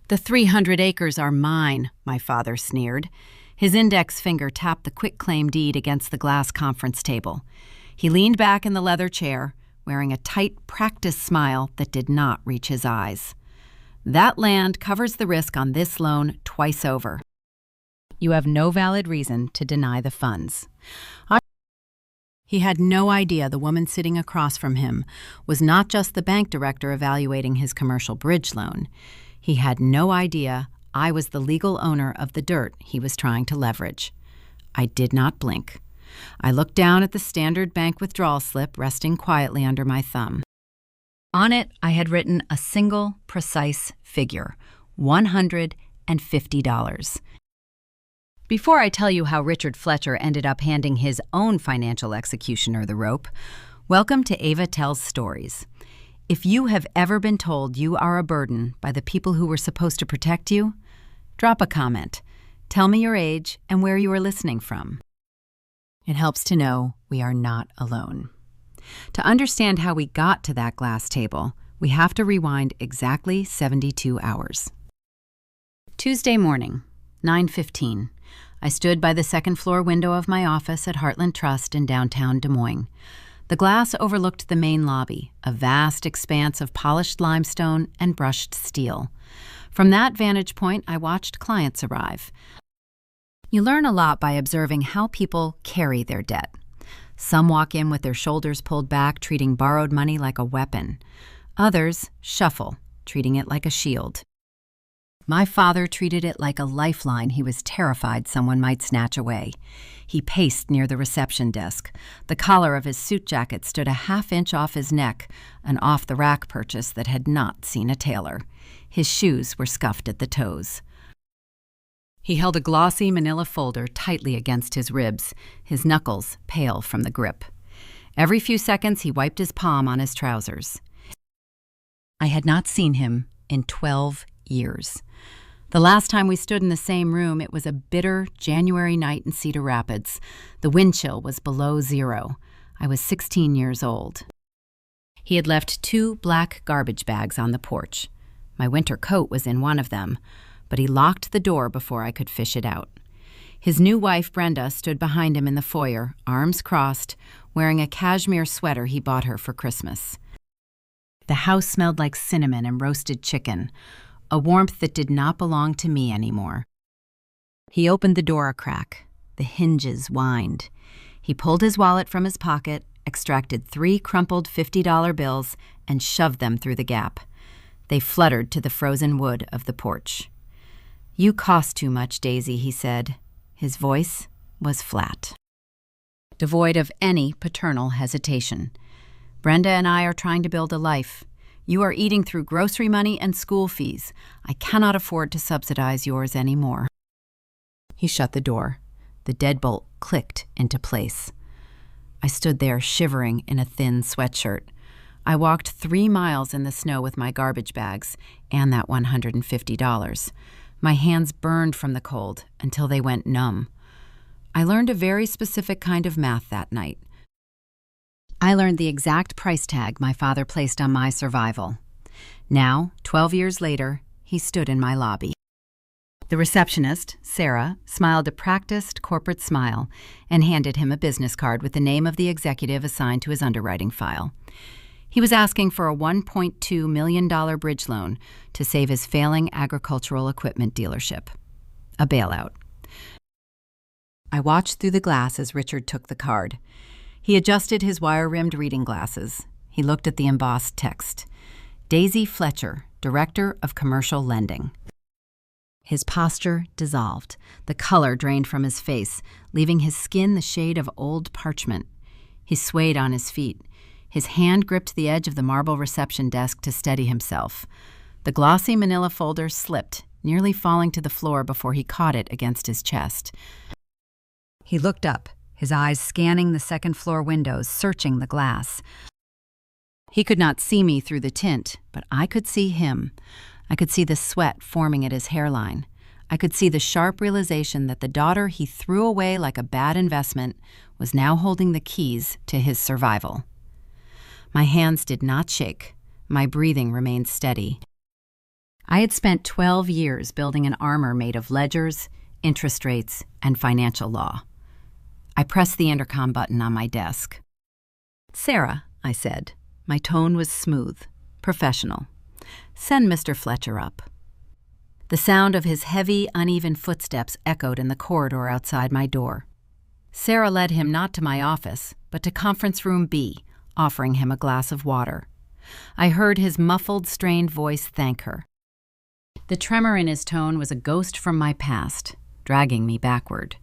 "The 300 acres are mine," my father sneered. His index finger tapped the quitclaim deed against the glass conference table. He leaned back in the leather chair, wearing a tight, practiced smile that did not reach his eyes. "That land covers the risk on this loan twice over. You have no valid reason to deny the funds." He had no idea the woman sitting across from him was not just the bank director evaluating his commercial bridge loan. He had no idea I was the legal owner of the dirt he was trying to leverage. I did not blink. I looked down at the standard bank withdrawal slip resting quietly under my thumb. On it, I had written a single, precise figure: $150. Before I tell you how Richard Fletcher ended up handing his own financial executioner the rope, welcome to Eva Tells Stories. If you have ever been told you are a burden by the people who were supposed to protect you, drop a comment. Tell me your age and where you are listening from. It helps to know we are not alone. To understand how we got to that glass table, we have to rewind exactly 72 hours. Tuesday morning, 9:15. I stood by the second-floor window of my office at Heartland Trust in downtown Des Moines. The glass overlooked the main lobby, a vast expanse of polished limestone and brushed steel. From that vantage point, I watched clients arrive. You learn a lot by observing how people carry their debt. Some walk in with their shoulders pulled back, treating borrowed money like a weapon. Others shuffle, treating it like a shield. My father treated it like a lifeline he was terrified someone might snatch away. He paced near the reception desk. The collar of his suit jacket stood a half-inch off his neck, an off-the-rack purchase that had not seen a tailor. His shoes were scuffed at the toes. He held a glossy manila folder tightly against his ribs, his knuckles pale from the grip. Every few seconds he wiped his palm on his trousers. I had not seen him in 12 years. The last time we stood in the same room, it was a bitter January night in Cedar Rapids. The wind chill was below zero. I was 16 years old. He had left 2 black garbage bags on the porch. My winter coat was in one of them, but he locked the door before I could fish it out. His new wife, Brenda, stood behind him in the foyer, arms crossed, wearing a cashmere sweater he bought her for Christmas. The house smelled like cinnamon and roasted chicken, a warmth that did not belong to me anymore. He opened the door a crack. The hinges whined. He pulled his wallet from his pocket, extracted 3 crumpled $50 bills, and shoved them through the gap. They fluttered to the frozen wood of the porch. "You cost too much, Daisy," he said. His voice was flat, devoid of any paternal hesitation. "Brenda and I are trying to build a life. You are eating through grocery money and school fees. I cannot afford to subsidize yours anymore." He shut the door. The deadbolt clicked into place. I stood there shivering in a thin sweatshirt. I walked 3 miles in the snow with my garbage bags and that $150. My hands burned from the cold until they went numb. I learned a very specific kind of math that night. I learned the exact price tag my father placed on my survival. Now, 12 years later, he stood in my lobby. The receptionist, Sarah, smiled a practiced corporate smile and handed him a business card with the name of the executive assigned to his underwriting file. He was asking for a $1.2 million bridge loan to save his failing agricultural equipment dealership. A bailout. I watched through the glass as Richard took the card. He adjusted his wire-rimmed reading glasses. He looked at the embossed text. Daisy Fletcher, Director of Commercial Lending. His posture dissolved. The color drained from his face, leaving his skin the shade of old parchment. He swayed on his feet. His hand gripped the edge of the marble reception desk to steady himself. The glossy manila folder slipped, nearly falling to the floor before he caught it against his chest. He looked up, his eyes scanning the second-floor windows, searching the glass. He could not see me through the tint, but I could see him. I could see the sweat forming at his hairline. I could see the sharp realization that the daughter he threw away like a bad investment was now holding the keys to his survival. My hands did not shake. My breathing remained steady. I had spent 12 years building an armor made of ledgers, interest rates, and financial law. I pressed the intercom button on my desk. "Sarah," I said. My tone was smooth, professional. "Send Mr. Fletcher up." The sound of his heavy, uneven footsteps echoed in the corridor outside my door. Sarah led him not to my office, but to conference room B, offering him a glass of water. I heard his muffled, strained voice thank her. The tremor in his tone was a ghost from my past, dragging me backward.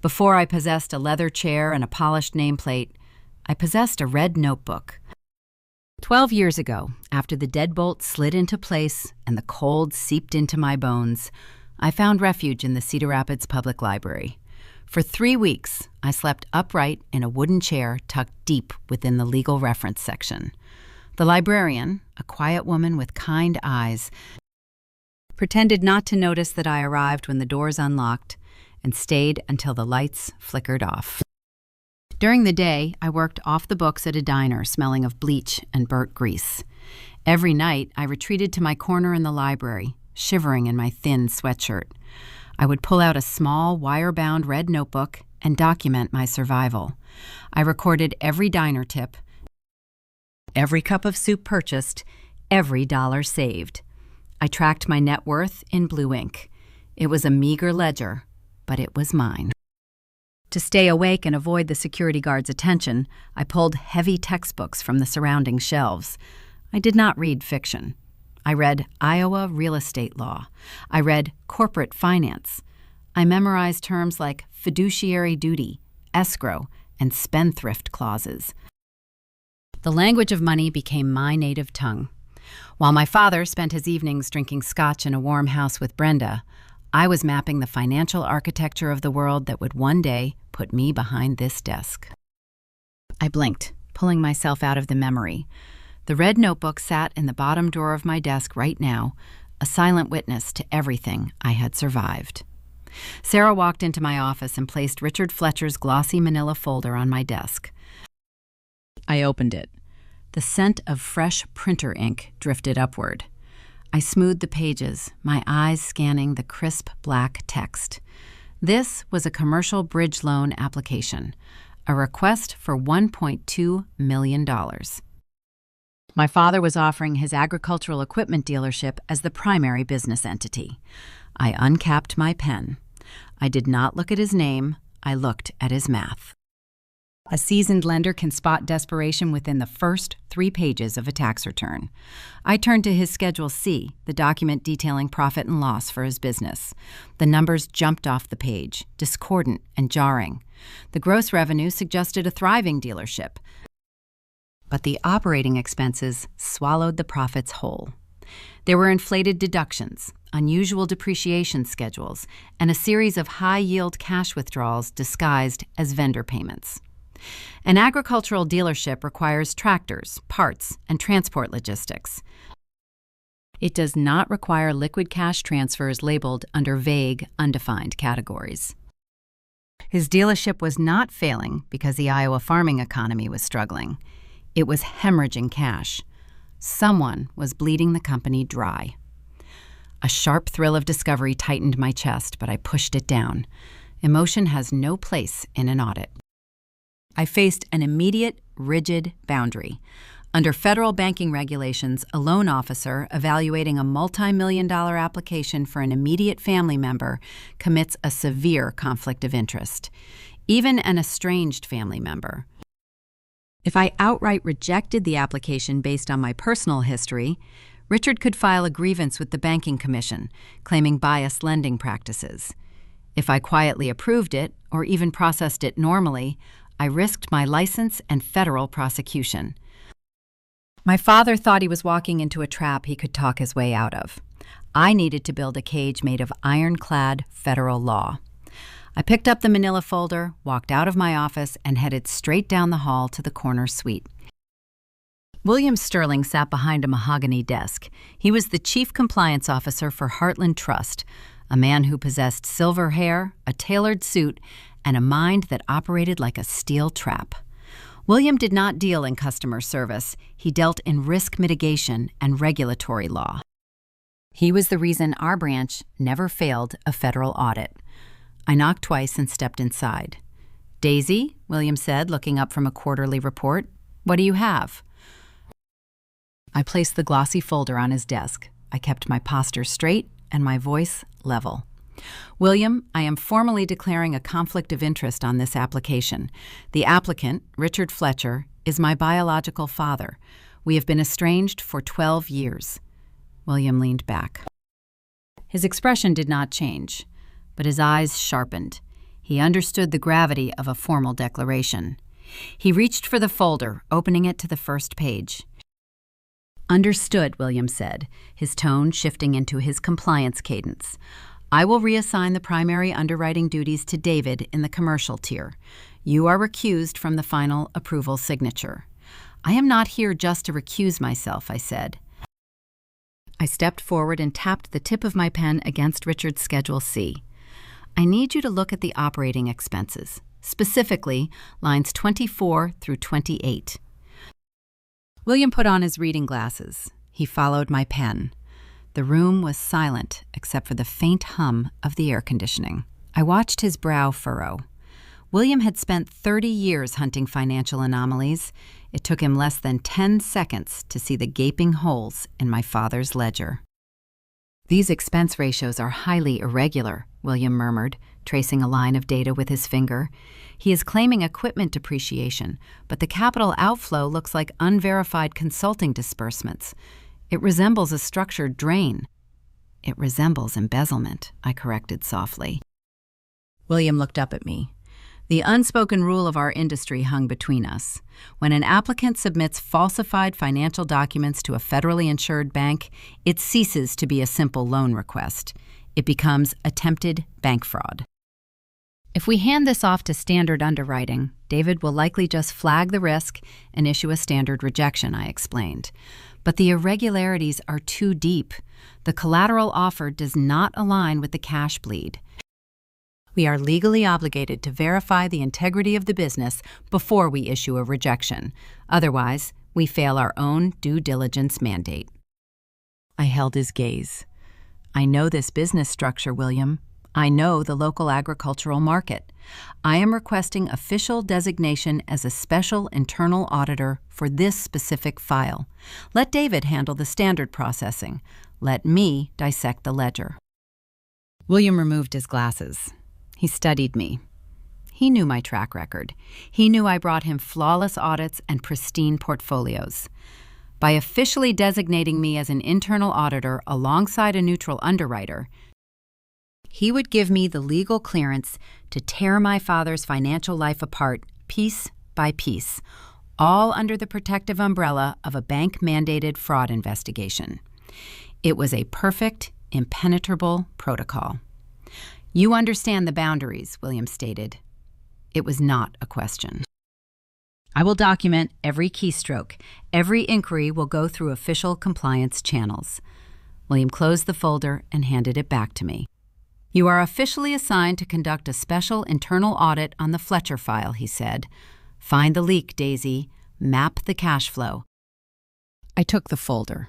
Before I possessed a leather chair and a polished nameplate, I possessed a red notebook. 12 years ago, after the deadbolt slid into place and the cold seeped into my bones, I found refuge in the Cedar Rapids Public Library. For 3 weeks, I slept upright in a wooden chair tucked deep within the legal reference section. The librarian, a quiet woman with kind eyes, pretended not to notice that I arrived when the doors unlocked and stayed until the lights flickered off. During the day, I worked off the books at a diner smelling of bleach and burnt grease. Every night, I retreated to my corner in the library, shivering in my thin sweatshirt. I would pull out a small, wire-bound red notebook and document my survival. I recorded every diner tip, every cup of soup purchased, every dollar saved. I tracked my net worth in blue ink. It was a meager ledger, but it was mine. To stay awake and avoid the security guard's attention, I pulled heavy textbooks from the surrounding shelves. I did not read fiction. I read Iowa real estate law. I read corporate finance. I memorized terms like fiduciary duty, escrow, and spendthrift clauses. The language of money became my native tongue. While my father spent his evenings drinking scotch in a warm house with Brenda, I was mapping the financial architecture of the world that would one day put me behind this desk. I blinked, pulling myself out of the memory. The red notebook sat in the bottom drawer of my desk right now, a silent witness to everything I had survived. Sarah walked into my office and placed Richard Fletcher's glossy manila folder on my desk. I opened it. The scent of fresh printer ink drifted upward. I smoothed the pages, my eyes scanning the crisp black text. This was a commercial bridge loan application, a request for $1.2 million. My father was offering his agricultural equipment dealership as the primary business entity. I uncapped my pen. I did not look at his name, I looked at his math. A seasoned lender can spot desperation within the first 3 pages of a tax return. I turned to his Schedule C, the document detailing profit and loss for his business. The numbers jumped off the page, discordant and jarring. The gross revenue suggested a thriving dealership, but the operating expenses swallowed the profits whole. There were inflated deductions, unusual depreciation schedules, and a series of high-yield cash withdrawals disguised as vendor payments. An agricultural dealership requires tractors, parts, and transport logistics. It does not require liquid cash transfers labeled under vague, undefined categories. His dealership was not failing because the Iowa farming economy was struggling. It was hemorrhaging cash. Someone was bleeding the company dry. A sharp thrill of discovery tightened my chest, but I pushed it down. Emotion has no place in an audit. I faced an immediate, rigid boundary. Under federal banking regulations, a loan officer evaluating a multi-million-dollar application for an immediate family member commits a severe conflict of interest, even an estranged family member. If I outright rejected the application based on my personal history, Richard could file a grievance with the Banking Commission, claiming biased lending practices. If I quietly approved it, or even processed it normally, I risked my license and federal prosecution. My father thought he was walking into a trap he could talk his way out of. I needed to build a cage made of ironclad federal law. I picked up the manila folder, walked out of my office, and headed straight down the hall to the corner suite. William Sterling sat behind a mahogany desk. He was the chief compliance officer for Heartland Trust, a man who possessed silver hair, a tailored suit, and a mind that operated like a steel trap. William did not deal in customer service. He dealt in risk mitigation and regulatory law. He was the reason our branch never failed a federal audit. I knocked twice and stepped inside. "Daisy," William said, looking up from a quarterly report, "what do you have?" I placed the glossy folder on his desk. I kept my posture straight and my voice level. "William, I am formally declaring a conflict of interest on this application. The applicant, Richard Fletcher, is my biological father. We have been estranged for 12 years. William leaned back. His expression did not change, but his eyes sharpened. He understood the gravity of a formal declaration. He reached for the folder, opening it to the first page. "Understood," William said, his tone shifting into his compliance cadence. "I will reassign the primary underwriting duties to David in the commercial tier. You are recused from the final approval signature." "I am not here just to recuse myself," I said. I stepped forward and tapped the tip of my pen against Richard's Schedule C. "I need you to look at the operating expenses, specifically lines 24 through 28. William put on his reading glasses. He followed my pen. The room was silent except for the faint hum of the air conditioning. I watched his brow furrow. William had spent 30 years hunting financial anomalies. It took him less than 10 seconds to see the gaping holes in my father's ledger. "These expense ratios are highly irregular," William murmured, tracing a line of data with his finger. "He is claiming equipment depreciation, but the capital outflow looks like unverified consulting disbursements. It resembles a structured drain." "It resembles embezzlement," I corrected softly. William looked up at me. The unspoken rule of our industry hung between us. When an applicant submits falsified financial documents to a federally insured bank, it ceases to be a simple loan request. It becomes attempted bank fraud. "If we hand this off to standard underwriting, David will likely just flag the risk and issue a standard rejection," I explained. "But the irregularities are too deep. The collateral offered does not align with the cash bleed. We are legally obligated to verify the integrity of the business before we issue a rejection. Otherwise, we fail our own due diligence mandate." I held his gaze. "I know this business structure, William. I know the local agricultural market. I am requesting official designation as a special internal auditor for this specific file. Let David handle the standard processing. Let me dissect the ledger." William removed his glasses. He studied me. He knew my track record. He knew I brought him flawless audits and pristine portfolios. By officially designating me as an internal auditor alongside a neutral underwriter, he would give me the legal clearance to tear my father's financial life apart piece by piece, all under the protective umbrella of a bank-mandated fraud investigation. It was a perfect, impenetrable protocol. "You understand the boundaries," William stated. It was not a question. "I will document every keystroke. Every inquiry will go through official compliance channels." William closed the folder and handed it back to me. "You are officially assigned to conduct a special internal audit on the Fletcher file," he said. "Find the leak, Daisy. Map the cash flow." I took the folder.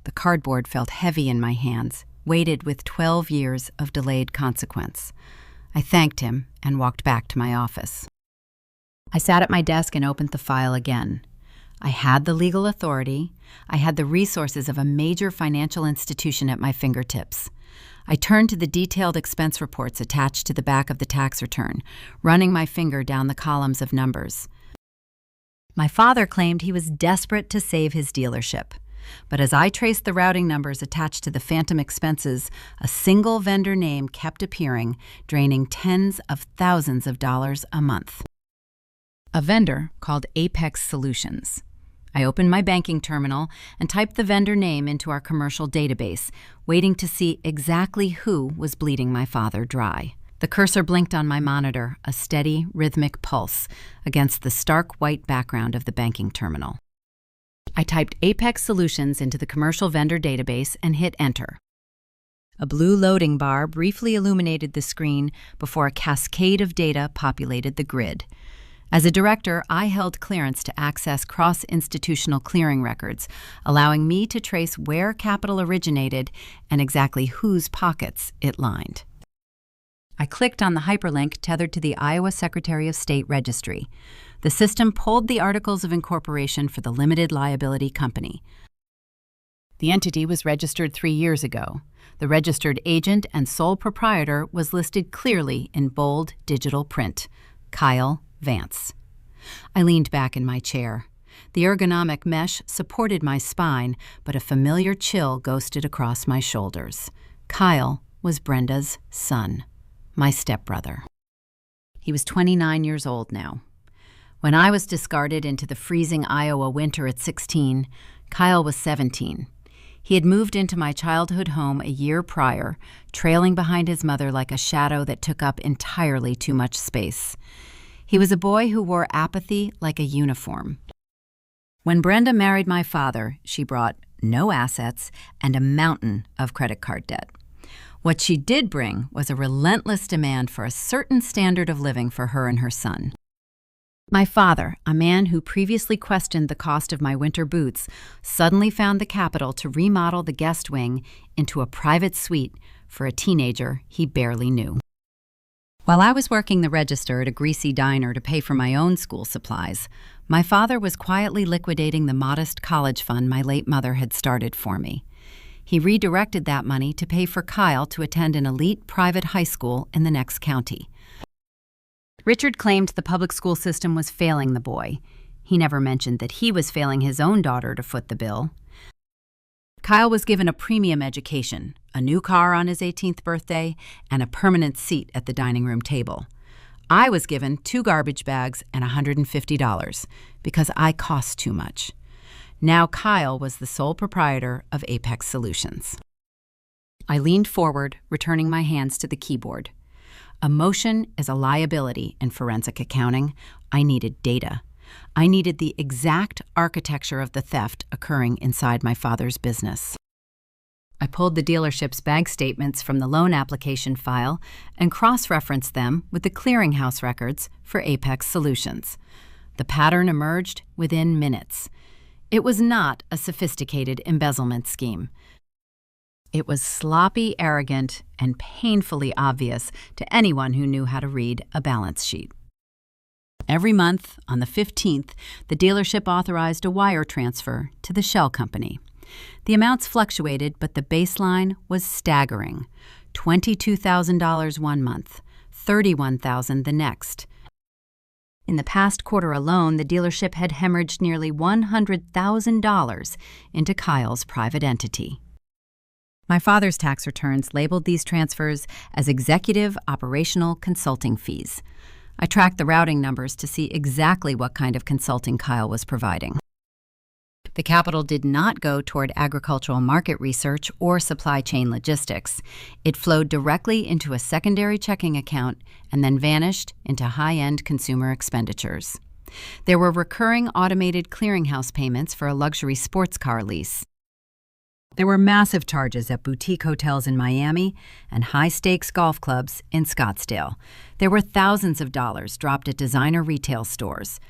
The cardboard felt heavy in my hands, weighted with 12 years of delayed consequence. I thanked him and walked back to my office. I sat at my desk and opened the file again. I had the legal authority. I had the resources of a major financial institution at my fingertips. I turned to the detailed expense reports attached to the back of the tax return, running my finger down the columns of numbers. My father claimed he was desperate to save his dealership. But as I traced the routing numbers attached to the phantom expenses, a single vendor name kept appearing, draining tens of thousands of dollars a month. A vendor called Apex Solutions. I opened my banking terminal and typed the vendor name into our commercial database, waiting to see exactly who was bleeding my father dry. The cursor blinked on my monitor, a steady, rhythmic pulse, against the stark white background of the banking terminal. I typed Apex Solutions into the commercial vendor database and hit Enter. A blue loading bar briefly illuminated the screen before a cascade of data populated the grid. As a director, I held clearance to access cross-institutional clearing records, allowing me to trace where capital originated and exactly whose pockets it lined. I clicked on the hyperlink tethered to the Iowa Secretary of State Registry. The system pulled the articles of incorporation for the limited liability company. The entity was registered 3 years ago. The registered agent and sole proprietor was listed clearly in bold digital print: Kyle Vance. I leaned back in my chair. The ergonomic mesh supported my spine, but a familiar chill ghosted across my shoulders. Kyle was Brenda's son, my stepbrother. He was 29 years old now. When I was discarded into the freezing Iowa winter at 16, Kyle was 17. He had moved into my childhood home a year prior, trailing behind his mother like a shadow that took up entirely too much space. He was a boy who wore apathy like a uniform. When Brenda married my father, she brought no assets and a mountain of credit card debt. What she did bring was a relentless demand for a certain standard of living for her and her son. My father, a man who previously questioned the cost of my winter boots, suddenly found the capital to remodel the guest wing into a private suite for a teenager he barely knew. While I was working the register at a greasy diner to pay for my own school supplies, my father was quietly liquidating the modest college fund my late mother had started for me. He redirected that money to pay for Kyle to attend an elite private high school in the next county. Richard claimed the public school system was failing the boy. He never mentioned that he was failing his own daughter to foot the bill. Kyle was given a premium education, a new car on his 18th birthday, and a permanent seat at the dining room table. I was given 2 garbage bags and $150 because I cost too much. Now Kyle was the sole proprietor of Apex Solutions. I leaned forward, returning my hands to the keyboard. Emotion is a liability in forensic accounting. I needed data. I needed the exact architecture of the theft occurring inside my father's business. I pulled the dealership's bank statements from the loan application file and cross-referenced them with the clearinghouse records for Apex Solutions. The pattern emerged within minutes. It was not a sophisticated embezzlement scheme. It was sloppy, arrogant, and painfully obvious to anyone who knew how to read a balance sheet. Every month, on the 15th, the dealership authorized a wire transfer to the shell company. The amounts fluctuated, but the baseline was staggering: $22,000 one month, $31,000 the next. In the past quarter alone, the dealership had hemorrhaged nearly $100,000 into Kyle's private entity. My father's tax returns labeled these transfers as executive operational consulting fees. I tracked the routing numbers to see exactly what kind of consulting Kyle was providing. The capital did not go toward agricultural market research or supply chain logistics. It flowed directly into a secondary checking account and then vanished into high-end consumer expenditures. There were recurring automated clearinghouse payments for a luxury sports car lease. There were massive charges at boutique hotels in Miami and high-stakes golf clubs in Scottsdale. There were thousands of dollars dropped at designer retail stores.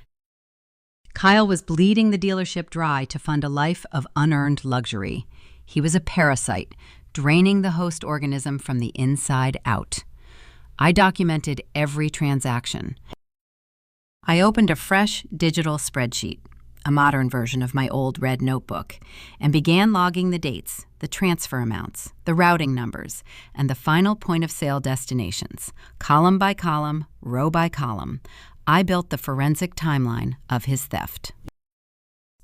Kyle was bleeding the dealership dry to fund a life of unearned luxury. He was a parasite, draining the host organism from the inside out. I documented every transaction. I opened a fresh digital spreadsheet, a modern version of my old red notebook, and began logging the dates, the transfer amounts, the routing numbers, and the final point-of-sale destinations, column by column, row by column. I built the forensic timeline of his theft.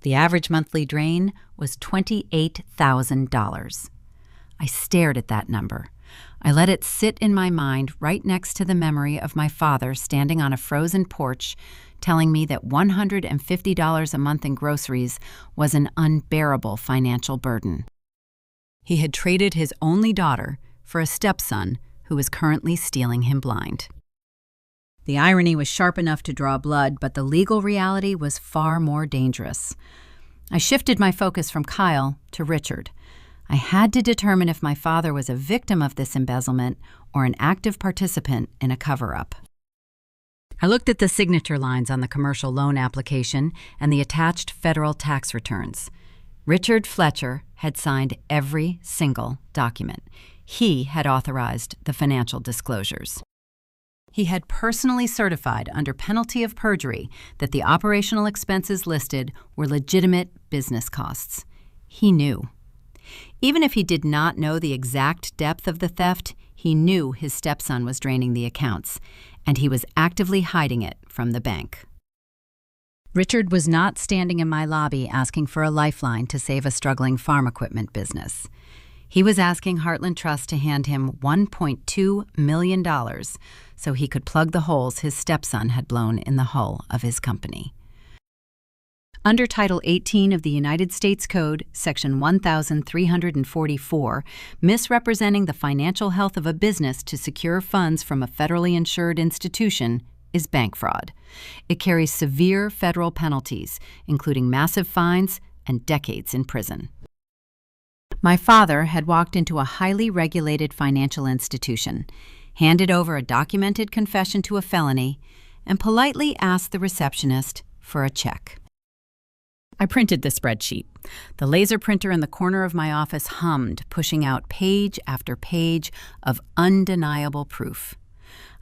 The average monthly drain was $28,000. I stared at that number. I let it sit in my mind right next to the memory of my father standing on a frozen porch telling me that $150 a month in groceries was an unbearable financial burden. He had traded his only daughter for a stepson who was currently stealing him blind. The irony was sharp enough to draw blood, but the legal reality was far more dangerous. I shifted my focus from Kyle to Richard. I had to determine if my father was a victim of this embezzlement or an active participant in a cover-up. I looked at the signature lines on the commercial loan application and the attached federal tax returns. Richard Fletcher had signed every single document. He had authorized the financial disclosures. He had personally certified under penalty of perjury that the operational expenses listed were legitimate business costs. He knew. Even if he did not know the exact depth of the theft, he knew his stepson was draining the accounts, and he was actively hiding it from the bank. Richard was not standing in my lobby asking for a lifeline to save a struggling farm equipment business. He was asking Heartland Trust to hand him $1.2 million so he could plug the holes his stepson had blown in the hull of his company. Under Title 18 of the United States Code, Section 1344, misrepresenting the financial health of a business to secure funds from a federally insured institution is bank fraud. It carries severe federal penalties, including massive fines and decades in prison. My father had walked into a highly regulated financial institution, handed over a documented confession to a felony, and politely asked the receptionist for a check. I printed the spreadsheet. The laser printer in the corner of my office hummed, pushing out page after page of undeniable proof.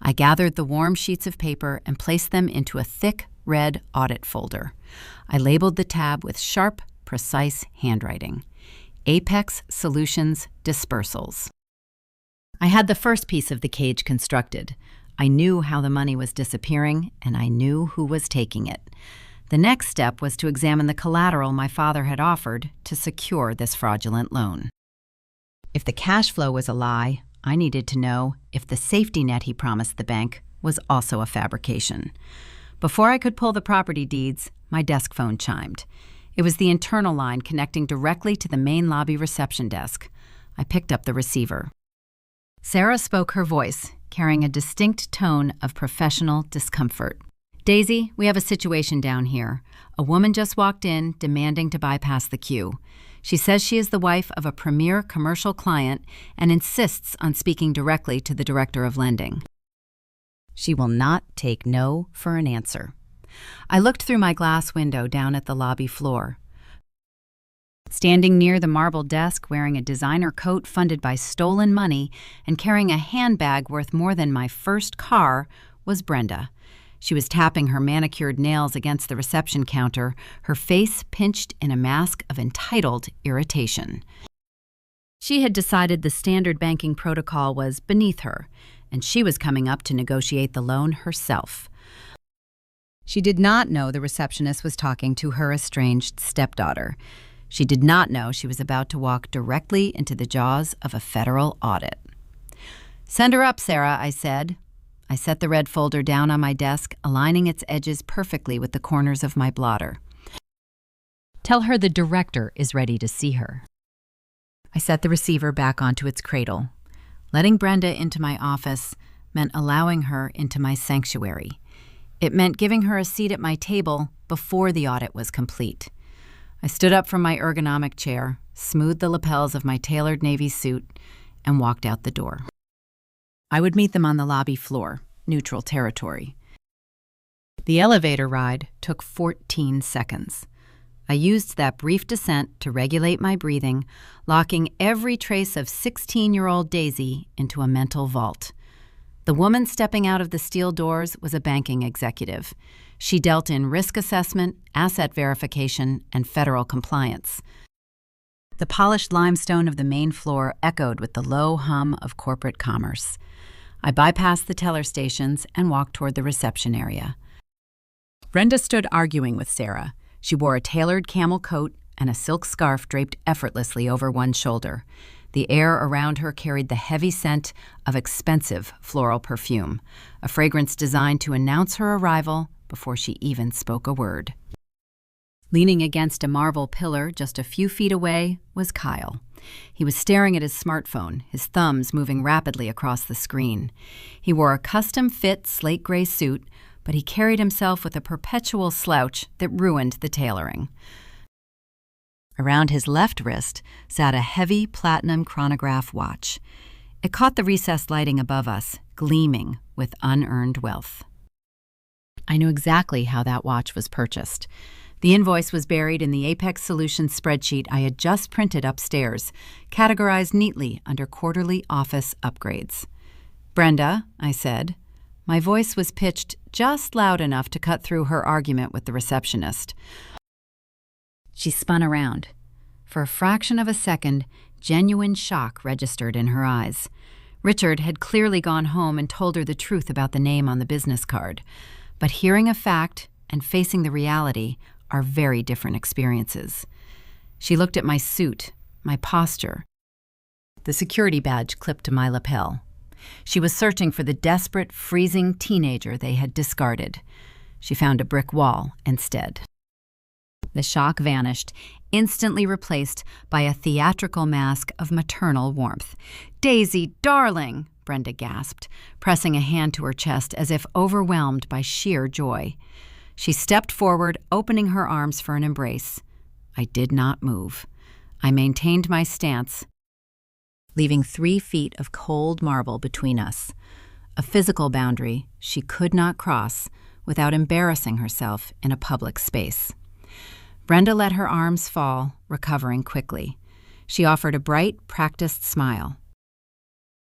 I gathered the warm sheets of paper and placed them into a thick red audit folder. I labeled the tab with sharp, precise handwriting: Apex Solutions Dispersals. I had the first piece of the cage constructed. I knew how the money was disappearing, and I knew who was taking it. The next step was to examine the collateral my father had offered to secure this fraudulent loan. If the cash flow was a lie, I needed to know if the safety net he promised the bank was also a fabrication. Before I could pull the property deeds, my desk phone chimed. It was the internal line connecting directly to the main lobby reception desk. I picked up the receiver. Sarah spoke her voice, carrying a distinct tone of professional discomfort. "Daisy, we have a situation down here. A woman just walked in, demanding to bypass the queue. She says she is the wife of a premier commercial client and insists on speaking directly to the director of lending. She will not take no for an answer." I looked through my glass window down at the lobby floor. Standing near the marble desk, wearing a designer coat funded by stolen money and carrying a handbag worth more than my first car, was Brenda. She was tapping her manicured nails against the reception counter, her face pinched in a mask of entitled irritation. She had decided the standard banking protocol was beneath her, and she was coming up to negotiate the loan herself. She did not know the receptionist was talking to her estranged stepdaughter. She did not know she was about to walk directly into the jaws of a federal audit. "Send her up, Sarah," I said. I set the red folder down on my desk, aligning its edges perfectly with the corners of my blotter. "Tell her the director is ready to see her." I set the receiver back onto its cradle. Letting Brenda into my office meant allowing her into my sanctuary. It meant giving her a seat at my table before the audit was complete. I stood up from my ergonomic chair, smoothed the lapels of my tailored navy suit, and walked out the door. I would meet them on the lobby floor, neutral territory. The elevator ride took 14 seconds. I used that brief descent to regulate my breathing, locking every trace of 16-year-old Daisy into a mental vault. The woman stepping out of the steel doors was a banking executive. She dealt in risk assessment, asset verification, and federal compliance. The polished limestone of the main floor echoed with the low hum of corporate commerce. I bypassed the teller stations and walked toward the reception area. Brenda stood arguing with Sarah. She wore a tailored camel coat and a silk scarf draped effortlessly over one shoulder. The air around her carried the heavy scent of expensive floral perfume, a fragrance designed to announce her arrival before she even spoke a word. Leaning against a marble pillar just a few feet away was Kyle. He was staring at his smartphone, his thumbs moving rapidly across the screen. He wore a custom-fit slate gray suit, but he carried himself with a perpetual slouch that ruined the tailoring. Around his left wrist sat a heavy platinum chronograph watch. It caught the recessed lighting above us, gleaming with unearned wealth. I knew exactly how that watch was purchased. The invoice was buried in the Apex Solutions spreadsheet I had just printed upstairs, categorized neatly under quarterly office upgrades. "Brenda," I said. My voice was pitched just loud enough to cut through her argument with the receptionist. She spun around. For a fraction of a second, genuine shock registered in her eyes. Richard had clearly gone home and told her the truth about the name on the business card. But hearing a fact and facing the reality are very different experiences. She looked at my suit, my posture, the security badge clipped to my lapel. She was searching for the desperate, freezing teenager they had discarded. She found a brick wall instead. The shock vanished, instantly replaced by a theatrical mask of maternal warmth. "Daisy, darling!" Brenda gasped, pressing a hand to her chest as if overwhelmed by sheer joy. She stepped forward, opening her arms for an embrace. I did not move. I maintained my stance, leaving 3 feet of cold marble between us, a physical boundary she could not cross without embarrassing herself in a public space. Brenda let her arms fall, recovering quickly. She offered a bright, practiced smile.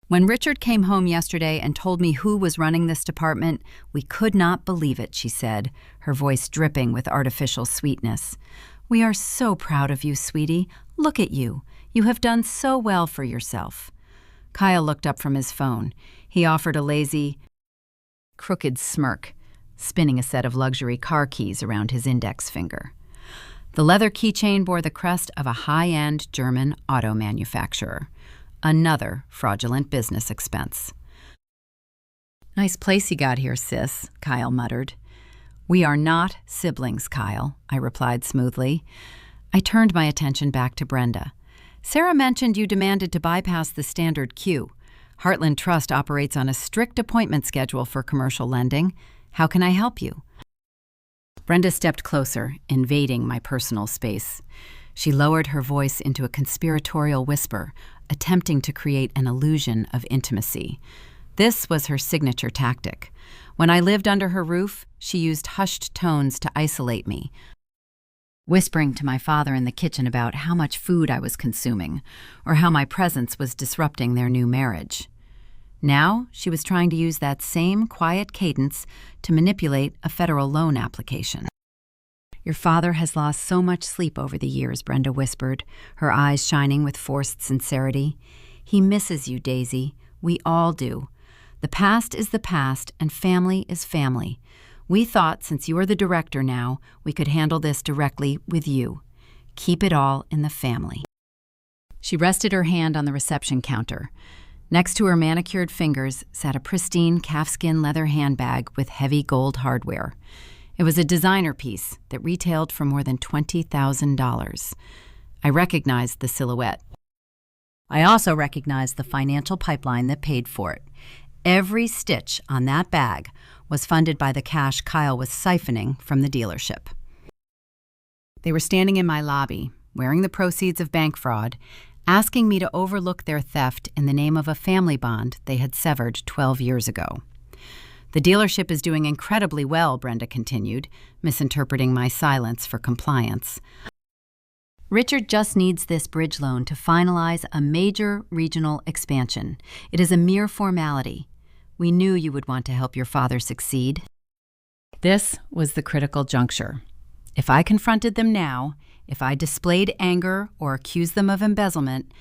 "When Richard came home yesterday and told me who was running this department, we could not believe it," she said, her voice dripping with artificial sweetness. "We are so proud of you, sweetie. Look at you. You have done so well for yourself." Kyle looked up from his phone. He offered a lazy, crooked smirk, spinning a set of luxury car keys around his index finger. The leather keychain bore the crest of a high-end German auto manufacturer. Another fraudulent business expense. "Nice place you got here, sis," Kyle muttered. "We are not siblings, Kyle," I replied smoothly. I turned my attention back to Brenda. "Sarah mentioned you demanded to bypass the standard queue. Heartland Trust operates on a strict appointment schedule for commercial lending. How can I help you?" Brenda stepped closer, invading my personal space. She lowered her voice into a conspiratorial whisper, attempting to create an illusion of intimacy. This was her signature tactic. When I lived under her roof, she used hushed tones to isolate me, whispering to my father in the kitchen about how much food I was consuming, or how my presence was disrupting their new marriage. Now, she was trying to use that same quiet cadence to manipulate a federal loan application. "Your father has lost so much sleep over the years," Brenda whispered, her eyes shining with forced sincerity. "He misses you, Daisy. We all do. The past is the past, and family is family. We thought, since you are the director now, we could handle this directly with you. Keep it all in the family." She rested her hand on the reception counter. Next to her manicured fingers sat a pristine calfskin leather handbag with heavy gold hardware. It was a designer piece that retailed for more than $20,000. I recognized the silhouette. I also recognized the financial pipeline that paid for it. Every stitch on that bag was funded by the cash Kyle was siphoning from the dealership. They were standing in my lobby, wearing the proceeds of bank fraud, asking me to overlook their theft in the name of a family bond they had severed 12 years ago. "The dealership is doing incredibly well," Brenda continued, misinterpreting my silence for compliance. "Richard just needs this bridge loan to finalize a major regional expansion. It is a mere formality. We knew you would want to help your father succeed." This was the critical juncture. If I confronted them now, if I displayed anger or accused them of embezzlement,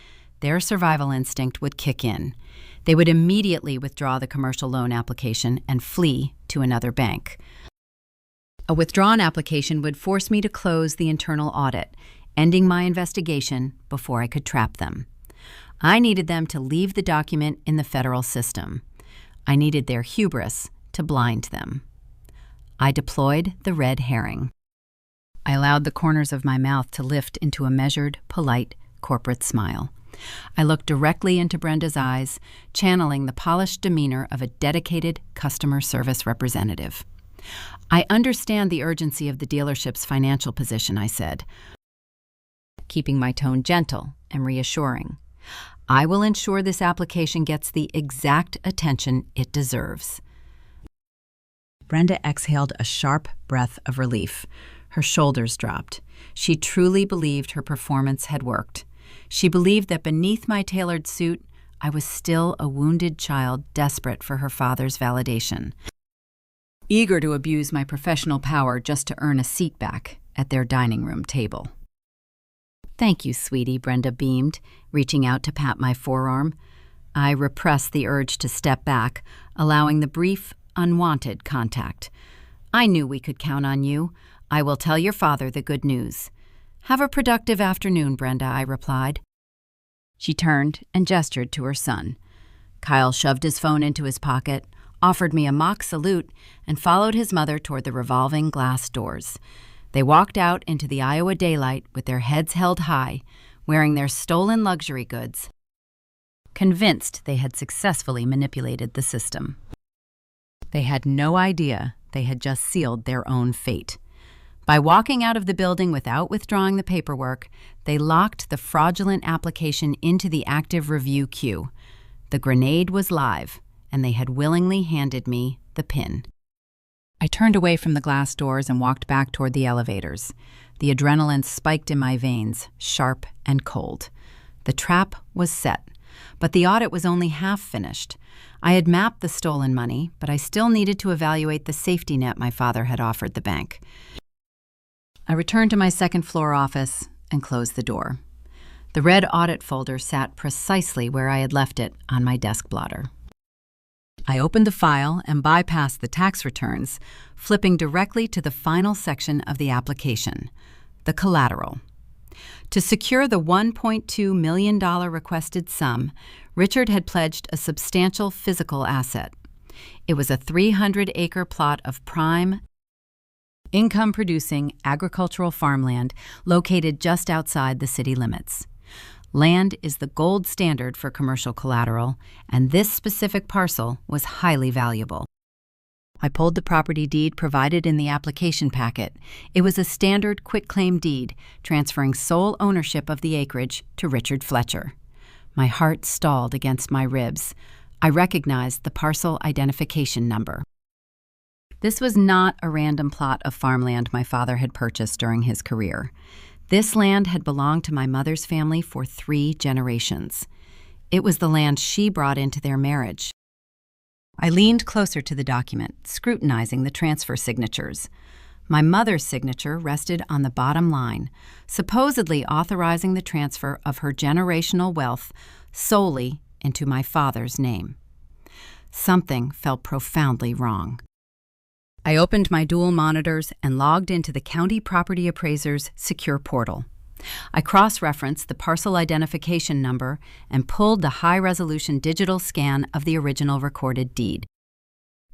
their survival instinct would kick in. They would immediately withdraw the commercial loan application and flee to another bank. A withdrawn application would force me to close the internal audit, ending my investigation before I could trap them. I needed them to leave the document in the federal system. I needed their hubris to blind them. I deployed the red herring. I allowed the corners of my mouth to lift into a measured, polite, corporate smile. I looked directly into Brenda's eyes, channeling the polished demeanor of a dedicated customer service representative. "I understand the urgency of the dealership's financial position," I said, keeping my tone gentle and reassuring. "I will ensure this application gets the exact attention it deserves." Brenda exhaled a sharp breath of relief. Her shoulders dropped. She truly believed her performance had worked. She believed that beneath my tailored suit, I was still a wounded child desperate for her father's validation, eager to abuse my professional power just to earn a seat back at their dining room table. "Thank you, sweetie," Brenda beamed, reaching out to pat my forearm. I repressed the urge to step back, allowing the brief, unwanted contact. "I knew we could count on you. I will tell your father the good news." "Have a productive afternoon, Brenda," I replied. She turned and gestured to her son. Kyle shoved his phone into his pocket, offered me a mock salute, and followed his mother toward the revolving glass doors. They walked out into the Iowa daylight with their heads held high, wearing their stolen luxury goods, convinced they had successfully manipulated the system. They had no idea they had just sealed their own fate. By walking out of the building without withdrawing the paperwork, they locked the fraudulent application into the active review queue. The grenade was live, and they had willingly handed me the pin. I turned away from the glass doors and walked back toward the elevators. The adrenaline spiked in my veins, sharp and cold. The trap was set, but the audit was only half finished. I had mapped the stolen money, but I still needed to evaluate the safety net my father had offered the bank. I returned to my second-floor office and closed the door. The red audit folder sat precisely where I had left it on my desk blotter. I opened the file and bypassed the tax returns, flipping directly to the final section of the application, the collateral. To secure the $1.2 million requested sum, Richard had pledged a substantial physical asset. It was a 300-acre plot of prime, income-producing agricultural farmland located just outside the city limits. Land is the gold standard for commercial collateral, and this specific parcel was highly valuable. I pulled the property deed provided in the application packet. It was a standard quitclaim deed, transferring sole ownership of the acreage to Richard Fletcher. My heart stalled against my ribs. I recognized the parcel identification number. This was not a random plot of farmland my father had purchased during his career. This land had belonged to my mother's family for 3 generations. It was the land she brought into their marriage. I leaned closer to the document, scrutinizing the transfer signatures. My mother's signature rested on the bottom line, supposedly authorizing the transfer of her generational wealth solely into my father's name. Something felt profoundly wrong. I opened my dual monitors and logged into the county property appraiser's secure portal. I cross-referenced the parcel identification number and pulled the high-resolution digital scan of the original recorded deed.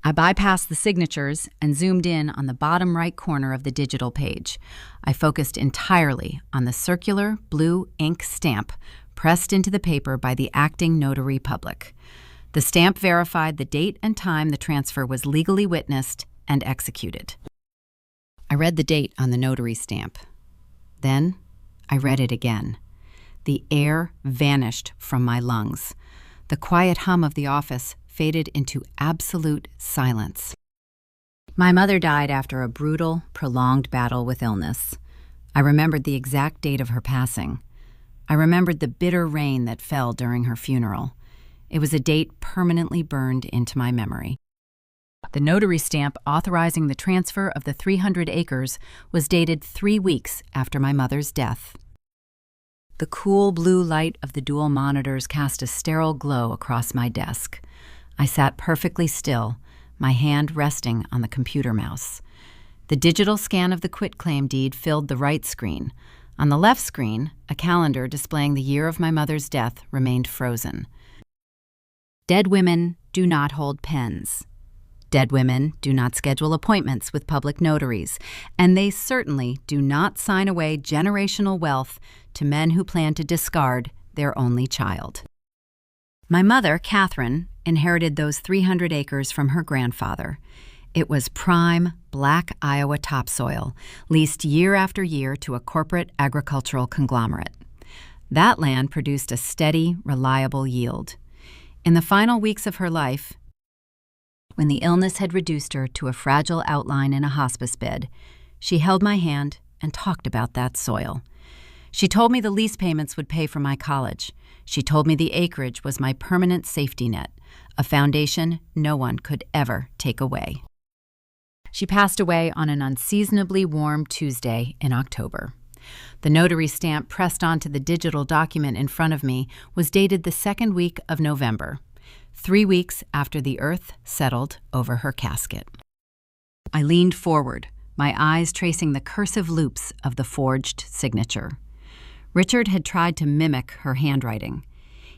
I bypassed the signatures and zoomed in on the bottom right corner of the digital page. I focused entirely on the circular blue ink stamp pressed into the paper by the acting notary public. The stamp verified the date and time the transfer was legally witnessed and executed. I read the date on the notary stamp. Then I read it again. The air vanished from my lungs. The quiet hum of the office faded into absolute silence. My mother died after a brutal, prolonged battle with illness. I remembered the exact date of her passing. I remembered the bitter rain that fell during her funeral. It was a date permanently burned into my memory. The notary stamp authorizing the transfer of the 300 acres was dated 3 weeks after my mother's death. The cool blue light of the dual monitors cast a sterile glow across my desk. I sat perfectly still, my hand resting on the computer mouse. The digital scan of the quitclaim deed filled the right screen. On the left screen, a calendar displaying the year of my mother's death remained frozen. Dead women do not hold pens. Dead women do not schedule appointments with public notaries, and they certainly do not sign away generational wealth to men who plan to discard their only child. My mother, Catherine, inherited those 300 acres from her grandfather. It was prime, black Iowa topsoil, leased year after year to a corporate agricultural conglomerate. That land produced a steady, reliable yield. In the final weeks of her life, When the illness had reduced her to a fragile outline in a hospice bed, she held my hand and talked about that soil. She told me the lease payments would pay for my college. She told me the acreage was my permanent safety net, a foundation no one could ever take away. She passed away on an unseasonably warm Tuesday in October. The notary stamp pressed onto the digital document in front of me was dated the second week of November, 3 weeks after the earth settled over her casket. I leaned forward, my eyes tracing the cursive loops of the forged signature. Richard had tried to mimic her handwriting.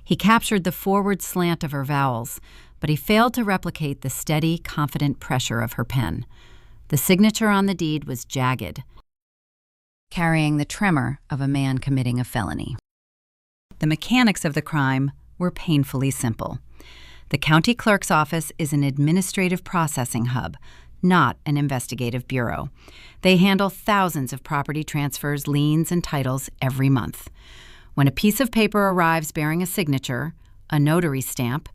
He captured the forward slant of her vowels, but he failed to replicate the steady, confident pressure of her pen. The signature on the deed was jagged, carrying the tremor of a man committing a felony. The mechanics of the crime were painfully simple. The county clerk's office is an administrative processing hub, not an investigative bureau. They handle thousands of property transfers, liens, and titles every month. When a piece of paper arrives bearing a signature, a notary stamp,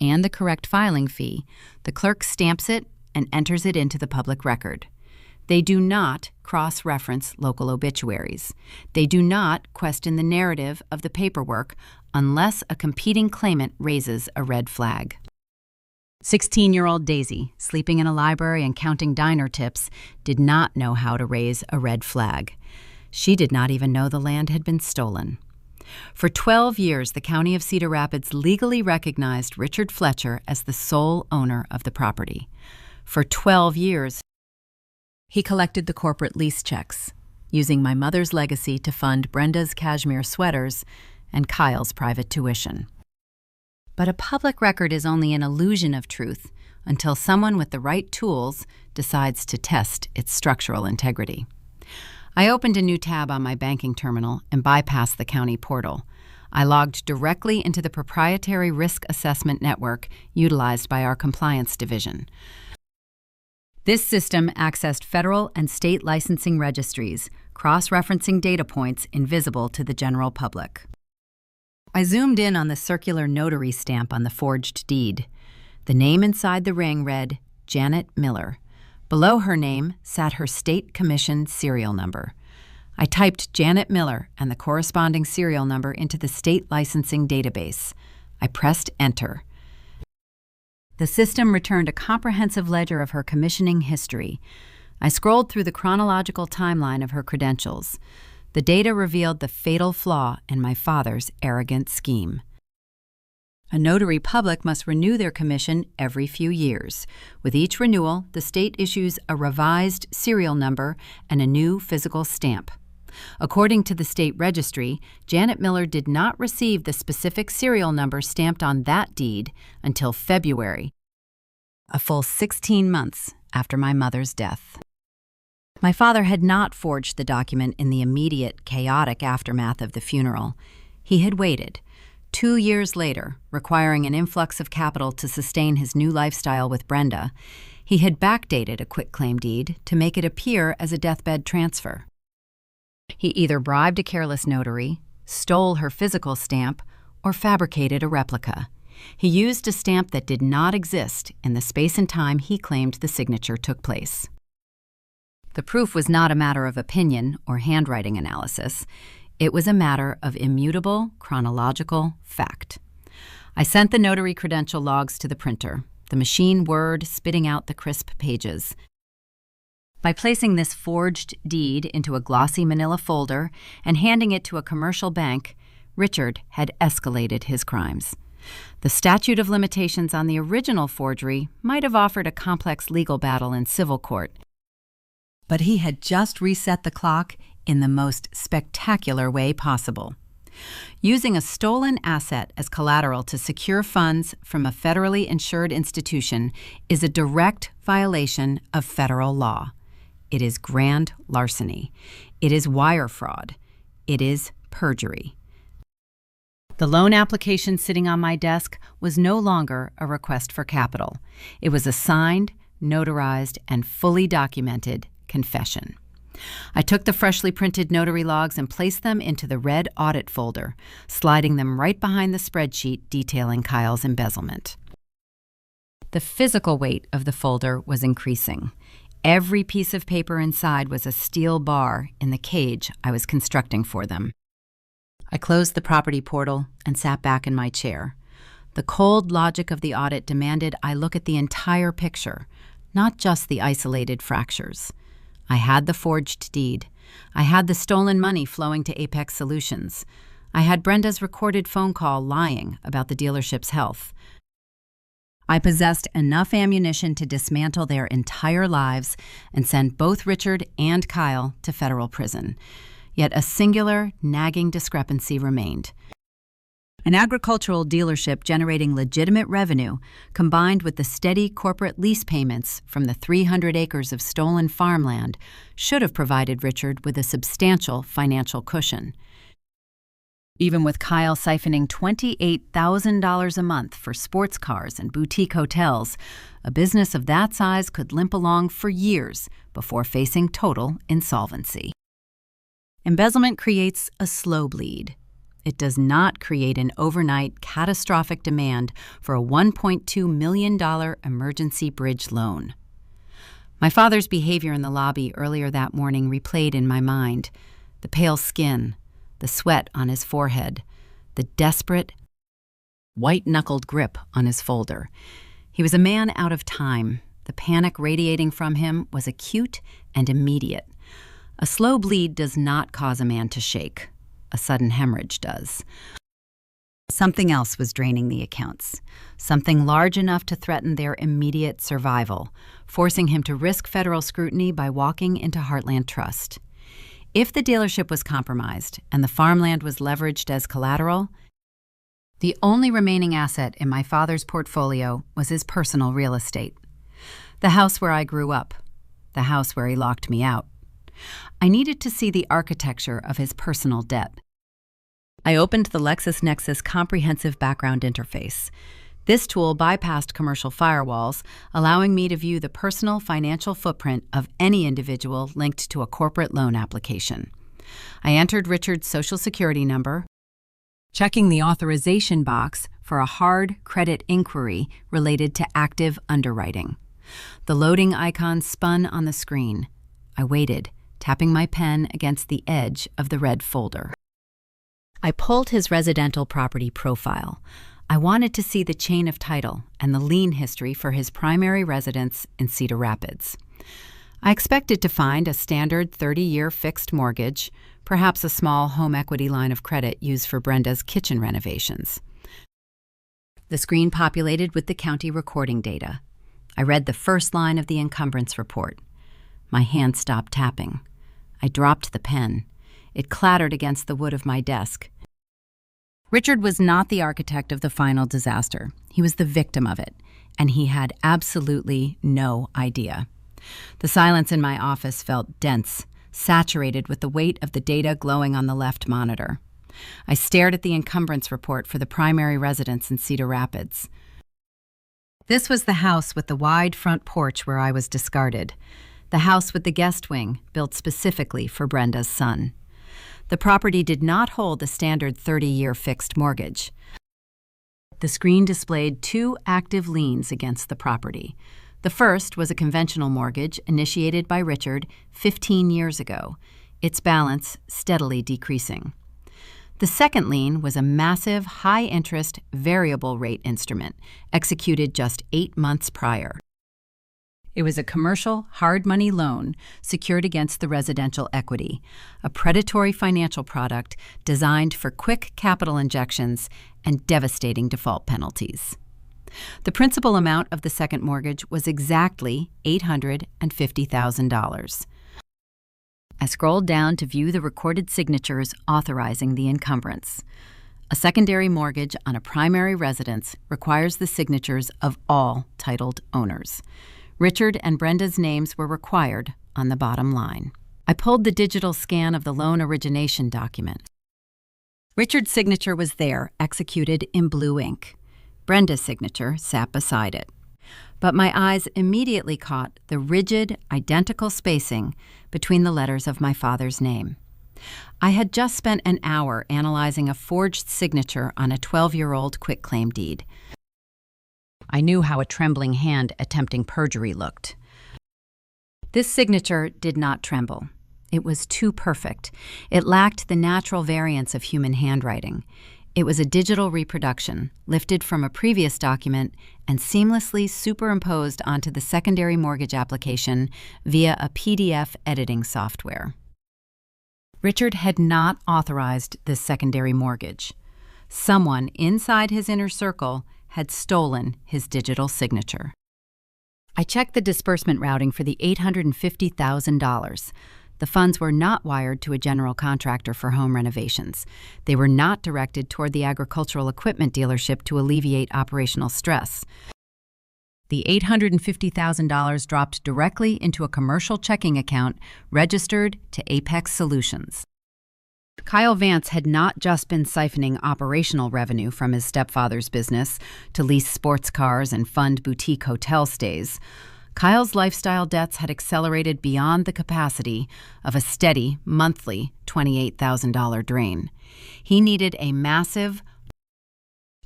and the correct filing fee, the clerk stamps it and enters it into the public record. They do not cross-reference local obituaries. They do not question the narrative of the paperwork unless a competing claimant raises a red flag. 16-year-old Daisy, sleeping in a library and counting diner tips, did not know how to raise a red flag. She did not even know the land had been stolen. For 12 years, the County of Cedar Rapids legally recognized Richard Fletcher as the sole owner of the property. For 12 years, he collected the corporate lease checks, using my mother's legacy to fund Brenda's cashmere sweaters and Kyle's private tuition. But a public record is only an illusion of truth until someone with the right tools decides to test its structural integrity. I opened a new tab on my banking terminal and bypassed the county portal. I logged directly into the proprietary risk assessment network utilized by our compliance division. This system accessed federal and state licensing registries, cross-referencing data points invisible to the general public. I zoomed in on the circular notary stamp on the forged deed. The name inside the ring read Janet Miller. Below her name sat her state commission serial number. I typed Janet Miller and the corresponding serial number into the state licensing database. I pressed enter. The system returned a comprehensive ledger of her commissioning history. I scrolled through the chronological timeline of her credentials. The data revealed the fatal flaw in my father's arrogant scheme. A notary public must renew their commission every few years. With each renewal, the state issues a revised serial number and a new physical stamp. According to the state registry, Janet Miller did not receive the specific serial number stamped on that deed until February, a full 16 months after my mother's death. My father had not forged the document in the immediate, chaotic aftermath of the funeral. He had waited. 2 years later, requiring an influx of capital to sustain his new lifestyle with Brenda, he had backdated a quitclaim deed to make it appear as a deathbed transfer. He either bribed a careless notary, stole her physical stamp, or fabricated a replica. He used a stamp that did not exist in the space and time he claimed the signature took place. The proof was not a matter of opinion or handwriting analysis. It was a matter of immutable chronological fact. I sent the notary credential logs to the printer, the machine word spitting out the crisp pages. By placing this forged deed into a glossy manila folder and handing it to a commercial bank, Richard had escalated his crimes. The statute of limitations on the original forgery might have offered a complex legal battle in civil court, but he had just reset the clock in the most spectacular way possible. Using a stolen asset as collateral to secure funds from a federally insured institution is a direct violation of federal law. It is grand larceny. It is wire fraud. It is perjury. The loan application sitting on my desk was no longer a request for capital. It was a signed, notarized, and fully documented confession. I took the freshly printed notary logs and placed them into the red audit folder, sliding them right behind the spreadsheet detailing Kyle's embezzlement. The physical weight of the folder was increasing. Every piece of paper inside was a steel bar in the cage I was constructing for them. I closed the property portal and sat back in my chair. The cold logic of the audit demanded I look at the entire picture, not just the isolated fractures. I had the forged deed. I had the stolen money flowing to Apex Solutions. I had Brenda's recorded phone call lying about the dealership's health. I possessed enough ammunition to dismantle their entire lives and send both Richard and Kyle to federal prison. Yet a singular, nagging discrepancy remained. An agricultural dealership generating legitimate revenue, combined with the steady corporate lease payments from the 300 acres of stolen farmland, should have provided Richard with a substantial financial cushion. Even with Kyle siphoning $28,000 a month for sports cars and boutique hotels, a business of that size could limp along for years before facing total insolvency. Embezzlement creates a slow bleed. It does not create an overnight catastrophic demand for a $1.2 million emergency bridge loan. My father's behavior in the lobby earlier that morning replayed in my mind: the pale skin, the sweat on his forehead, the desperate, white-knuckled grip on his folder. He was a man out of time. The panic radiating from him was acute and immediate. A slow bleed does not cause a man to shake. A sudden hemorrhage does. Something else was draining the accounts, something large enough to threaten their immediate survival, forcing him to risk federal scrutiny by walking into Heartland Trust. If the dealership was compromised and the farmland was leveraged as collateral, the only remaining asset in my father's portfolio was his personal real estate. The house where I grew up, the house where he locked me out. I needed to see the architecture of his personal debt. I opened the LexisNexis Comprehensive Background Interface. This tool bypassed commercial firewalls, allowing me to view the personal financial footprint of any individual linked to a corporate loan application. I entered Richard's Social Security number, checking the authorization box for a hard credit inquiry related to active underwriting. The loading icon spun on the screen. I waited, tapping my pen against the edge of the red folder. I pulled his residential property profile. I wanted to see the chain of title and the lien history for his primary residence in Cedar Rapids. I expected to find a standard 30-year fixed mortgage, perhaps a small home equity line of credit used for Brenda's kitchen renovations. The screen populated with the county recording data. I read the first line of the encumbrance report. My hand stopped tapping. I dropped the pen. It clattered against the wood of my desk. Richard was not the architect of the final disaster. He was the victim of it, and he had absolutely no idea. The silence in my office felt dense, saturated with the weight of the data glowing on the left monitor. I stared at the encumbrance report for the primary residence in Cedar Rapids. This was the house with the wide front porch where I was discarded. The house with the guest wing, built specifically for Brenda's son. The property did not hold the standard 30-year fixed mortgage. The screen displayed two active liens against the property. The first was a conventional mortgage initiated by Richard 15 years ago, its balance steadily decreasing. The second lien was a massive, high-interest, variable rate instrument executed just 8 months prior. It was a commercial hard money loan secured against the residential equity, a predatory financial product designed for quick capital injections and devastating default penalties. The principal amount of the second mortgage was exactly $850,000. I scrolled down to view the recorded signatures authorizing the encumbrance. A secondary mortgage on a primary residence requires the signatures of all titled owners. Richard and Brenda's names were required on the bottom line. I pulled the digital scan of the loan origination document. Richard's signature was there, executed in blue ink. Brenda's signature sat beside it. But my eyes immediately caught the rigid, identical spacing between the letters of my father's name. I had just spent an hour analyzing a forged signature on a 12-year-old quitclaim deed. I knew how a trembling hand attempting perjury looked. This signature did not tremble. It was too perfect. It lacked the natural variance of human handwriting. It was a digital reproduction, lifted from a previous document and seamlessly superimposed onto the secondary mortgage application via a PDF editing software. Richard had not authorized this secondary mortgage. Someone inside his inner circle had stolen his digital signature. I checked the disbursement routing for the $850,000. The funds were not wired to a general contractor for home renovations. They were not directed toward the agricultural equipment dealership to alleviate operational stress. The $850,000 dropped directly into a commercial checking account registered to Apex Solutions. Kyle Vance had not just been siphoning operational revenue from his stepfather's business to lease sports cars and fund boutique hotel stays. Kyle's lifestyle debts had accelerated beyond the capacity of a steady, monthly $28,000 drain. He needed a massive,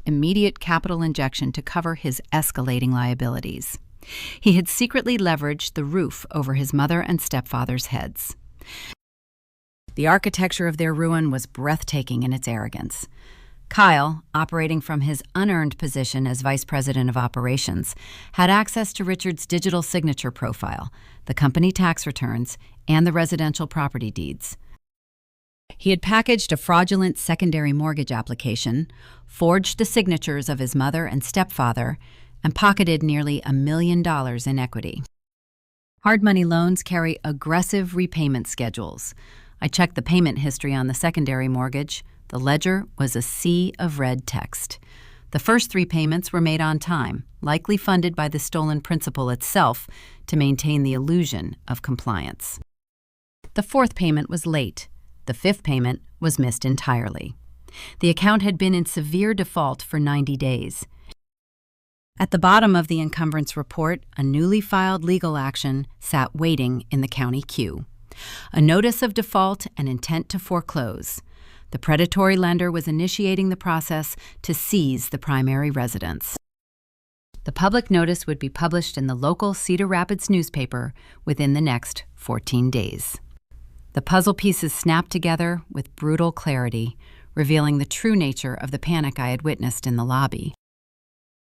immediate capital injection to cover his escalating liabilities. He had secretly leveraged the roof over his mother and stepfather's heads. The architecture of their ruin was breathtaking in its arrogance. Kyle, operating from his unearned position as vice president of operations, had access to Richard's digital signature profile, the company tax returns, and the residential property deeds. He had packaged a fraudulent secondary mortgage application, forged the signatures of his mother and stepfather, and pocketed nearly $1 million in equity. Hard money loans carry aggressive repayment schedules. I checked the payment history on the secondary mortgage. The ledger was a sea of red text. The first 3 payments were made on time, likely funded by the stolen principal itself to maintain the illusion of compliance. The 4th payment was late. The 5th payment was missed entirely. The account had been in severe default for 90 days. At the bottom of the encumbrance report, a newly filed legal action sat waiting in the county queue. A notice of default and intent to foreclose. The predatory lender was initiating the process to seize the primary residence. The public notice would be published in the local Cedar Rapids newspaper within the next 14 days. The puzzle pieces snapped together with brutal clarity, revealing the true nature of the panic I had witnessed in the lobby.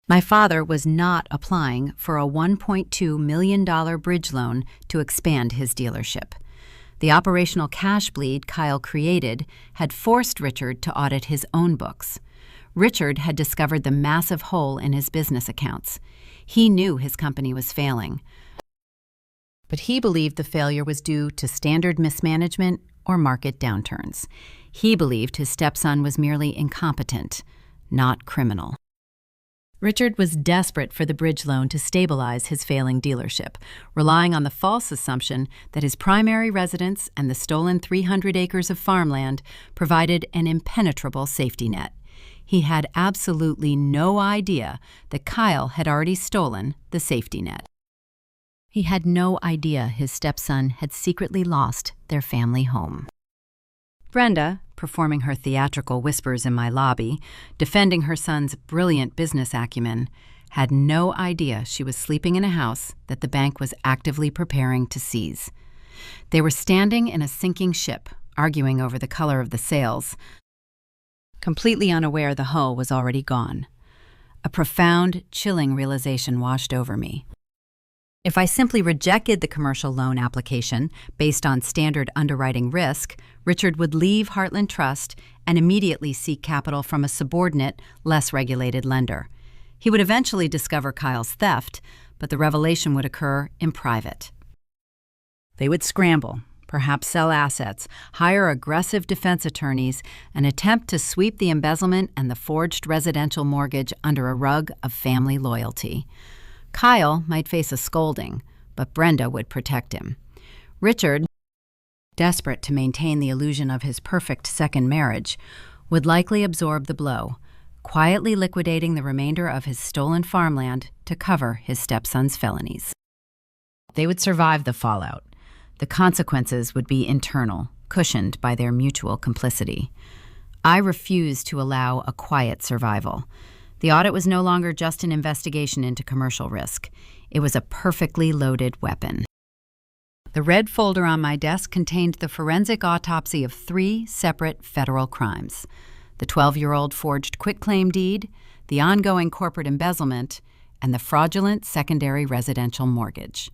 My father was not applying for a $1.2 million bridge loan to expand his dealership. The operational cash bleed Kyle created had forced Richard to audit his own books. Richard had discovered the massive hole in his business accounts. He knew his company was failing, but he believed the failure was due to standard mismanagement or market downturns. He believed his stepson was merely incompetent, not criminal. Richard was desperate for the bridge loan to stabilize his failing dealership, relying on the false assumption that his primary residence and the stolen 300 acres of farmland provided an impenetrable safety net. He had absolutely no idea that Kyle had already stolen the safety net. He had no idea his stepson had secretly lost their family home. Brenda, performing her theatrical whispers in my lobby, defending her son's brilliant business acumen, had no idea she was sleeping in a house that the bank was actively preparing to seize. They were standing in a sinking ship, arguing over the color of the sails, completely unaware the hull was already gone. A profound, chilling realization washed over me. If I simply rejected the commercial loan application based on standard underwriting risk, Richard would leave Heartland Trust and immediately seek capital from a subordinate, less regulated lender. He would eventually discover Kyle's theft, but the revelation would occur in private. They would scramble, perhaps sell assets, hire aggressive defense attorneys, and attempt to sweep the embezzlement and the forged residential mortgage under a rug of family loyalty. Kyle might face a scolding, but Brenda would protect him. Richard, desperate to maintain the illusion of his perfect second marriage, would likely absorb the blow, quietly liquidating the remainder of his stolen farmland to cover his stepson's felonies. They would survive the fallout. The consequences would be internal, cushioned by their mutual complicity. I refused to allow a quiet survival. The audit was no longer just an investigation into commercial risk. It was a perfectly loaded weapon. The red folder on my desk contained the forensic autopsy of 3 separate federal crimes: the 12-year-old forged quitclaim deed, the ongoing corporate embezzlement, and the fraudulent secondary residential mortgage.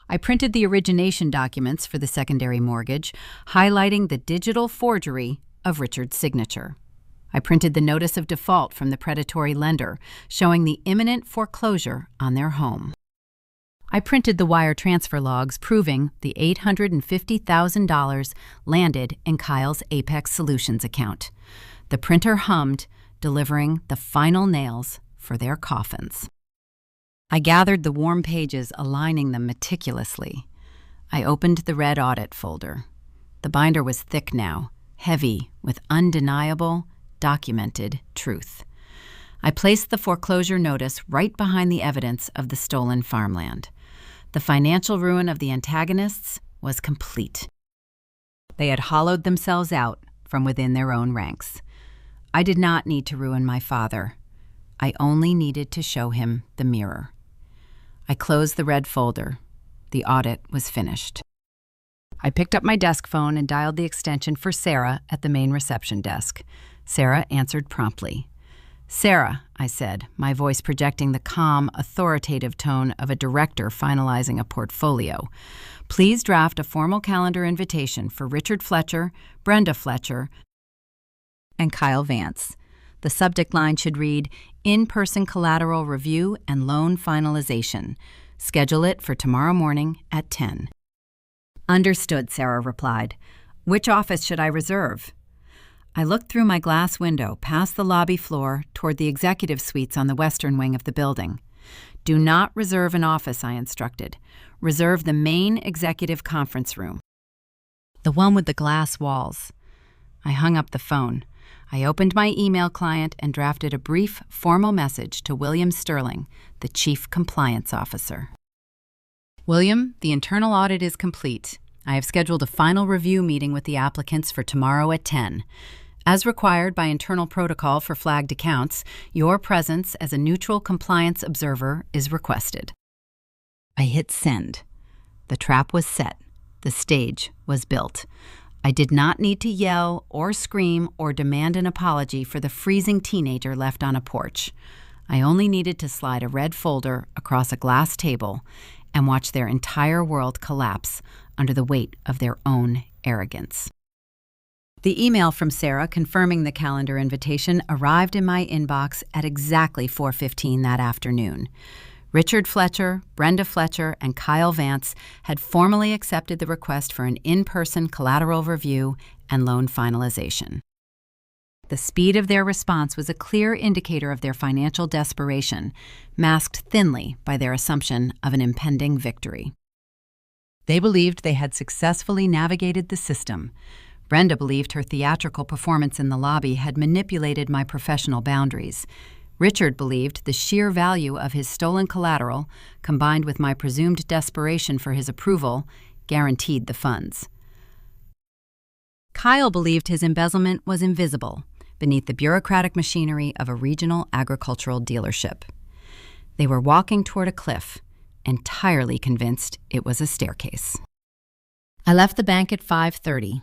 I printed the origination documents for the secondary mortgage, highlighting the digital forgery of Richard's signature. I printed the notice of default from the predatory lender, showing the imminent foreclosure on their home. I printed the wire transfer logs proving the $850,000 landed in Kyle's Apex Solutions account. The printer hummed, delivering the final nails for their coffins. I gathered the warm pages, aligning them meticulously. I opened the red audit folder. The binder was thick now, heavy with undeniable, documented truth. I placed the foreclosure notice right behind the evidence of the stolen farmland. The financial ruin of the antagonists was complete. They had hollowed themselves out from within their own ranks. I did not need to ruin my father. I only needed to show him the mirror. I closed the red folder. The audit was finished. I picked up my desk phone and dialed the extension for Sarah at the main reception desk. Sarah answered promptly. "Sarah," I said, my voice projecting the calm, authoritative tone of a director finalizing a portfolio. "Please draft a formal calendar invitation for Richard Fletcher, Brenda Fletcher, and Kyle Vance. The subject line should read, 'In-person collateral review and loan finalization.' Schedule it for tomorrow morning at 10. "Understood," Sarah replied. "Which office should I reserve?" I looked through my glass window, past the lobby floor, toward the executive suites on the western wing of the building. "Do not reserve an office," I instructed. "Reserve the main executive conference room, the one with the glass walls." I hung up the phone. I opened my email client and drafted a brief, formal message to William Sterling, the Chief Compliance Officer. "William, the internal audit is complete. I have scheduled a final review meeting with the applicants for tomorrow at 10. As required by internal protocol for flagged accounts, your presence as a neutral compliance observer is requested." I hit send. The trap was set. The stage was built. I did not need to yell or scream or demand an apology for the freezing teenager left on a porch. I only needed to slide a red folder across a glass table and watch their entire world collapse under the weight of their own arrogance. The email from Sarah confirming the calendar invitation arrived in my inbox at exactly 4:15 that afternoon. Richard Fletcher, Brenda Fletcher, and Kyle Vance had formally accepted the request for an in-person collateral review and loan finalization. The speed of their response was a clear indicator of their financial desperation, masked thinly by their assumption of an impending victory. They believed they had successfully navigated the system. Brenda believed her theatrical performance in the lobby had manipulated my professional boundaries. Richard believed the sheer value of his stolen collateral, combined with my presumed desperation for his approval, guaranteed the funds. Kyle believed his embezzlement was invisible beneath the bureaucratic machinery of a regional agricultural dealership. They were walking toward a cliff, entirely convinced it was a staircase. I left the bank at 5:30.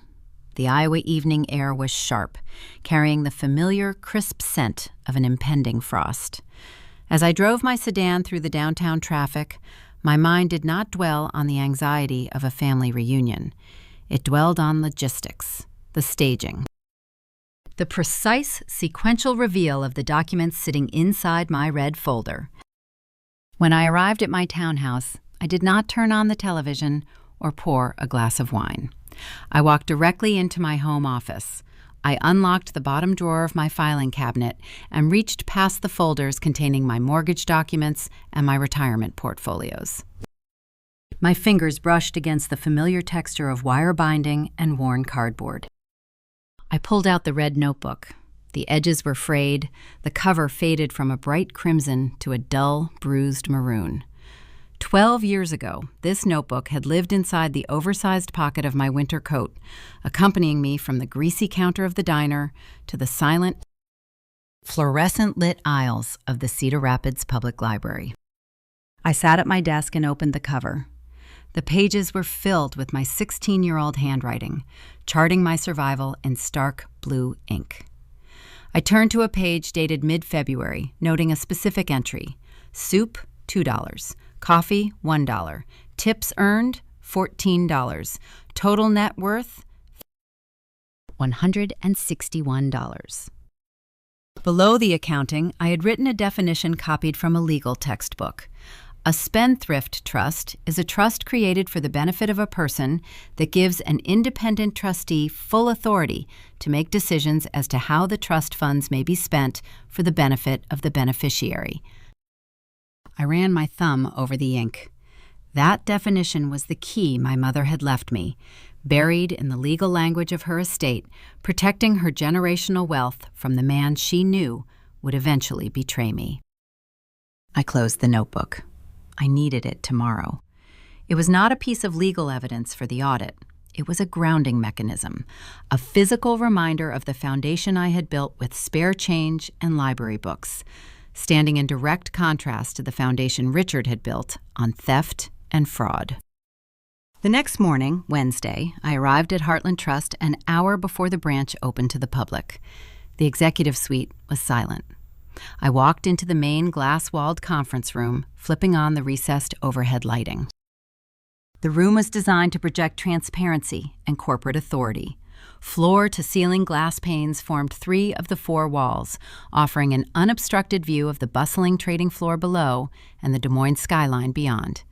The Iowa evening air was sharp, carrying the familiar, crisp scent of an impending frost. As I drove my sedan through the downtown traffic, my mind did not dwell on the anxiety of a family reunion. It dwelled on logistics, the staging, the precise sequential reveal of the documents sitting inside my red folder. When I arrived at my townhouse, I did not turn on the television or pour a glass of wine. I walked directly into my home office. I unlocked the bottom drawer of my filing cabinet and reached past the folders containing my mortgage documents and my retirement portfolios. My fingers brushed against the familiar texture of wire binding and worn cardboard. I pulled out the red notebook. The edges were frayed, the cover faded from a bright crimson to a dull, bruised maroon. 12 years ago, this notebook had lived inside the oversized pocket of my winter coat, accompanying me from the greasy counter of the diner to the silent fluorescent-lit aisles of the Cedar Rapids Public Library. I sat at my desk and opened the cover. The pages were filled with my 16-year-old handwriting, charting my survival in stark blue ink. I turned to a page dated mid-February, noting a specific entry: soup, $2, coffee, $1, tips earned, $14, total net worth, $161. Below the accounting, I had written a definition copied from a legal textbook. A spendthrift trust is a trust created for the benefit of a person that gives an independent trustee full authority to make decisions as to how the trust funds may be spent for the benefit of the beneficiary. I ran my thumb over the ink. That definition was the key my mother had left me, buried in the legal language of her estate, protecting her generational wealth from the man she knew would eventually betray me. I closed the notebook. I needed it tomorrow. It was not a piece of legal evidence for the audit. It was a grounding mechanism, a physical reminder of the foundation I had built with spare change and library books, standing in direct contrast to the foundation Richard had built on theft and fraud. The next morning, Wednesday, I arrived at Heartland Trust an hour before the branch opened to the public. The executive suite was silent. I walked into the main glass-walled conference room, flipping on the recessed overhead lighting. The room was designed to project transparency and corporate authority. Floor-to-ceiling glass panes formed 3 of the 4 walls, offering an unobstructed view of the bustling trading floor below and the Des Moines skyline beyond.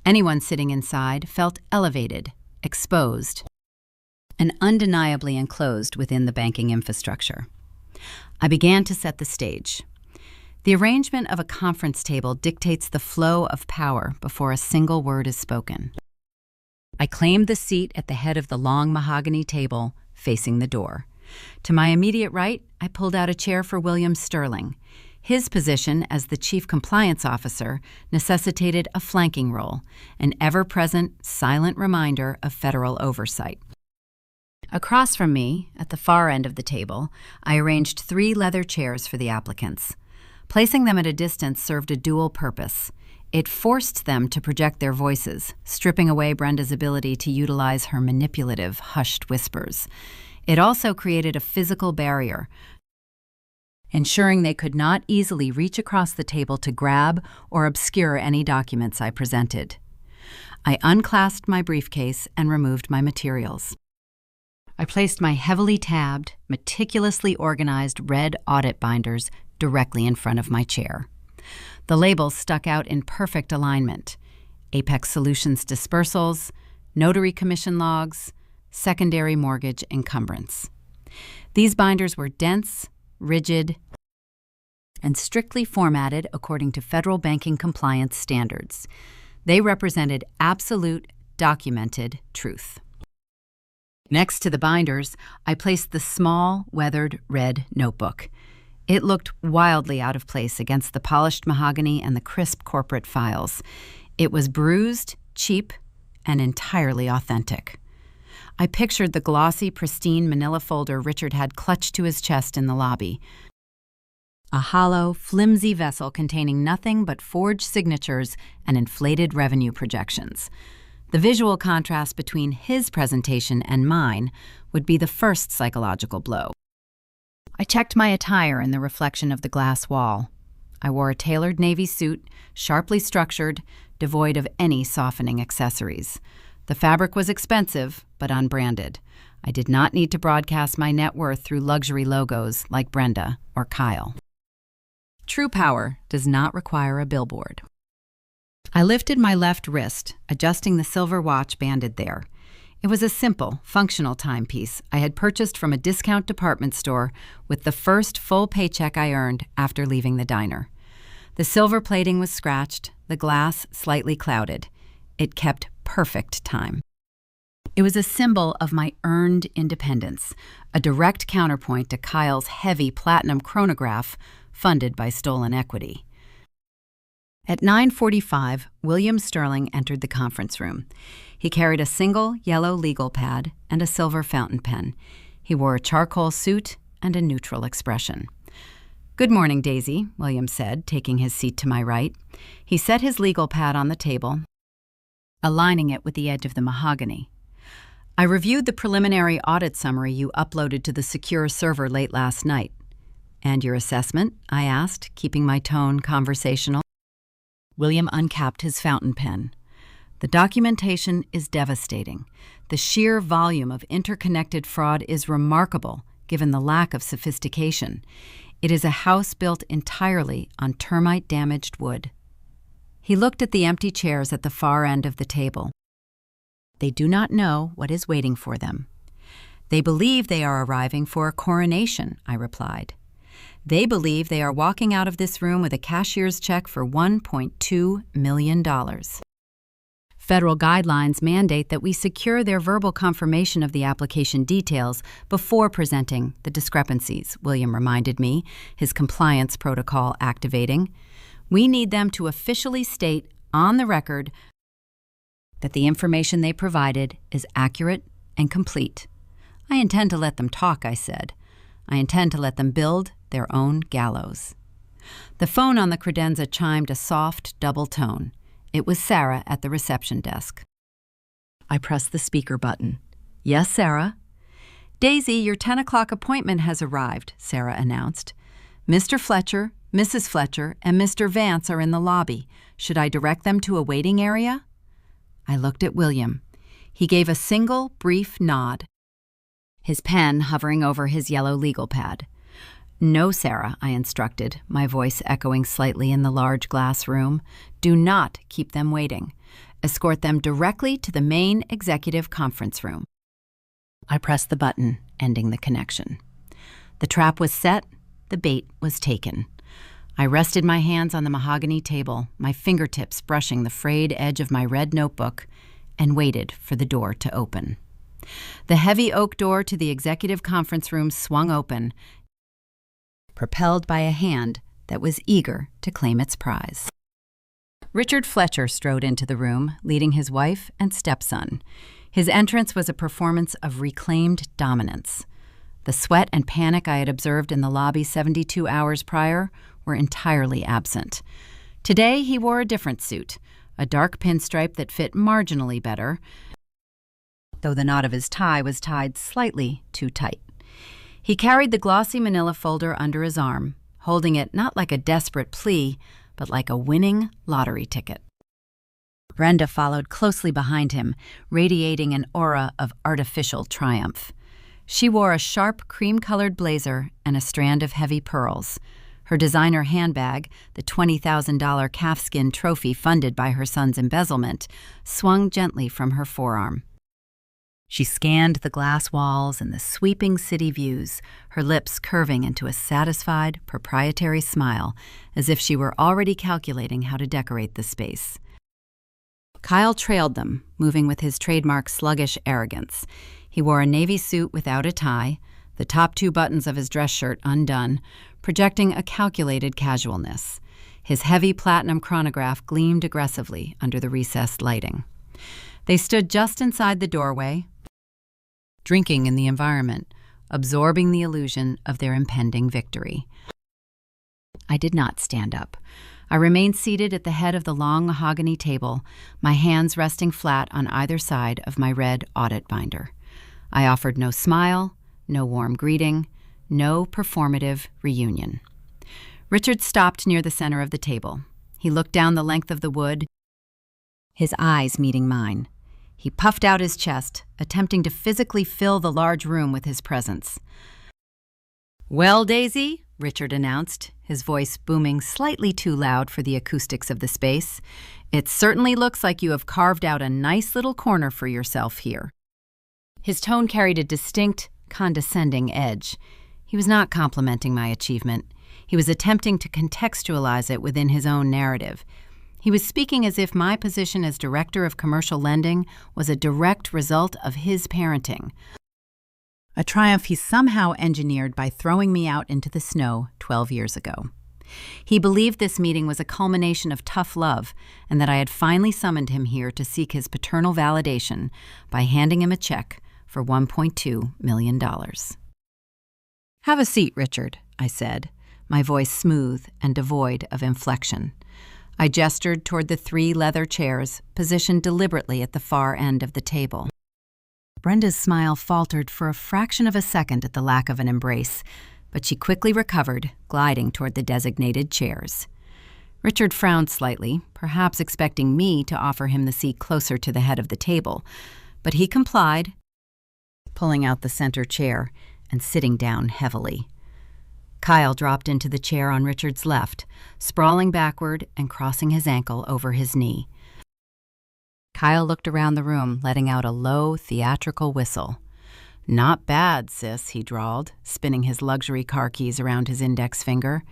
Anyone sitting inside felt elevated, exposed, and undeniably enclosed within the banking infrastructure. I began to set the stage. The arrangement of a conference table dictates the flow of power before a single word is spoken. I claimed the seat at the head of the long mahogany table, facing the door. To my immediate right, I pulled out a chair for William Sterling. His position as the Chief Compliance Officer necessitated a flanking role, an ever-present, silent reminder of federal oversight. Across from me, at the far end of the table, I arranged 3 leather chairs for the applicants. Placing them at a distance served a dual purpose. It forced them to project their voices, stripping away Brenda's ability to utilize her manipulative, hushed whispers. It also created a physical barrier, ensuring they could not easily reach across the table to grab or obscure any documents I presented. I unclasped my briefcase and removed my materials. I placed my heavily tabbed, meticulously organized red audit binders directly in front of my chair. The labels stuck out in perfect alignment: Apex Solutions dispersals, notary commission logs, secondary mortgage encumbrance. These binders were dense, rigid, and strictly formatted according to federal banking compliance standards. They represented absolute, documented truth. Next to the binders, I placed the small, weathered red notebook. It looked wildly out of place against the polished mahogany and the crisp corporate files. It was bruised, cheap, and entirely authentic. I pictured the glossy, pristine manila folder Richard had clutched to his chest in the lobby. A hollow, flimsy vessel containing nothing but forged signatures and inflated revenue projections. The visual contrast between his presentation and mine would be the first psychological blow. I checked my attire in the reflection of the glass wall. I wore a tailored navy suit, sharply structured, devoid of any softening accessories. The fabric was expensive, but unbranded. I did not need to broadcast my net worth through luxury logos like Brenda or Kyle. True power does not require a billboard. I lifted my left wrist, adjusting the silver watch banded there. It was a simple, functional timepiece I had purchased from a discount department store with the first full paycheck I earned after leaving the diner. The silver plating was scratched, the glass slightly clouded. It kept perfect time. It was a symbol of my earned independence, a direct counterpoint to Kyle's heavy platinum chronograph funded by stolen equity. At 9:45, William Sterling entered the conference room. He carried a single yellow legal pad and a silver fountain pen. He wore a charcoal suit and a neutral expression. "Good morning, Daisy," William said, taking his seat to my right. He set his legal pad on the table, aligning it with the edge of the mahogany. "I reviewed the preliminary audit summary you uploaded to the secure server late last night." "And your assessment?" I asked, keeping my tone conversational. William uncapped his fountain pen. "The documentation is devastating. The sheer volume of interconnected fraud is remarkable, given the lack of sophistication. It is a house built entirely on termite-damaged wood." He looked at the empty chairs at the far end of the table. "They do not know what is waiting for them." "They believe they are arriving for a coronation," I replied. "They believe they are walking out of this room with a cashier's check for $1.2 million. Federal guidelines mandate that we secure their verbal confirmation of the application details before presenting the discrepancies," William reminded me, his compliance protocol activating. "We need them to officially state on the record that the information they provided is accurate and complete." "I intend to let them talk," I said. "I intend to let them build their own gallows." The phone on the credenza chimed a soft double tone. It was Sarah at the reception desk. I pressed the speaker button. "Yes, Sarah?" "Daisy, your 10 o'clock appointment has arrived," Sarah announced. "Mr. Fletcher, Mrs. Fletcher, and Mr. Vance are in the lobby. Should I direct them to a waiting area?" I looked at William. He gave a single, brief nod, his pen hovering over his yellow legal pad. "No, Sarah," I instructed, my voice echoing slightly in the large glass room. "Do not keep them waiting. Escort them directly to the main executive conference room." I pressed the button, ending the connection. The trap was set, the bait was taken. I rested my hands on the mahogany table, my fingertips brushing the frayed edge of my red notebook, and waited for the door to open. The heavy oak door to the executive conference room swung open, propelled by a hand that was eager to claim its prize. Richard Fletcher strode into the room, leading his wife and stepson. His entrance was a performance of reclaimed dominance. The sweat and panic I had observed in the lobby 72 hours prior were entirely absent. Today he wore a different suit, a dark pinstripe that fit marginally better, though the knot of his tie was tied slightly too tight. He carried the glossy manila folder under his arm, holding it not like a desperate plea, but like a winning lottery ticket. Brenda followed closely behind him, radiating an aura of artificial triumph. She wore a sharp cream-colored blazer and a strand of heavy pearls. Her designer handbag, the $20,000 calfskin trophy funded by her son's embezzlement, swung gently from her forearm. She scanned the glass walls and the sweeping city views, her lips curving into a satisfied, proprietary smile, as if she were already calculating how to decorate the space. Kyle trailed them, moving with his trademark sluggish arrogance. He wore a navy suit without a tie, the top 2 buttons of his dress shirt undone, projecting a calculated casualness. His heavy platinum chronograph gleamed aggressively under the recessed lighting. They stood just inside the doorway, drinking in the environment, absorbing the illusion of their impending victory. I did not stand up. I remained seated at the head of the long mahogany table, my hands resting flat on either side of my red audit binder. I offered no smile, no warm greeting, no performative reunion. Richard stopped near the center of the table. He looked down the length of the wood, his eyes meeting mine. He puffed out his chest, attempting to physically fill the large room with his presence. "Well, Daisy," Richard announced, his voice booming slightly too loud for the acoustics of the space, "it certainly looks like you have carved out a nice little corner for yourself here." His tone carried a distinct, condescending edge. He was not complimenting my achievement. He was attempting to contextualize it within his own narrative. He was speaking as if my position as director of commercial lending was a direct result of his parenting, a triumph he somehow engineered by throwing me out into the snow 12 years ago. He believed this meeting was a culmination of tough love and that I had finally summoned him here to seek his paternal validation by handing him a check for $1.2 million. "Have a seat, Richard," I said. my voice smooth and devoid of inflection. I gestured toward the 3 leather chairs, positioned deliberately at the far end of the table. Brenda's smile faltered for a fraction of a second at the lack of an embrace, but she quickly recovered, gliding toward the designated chairs. Richard frowned slightly, perhaps expecting me to offer him the seat closer to the head of the table, but he complied, pulling out the center chair and sitting down heavily. Kyle dropped into the chair on Richard's left, sprawling backward and crossing his ankle over his knee. Kyle looked around the room, letting out a low, theatrical whistle. "Not bad, sis," he drawled, spinning his luxury car keys around his index finger.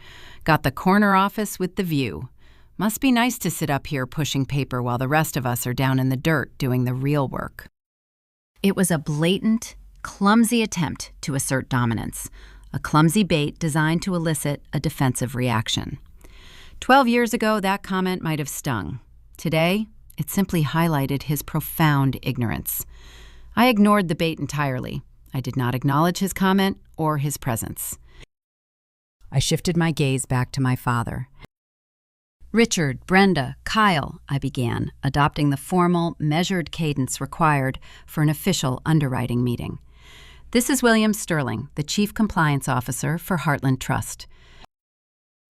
"Got the corner office with the view. Must be nice to sit up here pushing paper while the rest of us are down in the dirt doing the real work." It was a blatant, clumsy attempt to assert dominance, a clumsy bait designed to elicit a defensive reaction. 12 years ago, that comment might have stung. Today, it simply highlighted his profound ignorance. I ignored the bait entirely. I did not acknowledge his comment or his presence. I shifted my gaze back to my father. "Richard, Brenda, Kyle," I began, adopting the formal, measured cadence required for an official underwriting meeting. "This is William Sterling, the Chief Compliance Officer for Heartland Trust.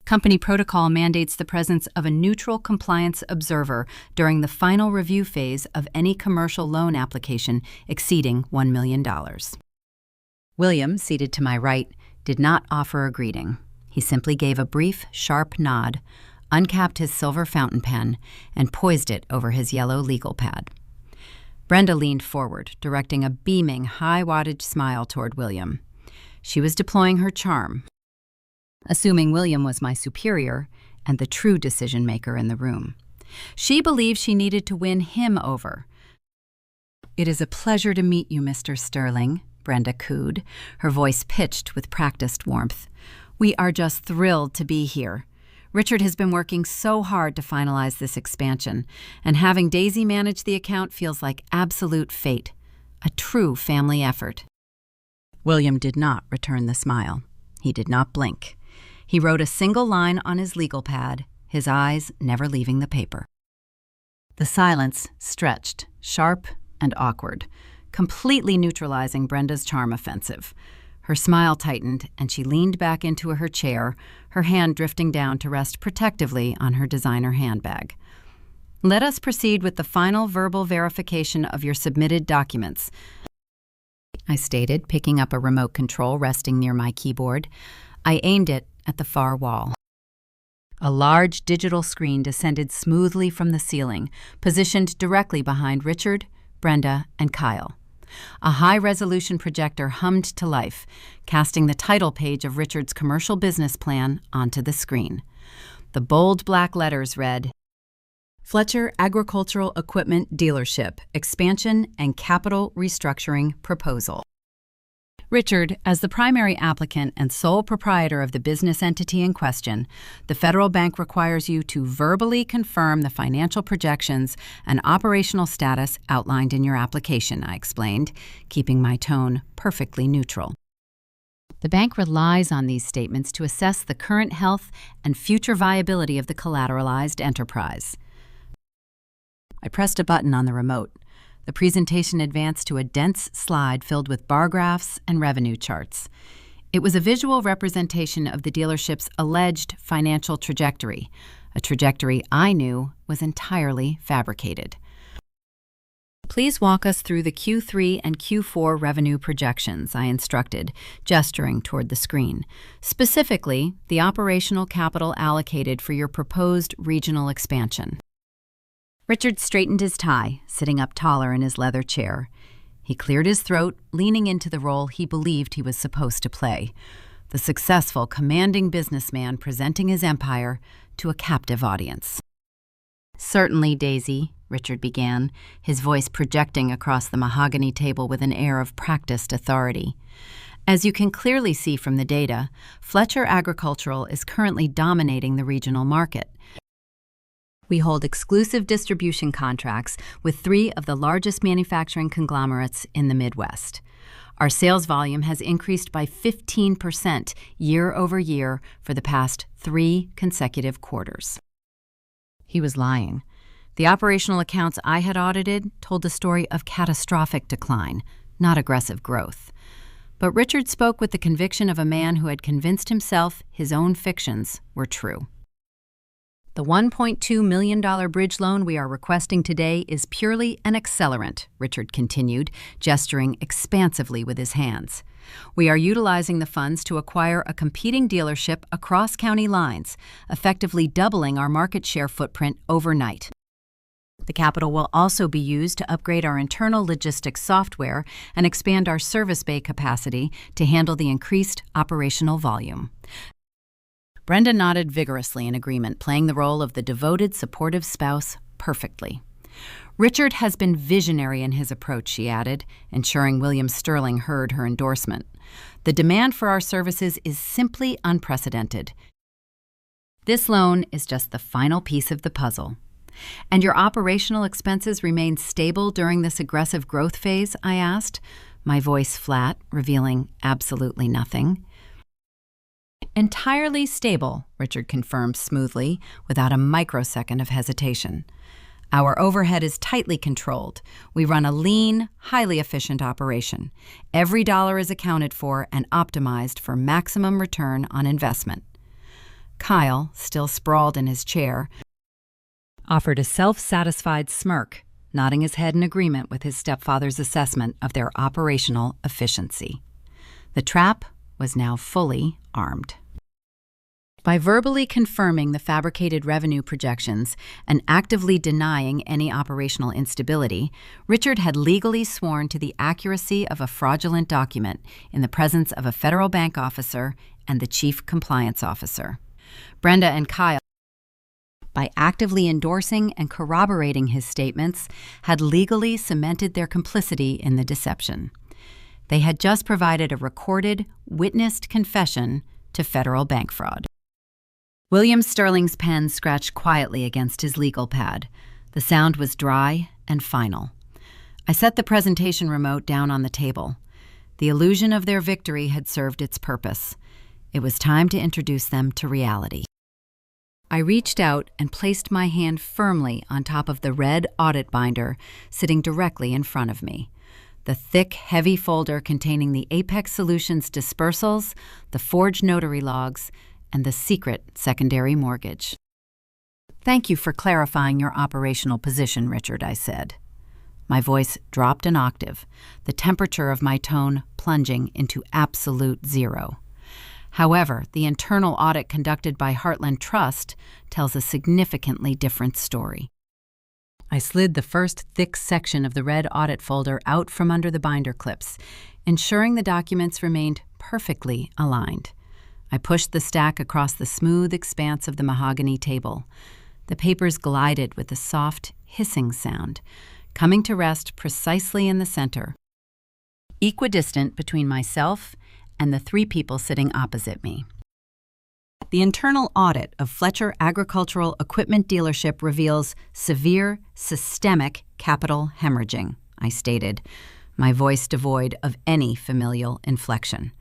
Company protocol mandates the presence of a neutral compliance observer during the final review phase of any commercial loan application exceeding $1 million. William, seated to my right, did not offer a greeting. He simply gave a brief, sharp nod, uncapped his silver fountain pen, and poised it over his yellow legal pad. Brenda leaned forward, directing a beaming, high-wattage smile toward William. She was deploying her charm, assuming William was my superior and the true decision-maker in the room. She believed she needed to win him over. "It is a pleasure to meet you, Mr. Sterling," Brenda cooed, her voice pitched with practiced warmth. "We are just thrilled to be here. Richard has been working so hard to finalize this expansion, and having Daisy manage the account feels like absolute fate, a true family effort." William did not return the smile. He did not blink. He wrote a single line on his legal pad, his eyes never leaving the paper. The silence stretched, sharp and awkward, completely neutralizing Brenda's charm offensive. Her smile tightened, and she leaned back into her chair, her hand drifting down to rest protectively on her designer handbag. "Let us proceed with the final verbal verification of your submitted documents," I stated, picking up a remote control resting near my keyboard. I aimed it at the far wall. A large digital screen descended smoothly from the ceiling, positioned directly behind Richard, Brenda, and Kyle. A high-resolution projector hummed to life, casting the title page of Richard's commercial business plan onto the screen. The bold black letters read, "Fletcher Agricultural Equipment Dealership, Expansion and Capital Restructuring Proposal." Richard, as the primary applicant and sole proprietor of the business entity in question, the federal bank requires you to verbally confirm the financial projections and operational status outlined in your application, I explained, keeping my tone perfectly neutral. The bank relies on these statements to assess the current health and future viability of the collateralized enterprise. I pressed a button on the remote. The presentation advanced to a dense slide filled with bar graphs and revenue charts. It was a visual representation of the dealership's alleged financial trajectory, a trajectory I knew was entirely fabricated. "Please walk us through the Q3 and Q4 revenue projections," I instructed, gesturing toward the screen. "Specifically, the operational capital allocated for your proposed regional expansion." Richard straightened his tie, sitting up taller in his leather chair. He cleared his throat, leaning into the role he believed he was supposed to play, the successful, commanding businessman presenting his empire to a captive audience. "Certainly, Daisy," Richard began, his voice projecting across the mahogany table with an air of practiced authority. "As you can clearly see from the data, Fletcher Agricultural is currently dominating the regional market. We hold exclusive distribution contracts with 3 of the largest manufacturing conglomerates in the Midwest. Our sales volume has increased by 15% year over year for the past 3 consecutive quarters. He was lying. The operational accounts I had audited told a story of catastrophic decline, not aggressive growth. But Richard spoke with the conviction of a man who had convinced himself his own fictions were true. The $1.2 million bridge loan we are requesting today is purely an accelerant, Richard continued, gesturing expansively with his hands. We are utilizing the funds to acquire a competing dealership across county lines, effectively doubling our market share footprint overnight. The capital will also be used to upgrade our internal logistics software and expand our service bay capacity to handle the increased operational volume. Brenda nodded vigorously in agreement, playing the role of the devoted, supportive spouse perfectly. Richard has been visionary in his approach, she added, ensuring William Sterling heard her endorsement. The demand for our services is simply unprecedented. This loan is just the final piece of the puzzle. And your operational expenses remain stable during this aggressive growth phase? I asked, my voice flat, revealing absolutely nothing. Entirely stable, Richard confirmed smoothly, without a microsecond of hesitation. Our overhead is tightly controlled. We run a lean, highly efficient operation. Every dollar is accounted for and optimized for maximum return on investment. Kyle, still sprawled in his chair, offered a self-satisfied smirk, nodding his head in agreement with his stepfather's assessment of their operational efficiency. The trap was now fully armed. By verbally confirming the fabricated revenue projections and actively denying any operational instability, Richard had legally sworn to the accuracy of a fraudulent document in the presence of a federal bank officer and the chief compliance officer. Brenda and Kyle, by actively endorsing and corroborating his statements, had legally cemented their complicity in the deception. They had just provided a recorded, witnessed confession to federal bank fraud. William Sterling's pen scratched quietly against his legal pad. The sound was dry and final. I set the presentation remote down on the table. The illusion of their victory had served its purpose. It was time to introduce them to reality. I reached out and placed my hand firmly on top of the red audit binder sitting directly in front of me. The thick, heavy folder containing the Apex Solutions dispersals, the forged notary logs, and the secret secondary mortgage. Thank you for clarifying your operational position, Richard, I said. My voice dropped an octave, the temperature of my tone plunging into absolute zero. However, the internal audit conducted by Heartland Trust tells a significantly different story. I slid the first thick section of the red audit folder out from under the binder clips, ensuring the documents remained perfectly aligned. I pushed the stack across the smooth expanse of the mahogany table. The papers glided with a soft, hissing sound, coming to rest precisely in the center, equidistant between myself and the 3 people sitting opposite me. The internal audit of Fletcher Agricultural Equipment Dealership reveals severe, systemic capital hemorrhaging, I stated, my voice devoid of any familial inflection.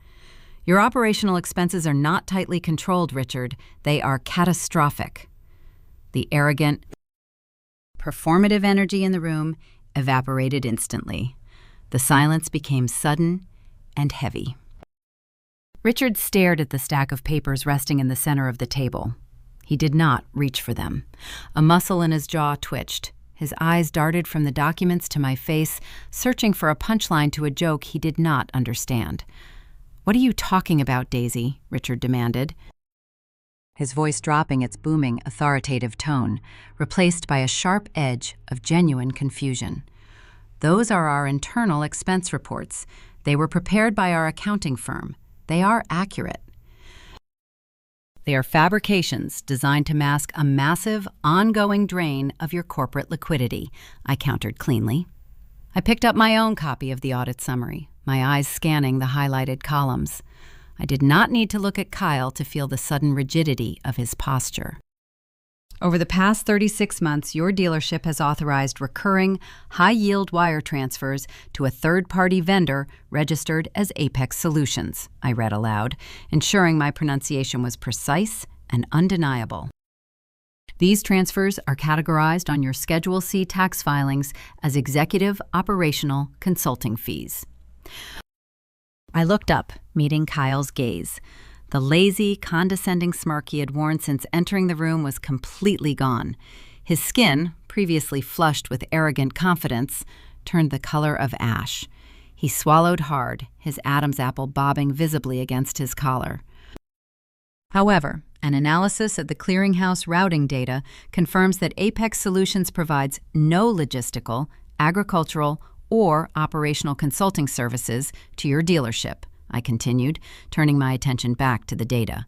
Your operational expenses are not tightly controlled, Richard. They are catastrophic. The arrogant, performative energy in the room evaporated instantly. The silence became sudden and heavy. Richard stared at the stack of papers resting in the center of the table. He did not reach for them. A muscle in his jaw twitched. His eyes darted from the documents to my face, searching for a punchline to a joke he did not understand. "What are you talking about, Daisy?" Richard demanded, his voice dropping its booming, authoritative tone, replaced by a sharp edge of genuine confusion. "Those are our internal expense reports. They were prepared by our accounting firm. They are accurate. They are fabrications designed to mask a massive, ongoing drain of your corporate liquidity," I countered cleanly. I picked up my own copy of the audit summary, my eyes scanning the highlighted columns. I did not need to look at Kyle to feel the sudden rigidity of his posture. Over the past 36 months, your dealership has authorized recurring, high-yield wire transfers to a third-party vendor registered as Apex Solutions, I read aloud, ensuring my pronunciation was precise and undeniable. These transfers are categorized on your Schedule C tax filings as executive operational consulting fees. I looked up, meeting Kyle's gaze. The lazy, condescending smirk he had worn since entering the room was completely gone. His skin, previously flushed with arrogant confidence, turned the color of ash. He swallowed hard, his Adam's apple bobbing visibly against his collar. However, an analysis of the clearinghouse routing data confirms that Apex Solutions provides no logistical, agricultural, or operational consulting services to your dealership, I continued, turning my attention back to the data.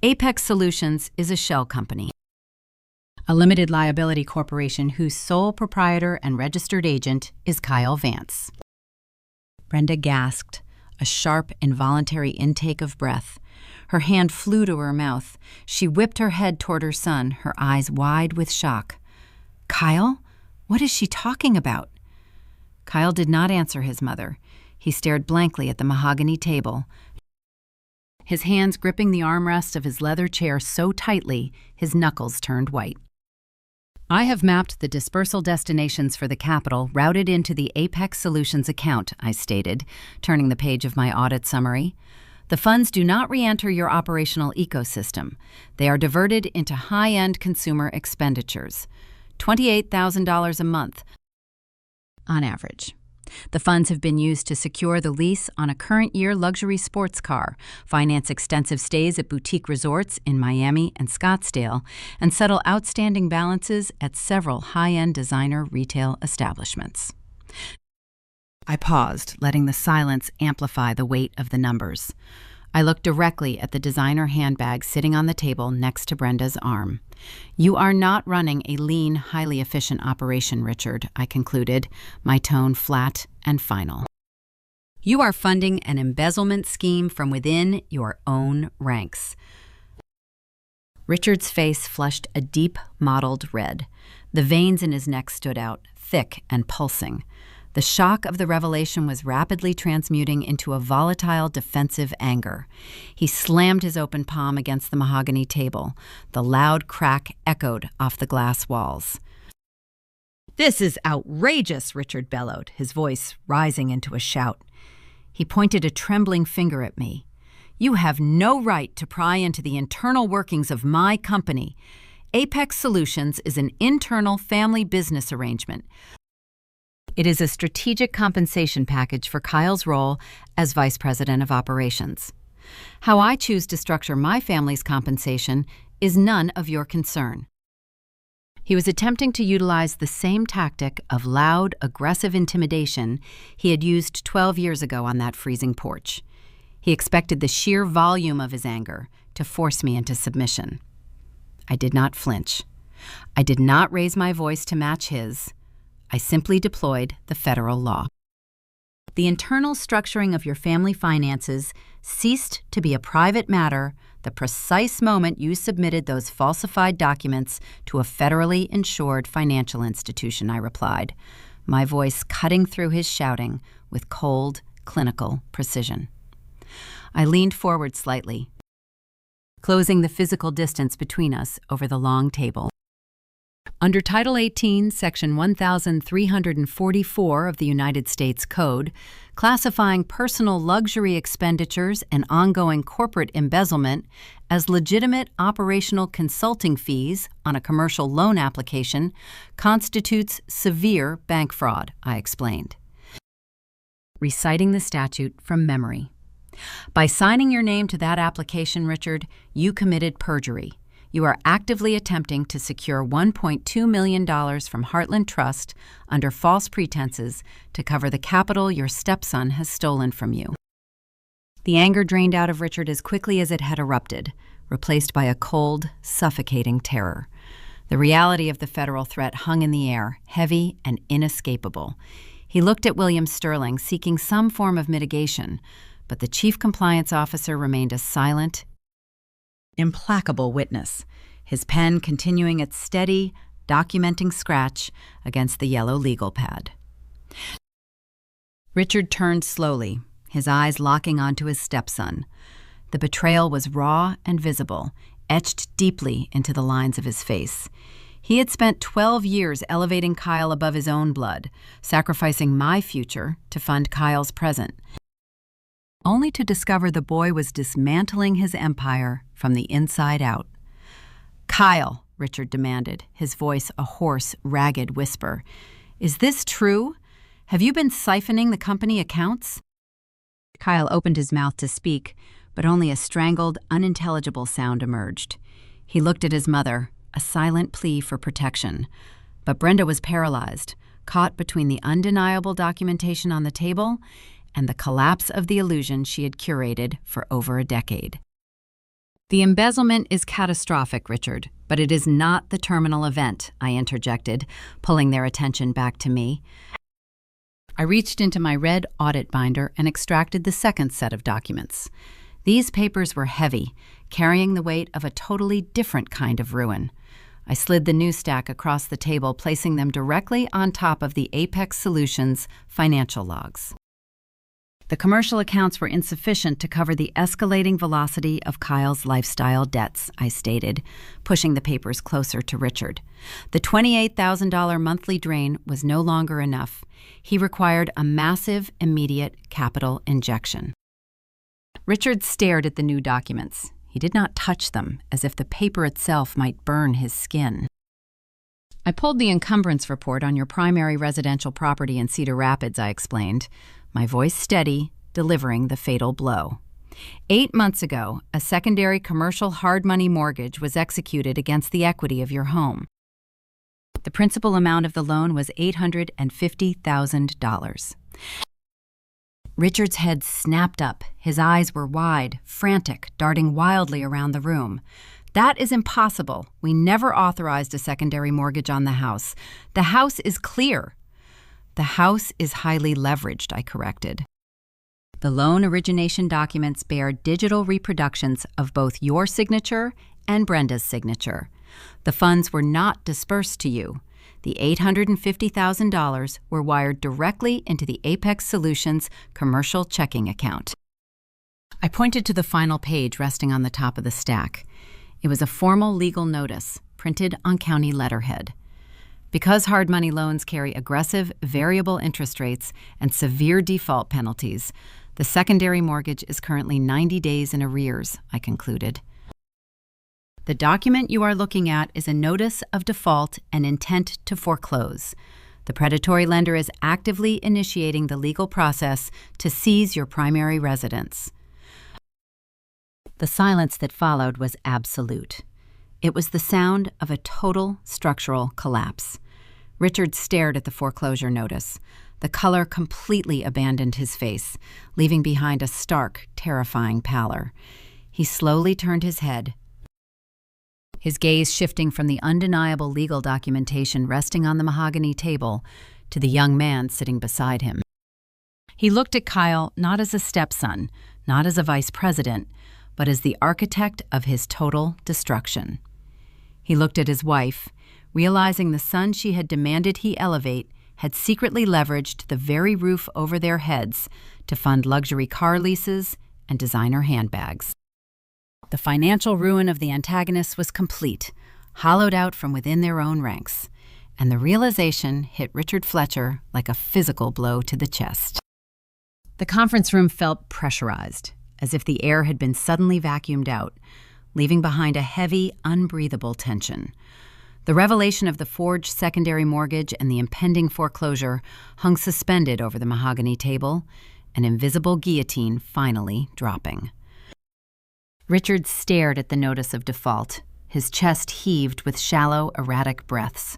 Apex Solutions is a shell company, a limited liability corporation whose sole proprietor and registered agent is Kyle Vance. Brenda gasped, a sharp, involuntary intake of breath. Her hand flew to her mouth. She whipped her head toward her son, her eyes wide with shock. "Kyle? What is she talking about?" Kyle did not answer his mother. He stared blankly at the mahogany table, his hands gripping the armrest of his leather chair so tightly his knuckles turned white. "I have mapped the dispersal destinations for the capital routed into the Apex Solutions account," I stated, turning the page of my audit summary. "The funds do not re-enter your operational ecosystem. They are diverted into high-end consumer expenditures, $28,000 a month on average. The funds have been used to secure the lease on a current-year luxury sports car, finance extensive stays at boutique resorts in Miami and Scottsdale, and settle outstanding balances at several high-end designer retail establishments." I paused, letting the silence amplify the weight of the numbers. I looked directly at the designer handbag sitting on the table next to Brenda's arm. "You are not running a lean, highly efficient operation, Richard," I concluded, my tone flat and final. "You are funding an embezzlement scheme from within your own ranks." Richard's face flushed a deep, mottled red. The veins in his neck stood out, thick and pulsing. The shock of the revelation was rapidly transmuting into a volatile, defensive anger. He slammed his open palm against the mahogany table. The loud crack echoed off the glass walls. "This is outrageous," Richard bellowed, his voice rising into a shout. He pointed a trembling finger at me. "You have no right to pry into the internal workings of my company. Apex Solutions is an internal family business arrangement. It is a strategic compensation package for Kyle's role as Vice President of Operations. How I choose to structure my family's compensation is none of your concern." He was attempting to utilize the same tactic of loud, aggressive intimidation he had used 12 years ago on that freezing porch. He expected the sheer volume of his anger to force me into submission. I did not flinch. I did not raise my voice to match his. I simply deployed the federal law. The internal structuring of your family finances ceased to be a private matter the precise moment you submitted those falsified documents to a federally insured financial institution, I replied, my voice cutting through his shouting with cold, clinical precision. I leaned forward slightly, closing the physical distance between us over the long table. Under Title 18, Section 1344 of the United States Code, classifying personal luxury expenditures and ongoing corporate embezzlement as legitimate operational consulting fees on a commercial loan application constitutes severe bank fraud, I explained, reciting the statute from memory. By signing your name to that application, Richard, you committed perjury. You are actively attempting to secure $1.2 million from Heartland Trust under false pretenses to cover the capital your stepson has stolen from you. The anger drained out of Richard as quickly as it had erupted, replaced by a cold, suffocating terror. The reality of the federal threat hung in the air, heavy and inescapable. He looked at William Sterling, seeking some form of mitigation, but the chief compliance officer remained a silent, implacable witness. his pen continuing its steady, documenting scratch against the yellow legal pad. Richard turned slowly, his eyes locking onto his stepson. The betrayal was raw and visible, etched deeply into the lines of his face. He had spent 12 years elevating Kyle above his own blood, sacrificing my future to fund Kyle's present, only to discover the boy was dismantling his empire from the inside out. "Kyle," Richard demanded, his voice a hoarse, ragged whisper, "is this true? Have you been siphoning the company accounts?" Kyle opened his mouth to speak, but only a strangled, unintelligible sound emerged. He looked at his mother, a silent plea for protection. But Brenda was paralyzed, caught between the undeniable documentation on the table and the collapse of the illusion she had curated for over a decade. "The embezzlement is catastrophic, Richard, but it is not the terminal event," I interjected, pulling their attention back to me. I reached into my red audit binder and extracted the second set of documents. These papers were heavy, carrying the weight of a totally different kind of ruin. I slid the new stack across the table, placing them directly on top of the Apex Solutions financial logs. The commercial accounts were insufficient to cover the escalating velocity of Kyle's lifestyle debts, I stated, pushing the papers closer to Richard. The $28,000 monthly drain was no longer enough. He required a massive, immediate capital injection. Richard stared at the new documents. He did not touch them, as if the paper itself might burn his skin. "I pulled the encumbrance report on your primary residential property in Cedar Rapids," I explained, my voice steady, delivering the fatal blow. 8 months ago, a secondary commercial hard money mortgage was executed against the equity of your home. The principal amount of the loan was $850,000. Richard's head snapped up. His eyes were wide, frantic, darting wildly around the room. "That is impossible. We never authorized a secondary mortgage on the house. The house is clear." "The house is highly leveraged," I corrected. "The loan origination documents bear digital reproductions of both your signature and Brenda's signature. The funds were not dispersed to you. The $850,000 were wired directly into the Apex Solutions commercial checking account." I pointed to the final page resting on the top of the stack. It was a formal legal notice, printed on county letterhead. Because hard money loans carry aggressive, variable interest rates and severe default penalties, the secondary mortgage is currently 90 days in arrears, I concluded. "The document you are looking at is a notice of default and intent to foreclose. The predatory lender is actively initiating the legal process to seize your primary residence." The silence that followed was absolute. It was the sound of a total structural collapse. Richard stared at the foreclosure notice. The color completely abandoned his face, leaving behind a stark, terrifying pallor. He slowly turned his head, his gaze shifting from the undeniable legal documentation resting on the mahogany table to the young man sitting beside him. He looked at Kyle not as a stepson, not as a vice president, but as the architect of his total destruction. He looked at his wife, realizing the son she had demanded he elevate had secretly leveraged the very roof over their heads to fund luxury car leases and designer handbags. The financial ruin of the antagonists was complete, hollowed out from within their own ranks, and the realization hit Richard Fletcher like a physical blow to the chest. The conference room felt pressurized, as if the air had been suddenly vacuumed out, leaving behind a heavy, unbreathable tension. The revelation of the forged secondary mortgage and the impending foreclosure hung suspended over the mahogany table, an invisible guillotine finally dropping. Richard stared at the notice of default. His chest heaved with shallow, erratic breaths.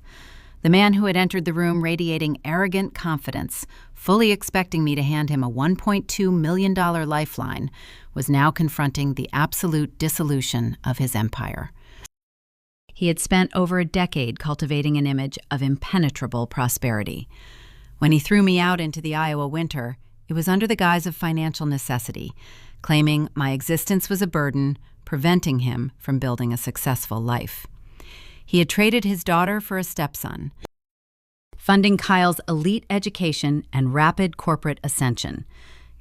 The man who had entered the room radiating arrogant confidence, fully expecting me to hand him a $1.2 million lifeline, was now confronting the absolute dissolution of his empire. He had spent over a decade cultivating an image of impenetrable prosperity. When he threw me out into the Iowa winter, it was under the guise of financial necessity, claiming my existence was a burden, preventing him from building a successful life. He had traded his daughter for a stepson, funding Kyle's elite education and rapid corporate ascension,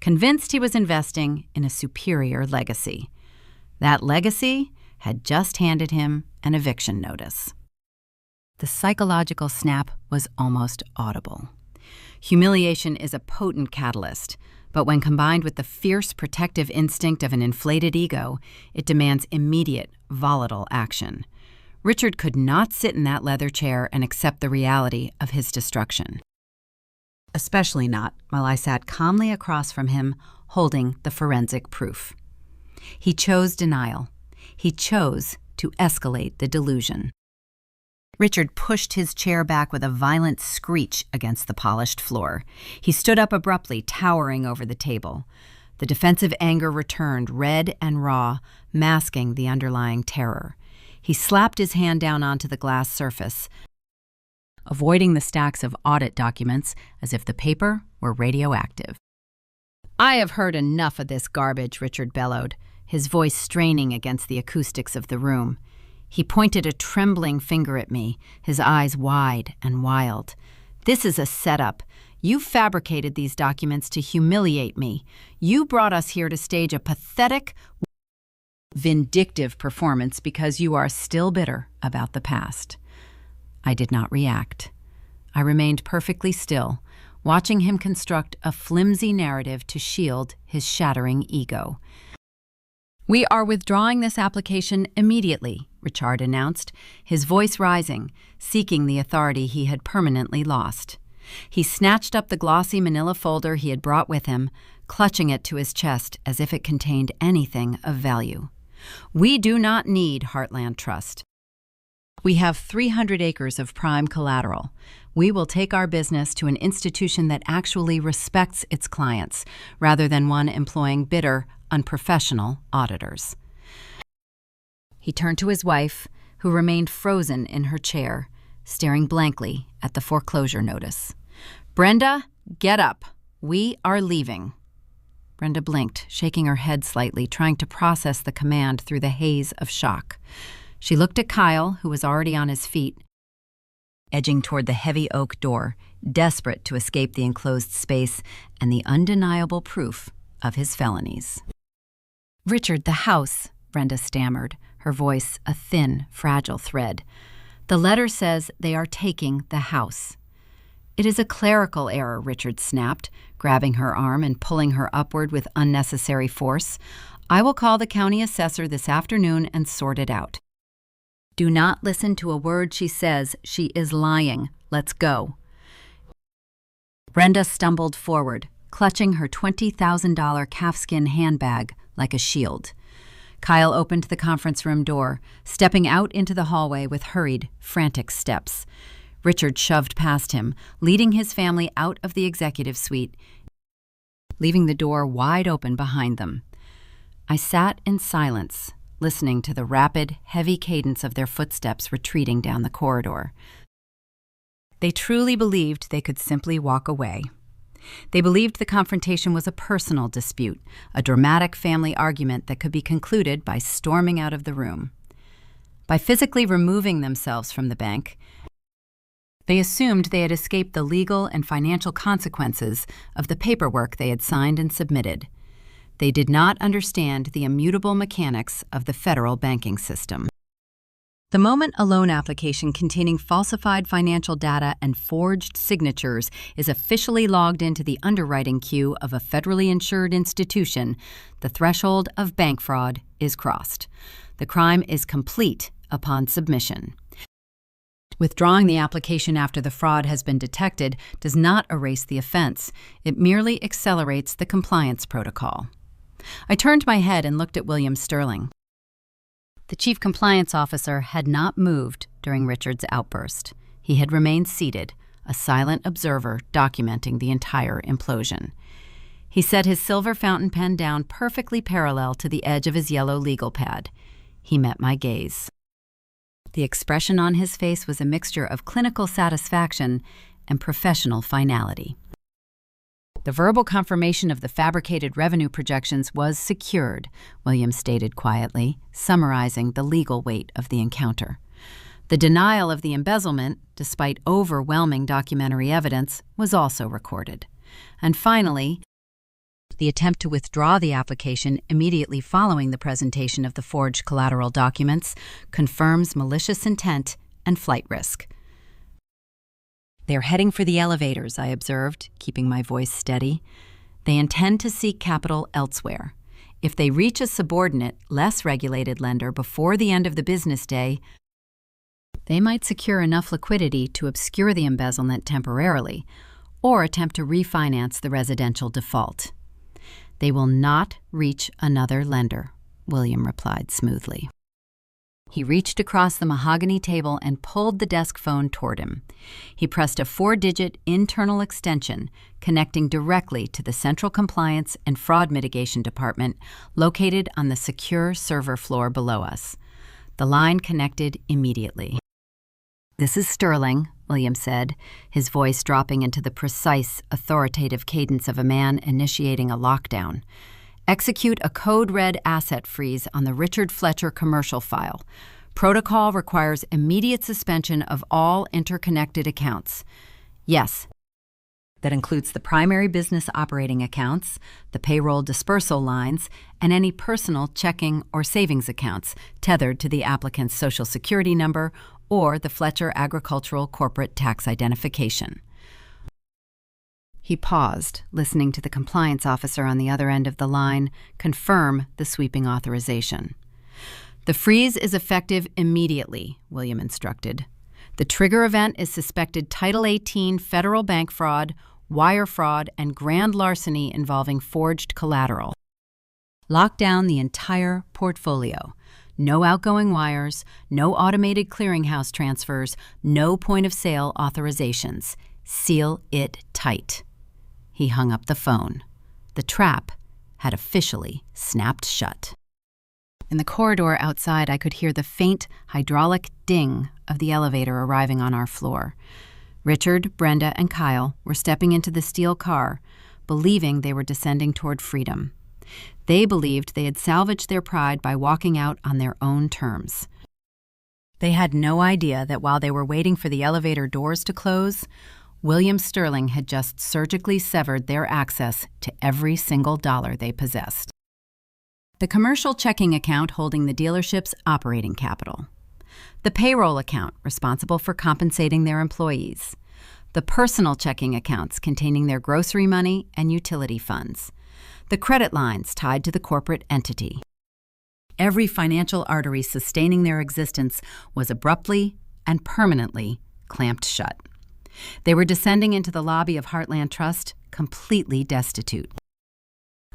convinced he was investing in a superior legacy. That legacy had just handed him an eviction notice. The psychological snap was almost audible. Humiliation is a potent catalyst, but when combined with the fierce protective instinct of an inflated ego, it demands immediate, volatile action. Richard could not sit in that leather chair and accept the reality of his destruction. Especially not while I sat calmly across from him, holding the forensic proof. He chose denial. He chose to escalate the delusion. Richard pushed his chair back with a violent screech against the polished floor. He stood up abruptly, towering over the table. The defensive anger returned, red and raw, masking the underlying terror. He slapped his hand down onto the glass surface, avoiding the stacks of audit documents as if the paper were radioactive. "I have heard enough of this garbage," Richard bellowed, his voice straining against the acoustics of the room. He pointed a trembling finger at me, his eyes wide and wild. "This is a setup. You fabricated these documents to humiliate me. You brought us here to stage a pathetic, vindictive performance because you are still bitter about the past." I did not react. I remained perfectly still, watching him construct a flimsy narrative to shield his shattering ego. "We are withdrawing this application immediately," Richard announced, his voice rising, seeking the authority he had permanently lost. He snatched up the glossy manila folder he had brought with him, clutching it to his chest as if it contained anything of value. "We do not need Heartland Trust. We have 300 acres of prime collateral. We will take our business to an institution that actually respects its clients, rather than one employing bitter, unprofessional auditors." He turned to his wife, who remained frozen in her chair, staring blankly at the foreclosure notice. "Brenda, get up. We are leaving." Brenda blinked, shaking her head slightly, trying to process the command through the haze of shock. She looked at Kyle, who was already on his feet, edging toward the heavy oak door, desperate to escape the enclosed space and the undeniable proof of his felonies. "Richard, the house," Brenda stammered, her voice a thin, fragile thread. "The letter says they are taking the house." "It is a clerical error," Richard snapped, grabbing her arm and pulling her upward with unnecessary force. "I will call the county assessor this afternoon and sort it out." "Do not listen to a word she says. She is lying. Let's go." Brenda stumbled forward, clutching her $20,000 calfskin handbag like a shield. Kyle opened the conference room door, stepping out into the hallway with hurried, frantic steps. Richard shoved past him, leading his family out of the executive suite, leaving the door wide open behind them. I sat in silence, listening to the rapid, heavy cadence of their footsteps retreating down the corridor. They truly believed they could simply walk away. They believed the confrontation was a personal dispute, a dramatic family argument that could be concluded by storming out of the room. By physically removing themselves from the bank, they assumed they had escaped the legal and financial consequences of the paperwork they had signed and submitted. They did not understand the immutable mechanics of the federal banking system. The moment a loan application containing falsified financial data and forged signatures is officially logged into the underwriting queue of a federally insured institution, the threshold of bank fraud is crossed. The crime is complete upon submission. Withdrawing the application after the fraud has been detected does not erase the offense. It merely accelerates the compliance protocol. I turned my head and looked at William Sterling. The chief compliance officer had not moved during Richard's outburst. He had remained seated, a silent observer documenting the entire implosion. He set his silver fountain pen down perfectly parallel to the edge of his yellow legal pad. He met my gaze. The expression on his face was a mixture of clinical satisfaction and professional finality. The verbal confirmation of the fabricated revenue projections was secured, Williams stated quietly, summarizing the legal weight of the encounter. The denial of the embezzlement, despite overwhelming documentary evidence, was also recorded. And finally, the attempt to withdraw the application immediately following the presentation of the forged collateral documents confirms malicious intent and flight risk. "They're heading for the elevators," I observed, keeping my voice steady. "They intend to seek capital elsewhere. If they reach a subordinate, less regulated lender before the end of the business day, they might secure enough liquidity to obscure the embezzlement temporarily or attempt to refinance the residential default." "They will not reach another lender," William replied smoothly. He reached across the mahogany table and pulled the desk phone toward him. He pressed a 4-digit internal extension connecting directly to the Central Compliance and Fraud Mitigation Department located on the secure server floor below us. The line connected immediately. "This is Sterling," William said, his voice dropping into the precise, authoritative cadence of a man initiating a lockdown. "Execute a code-red asset freeze on the Richard Fletcher commercial file. Protocol requires immediate suspension of all interconnected accounts." "Yes." "That includes the primary business operating accounts, the payroll dispersal lines, and any personal checking or savings accounts tethered to the applicant's Social Security number or the Fletcher Agricultural Corporate Tax Identification." He paused, listening to the compliance officer on the other end of the line confirm the sweeping authorization. "The freeze is effective immediately," William instructed. "The trigger event is suspected Title 18 federal bank fraud, wire fraud, and grand larceny involving forged collateral. Lock down the entire portfolio. No outgoing wires, no automated clearinghouse transfers, no point-of-sale authorizations. Seal it tight." He hung up the phone. The trap had officially snapped shut. In the corridor outside, I could hear the faint hydraulic ding of the elevator arriving on our floor. Richard, Brenda, and Kyle were stepping into the steel car, believing they were descending toward freedom. They believed they had salvaged their pride by walking out on their own terms. They had no idea that while they were waiting for the elevator doors to close, William Sterling had just surgically severed their access to every single dollar they possessed. The commercial checking account holding the dealership's operating capital. The payroll account responsible for compensating their employees. The personal checking accounts containing their grocery money and utility funds. The credit lines tied to the corporate entity. Every financial artery sustaining their existence was abruptly and permanently clamped shut. They were descending into the lobby of Heartland Trust, completely destitute.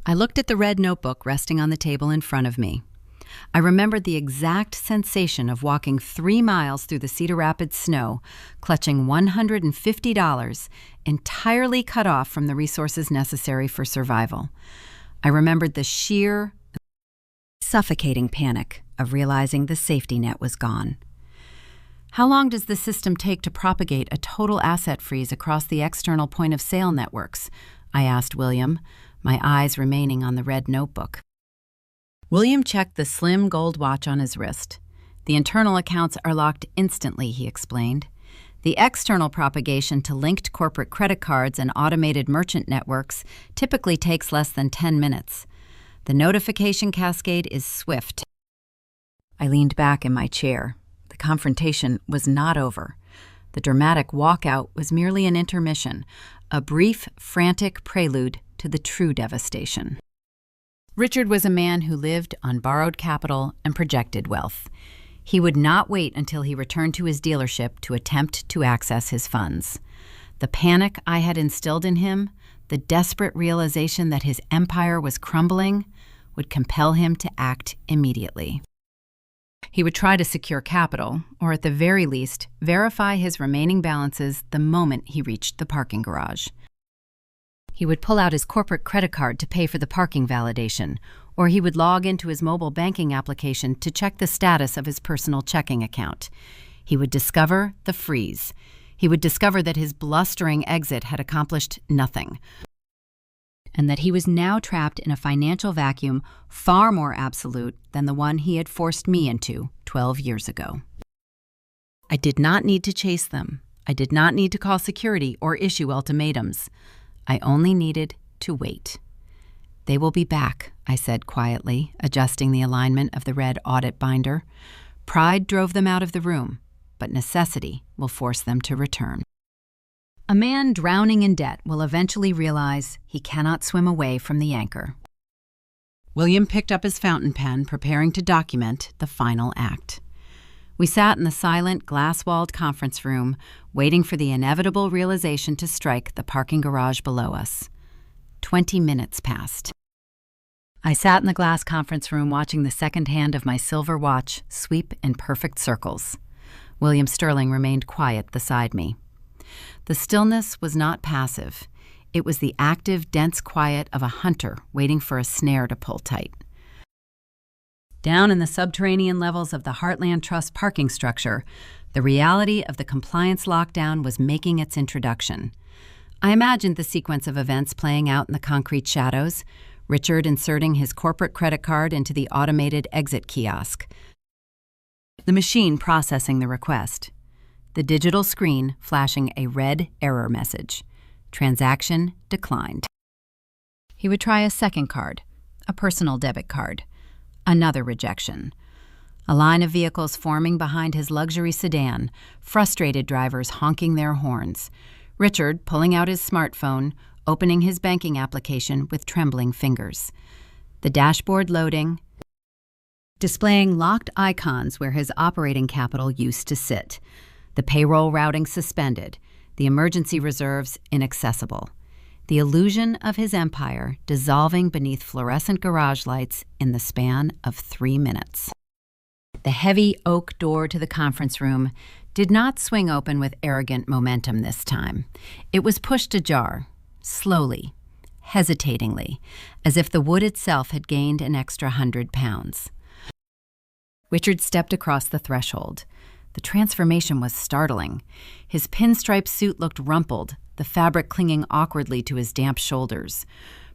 I looked at the red notebook resting on the table in front of me. I remembered the exact sensation of walking 3 miles through the Cedar Rapids snow, clutching $150, entirely cut off from the resources necessary for survival. I remembered the sheer, suffocating panic of realizing the safety net was gone. "How long does the system take to propagate a total asset freeze across the external point-of-sale networks?" I asked William, my eyes remaining on the red notebook. William checked the slim gold watch on his wrist. "The internal accounts are locked instantly," he explained. "The external propagation to linked corporate credit cards and automated merchant networks typically takes less than 10 minutes. The notification cascade is swift." I leaned back in my chair. The confrontation was not over. The dramatic walkout was merely an intermission, a brief, frantic prelude to the true devastation. Richard was a man who lived on borrowed capital and projected wealth. He would not wait until he returned to his dealership to attempt to access his funds. The panic I had instilled in him, the desperate realization that his empire was crumbling, would compel him to act immediately. He would try to secure capital, or at the very least, verify his remaining balances the moment he reached the parking garage. He would pull out his corporate credit card to pay for the parking validation, or he would log into his mobile banking application to check the status of his personal checking account. He would discover the freeze. He would discover that his blustering exit had accomplished nothing, and that he was now trapped in a financial vacuum far more absolute than the one he had forced me into 12 years ago. I did not need to chase them. I did not need to call security or issue ultimatums. I only needed to wait. They will be back, I said quietly, adjusting the alignment of the red audit binder. Pride drove them out of the room, but necessity will force them to return. A man drowning in debt will eventually realize he cannot swim away from the anchor. William picked up his fountain pen, preparing to document the final act. We sat in the silent, glass-walled conference room, waiting for the inevitable realization to strike the parking garage below us. 20 minutes passed. I sat in the glass conference room watching the second hand of my silver watch sweep in perfect circles. William Sterling remained quiet beside me. The stillness was not passive. It was the active, dense quiet of a hunter waiting for a snare to pull tight. Down in the subterranean levels of the Heartland Trust parking structure, the reality of the compliance lockdown was making its introduction. I imagined the sequence of events playing out in the concrete shadows, Richard inserting his corporate credit card into the automated exit kiosk, the machine processing the request, the digital screen flashing a red error message. Transaction declined. He would try a second card, a personal debit card. Another rejection. A line of vehicles forming behind his luxury sedan, frustrated drivers honking their horns. Richard pulling out his smartphone, opening his banking application with trembling fingers. The dashboard loading, displaying locked icons where his operating capital used to sit. The payroll routing suspended, the emergency reserves inaccessible. The illusion of his empire dissolving beneath fluorescent garage lights in the span of 3 minutes. The heavy oak door to the conference room did not swing open with arrogant momentum this time. It was pushed ajar, slowly, hesitatingly, as if the wood itself had gained an extra 100 pounds. Richard stepped across the threshold. The transformation was startling. His pinstripe suit looked rumpled, the fabric clinging awkwardly to his damp shoulders.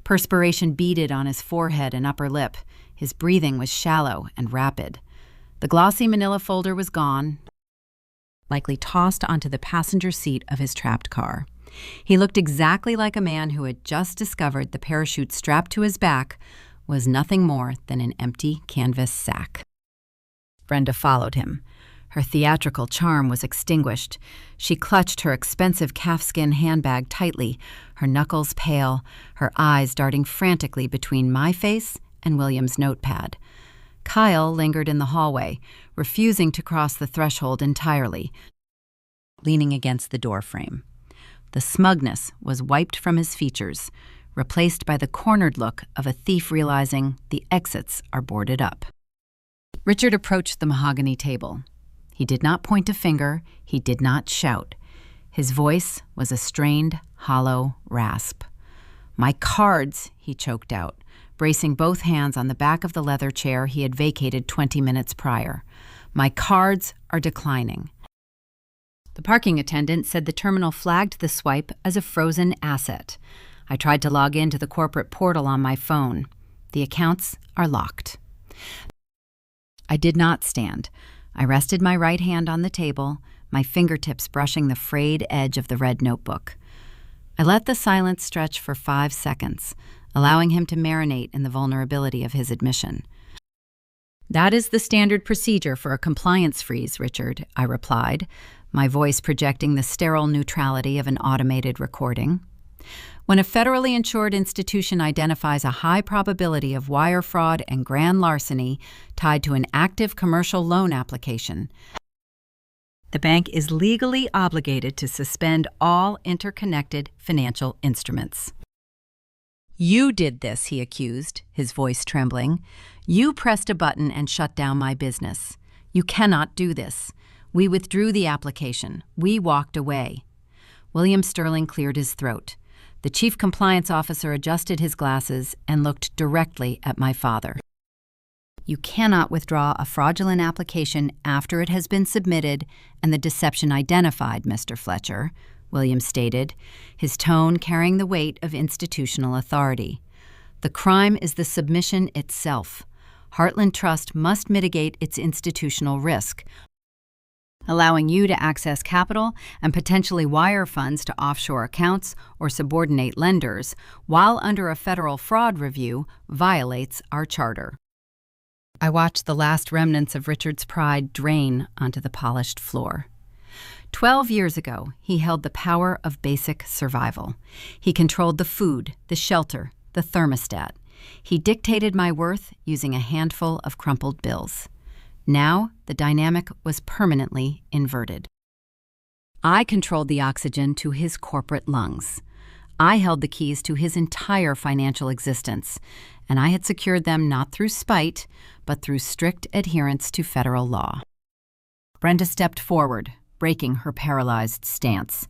Perspiration beaded on his forehead and upper lip. His breathing was shallow and rapid. The glossy manila folder was gone, likely tossed onto the passenger seat of his trapped car. He looked exactly like a man who had just discovered the parachute strapped to his back was nothing more than an empty canvas sack. Brenda followed him. Her theatrical charm was extinguished. She clutched her expensive calfskin handbag tightly, her knuckles pale, her eyes darting frantically between my face and William's notepad. Kyle lingered in the hallway, refusing to cross the threshold entirely, leaning against the doorframe. The smugness was wiped from his features, replaced by the cornered look of a thief realizing the exits are boarded up. Richard approached the mahogany table. He did not point a finger, he did not shout. His voice was a strained, hollow rasp. "My cards," he choked out, bracing both hands on the back of the leather chair he had vacated 20 minutes prior. "My cards are declining." The parking attendant said the terminal flagged the swipe as a frozen asset. I tried to log into the corporate portal on my phone. The accounts are locked. I did not stand. I rested my right hand on the table, my fingertips brushing the frayed edge of the red notebook. I let the silence stretch for 5 seconds, allowing him to marinate in the vulnerability of his admission. "That is the standard procedure for a compliance freeze, Richard," I replied, my voice projecting the sterile neutrality of an automated recording. "When a federally insured institution identifies a high probability of wire fraud and grand larceny tied to an active commercial loan application, the bank is legally obligated to suspend all interconnected financial instruments." "You did this," he accused, his voice trembling. "You pressed a button and shut down my business. You cannot do this. We withdrew the application. We walked away." William Sterling cleared his throat. The chief compliance officer adjusted his glasses and looked directly at my father. "You cannot withdraw a fraudulent application after it has been submitted and the deception identified, Mr. Fletcher," William stated, his tone carrying the weight of institutional authority. "The crime is the submission itself. Heartland Trust must mitigate its institutional risk. allowing you to access capital and potentially wire funds to offshore accounts or subordinate lenders while under a federal fraud review violates our charter. I watched the last remnants of Richard's pride drain onto the polished floor. 12 years ago, he held the power of basic survival. He controlled the food, the shelter, the thermostat. He dictated my worth using a handful of crumpled bills. Now, the dynamic was permanently inverted. I controlled the oxygen to his corporate lungs. I held the keys to his entire financial existence, and I had secured them not through spite, but through strict adherence to federal law. Brenda stepped forward, breaking her paralyzed stance.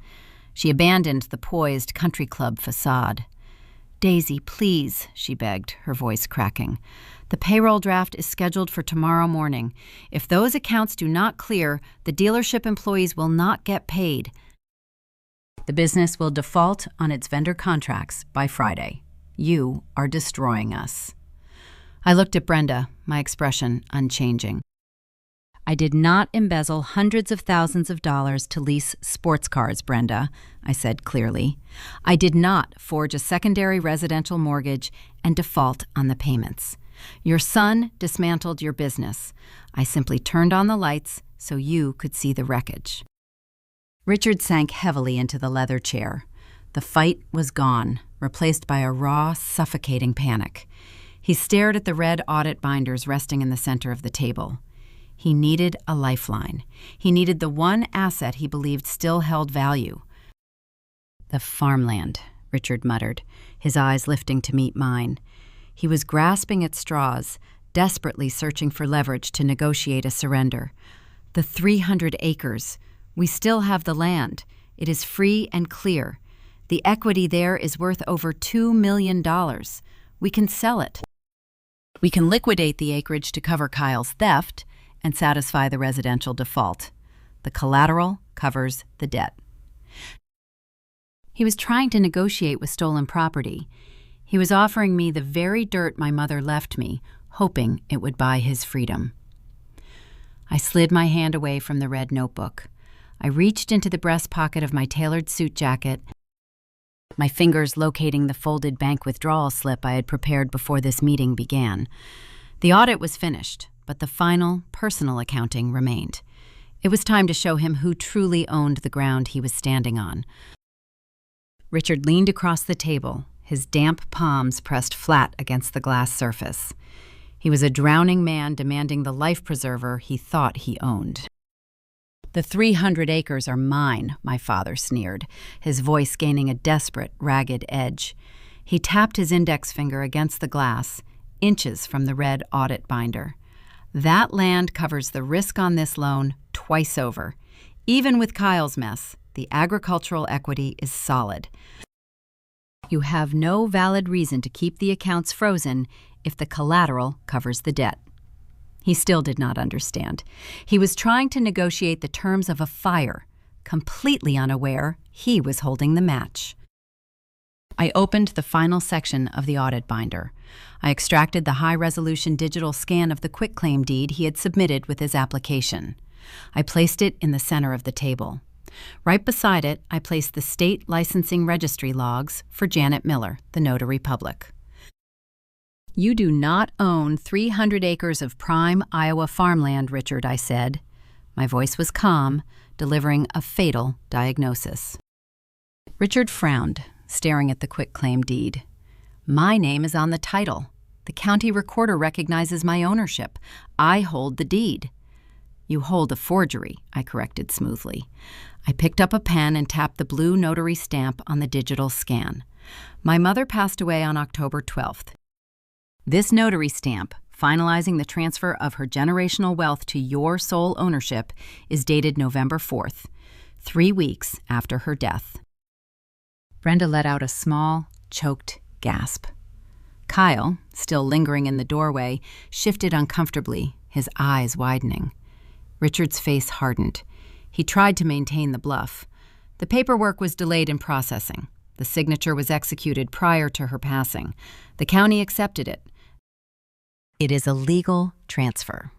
She abandoned the poised country club facade. "Daisy, please," she begged, her voice cracking. "The payroll draft is scheduled for tomorrow morning. If those accounts do not clear, the dealership employees will not get paid. The business will default on its vendor contracts by Friday. You are destroying us." I looked at Brenda, my expression unchanging. "I did not embezzle hundreds of thousands of dollars to lease sports cars, Brenda," I said clearly. "I did not forge a secondary residential mortgage and default on the payments. Your son dismantled your business. I simply turned on the lights so you could see the wreckage." Richard sank heavily into the leather chair. The fight was gone, replaced by a raw, suffocating panic. He stared at the red audit binders resting in the center of the table. He needed a lifeline. He needed the one asset he believed still held value. "The farmland," Richard muttered, his eyes lifting to meet mine. He was grasping at straws, desperately searching for leverage to negotiate a surrender. "The 300 acres. We still have the land. It is free and clear. The equity there is worth over $2 million. We can sell it. We can liquidate the acreage to cover Kyle's theft and satisfy the residential default. The collateral covers the debt." He was trying to negotiate with stolen property. He was offering me the very dirt my mother left me, hoping it would buy his freedom. I slid my hand away from the red notebook. I reached into the breast pocket of my tailored suit jacket, my fingers locating the folded bank withdrawal slip I had prepared before this meeting began. The audit was finished, but the final, personal accounting remained. It was time to show him who truly owned the ground he was standing on. Richard leaned across the table, his damp palms pressed flat against the glass surface. He was a drowning man demanding the life preserver he thought he owned. "The 300 acres are mine," my father sneered, his voice gaining a desperate, ragged edge. He tapped his index finger against the glass, inches from the red audit binder. "That land covers the risk on this loan twice over. Even with Kyle's mess, the agricultural equity is solid. You have no valid reason to keep the accounts frozen if the collateral covers the debt." He still did not understand. He was trying to negotiate the terms of a fire, completely unaware he was holding the match. I opened the final section of the audit binder. I extracted the high-resolution digital scan of the quitclaim deed he had submitted with his application. I placed it in the center of the table. Right beside it, I placed the state licensing registry logs for Janet Miller, the notary public. "You do not own 300 acres of prime Iowa farmland, Richard," I said. My voice was calm, delivering a fatal diagnosis. Richard frowned, staring at the quitclaim deed. "My name is on the title. The county recorder recognizes my ownership. I hold the deed." "You hold a forgery," I corrected smoothly. I picked up a pen and tapped the blue notary stamp on the digital scan. "My mother passed away on October 12th. This notary stamp, finalizing the transfer of her generational wealth to your sole ownership, is dated November 4th, 3 weeks after her death." Brenda let out a small, choked gasp. Kyle, still lingering in the doorway, shifted uncomfortably, his eyes widening. Richard's face hardened. He tried to maintain the bluff. The paperwork was delayed in processing. The signature was executed prior to her passing. The county accepted it. It is a legal transfer.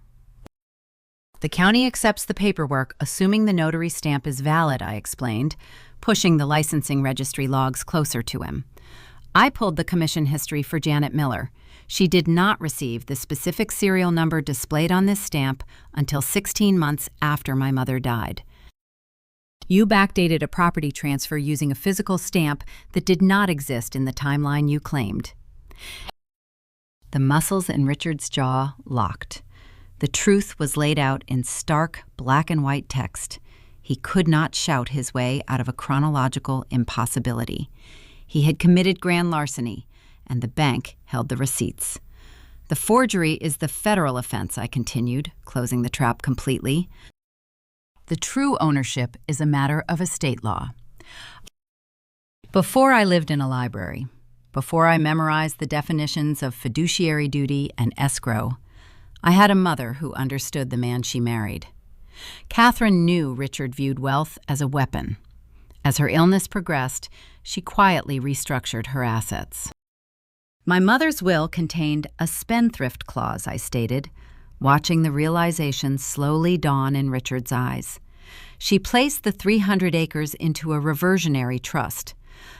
The county accepts the paperwork, assuming the notary stamp is valid, I explained, pushing the licensing registry logs closer to him. I pulled the commission history for Janet Miller. She did not receive the specific serial number displayed on this stamp until 16 months after my mother died. You backdated a property transfer using a physical stamp that did not exist in the timeline you claimed. The muscles in Richard's jaw locked. The truth was laid out in stark black and white text. He could not shout his way out of a chronological impossibility. He had committed grand larceny, and the bank held the receipts. The forgery is the federal offense, I continued, closing the trap completely. The true ownership is a matter of estate law. Before I lived in a library, before I memorized the definitions of fiduciary duty and escrow, I had a mother who understood the man she married. Catherine knew Richard viewed wealth as a weapon. As her illness progressed, she quietly restructured her assets. My mother's will contained a spendthrift clause, I stated, watching the realization slowly dawn in Richard's eyes. She placed the 300 acres into a reversionary trust.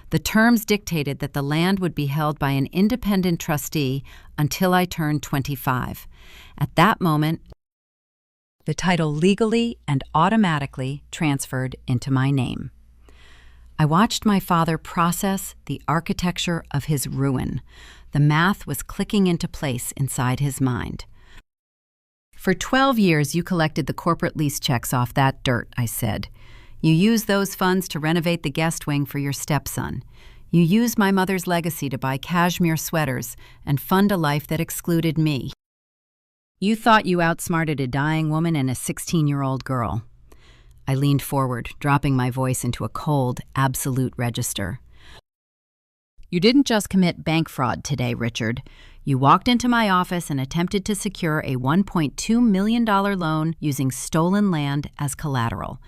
The terms dictated that the land would be held by an independent trustee until I turned 25. At that moment, the title legally and automatically transferred into my name. I watched my father process the architecture of his ruin. The math was clicking into place inside his mind. For 12 years, you collected the corporate lease checks off that dirt, I said. You used those funds to renovate the guest wing for your stepson. You used my mother's legacy to buy cashmere sweaters and fund a life that excluded me. You thought you outsmarted a dying woman and a 16-year-old girl. I leaned forward, dropping my voice into a cold, absolute register. You didn't just commit bank fraud today, Richard. You walked into my office and attempted to secure a $1.2 million loan using stolen land as collateral.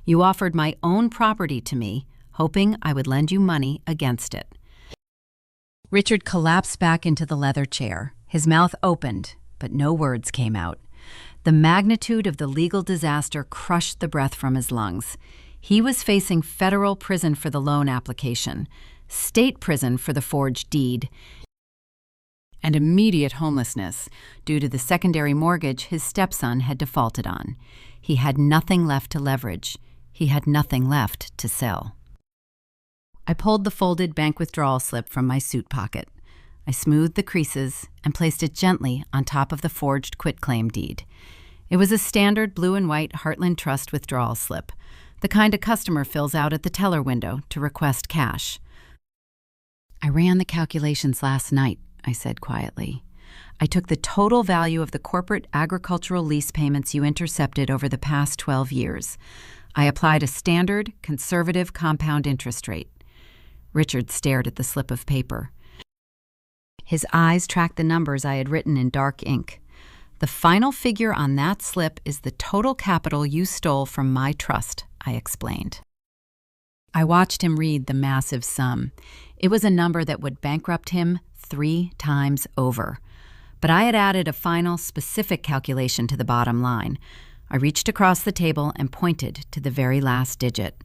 You offered my own property to me, hoping I would lend you money against it. Richard collapsed back into the leather chair. His mouth opened, but no words came out. The magnitude of the legal disaster crushed the breath from his lungs. He was facing federal prison for the loan application, state prison for the forged deed, and immediate homelessness due to the secondary mortgage his stepson had defaulted on. He had nothing left to leverage. He had nothing left to sell. I pulled the folded bank withdrawal slip from my suit pocket. I smoothed the creases and placed it gently on top of the forged quitclaim deed. It was a standard blue and white Heartland Trust withdrawal slip, the kind a customer fills out at the teller window to request cash. I ran the calculations last night, I said quietly. I took the total value of the corporate agricultural lease payments you intercepted over the past 12 years. I applied a standard, conservative compound interest rate. Richard stared at the slip of paper. His eyes tracked the numbers I had written in dark ink. The final figure on that slip is the total capital you stole from my trust, I explained. I watched him read the massive sum. It was a number that would bankrupt him 3 times over. But I had added a final, specific calculation to the bottom line. I reached across the table and pointed to the very last digit.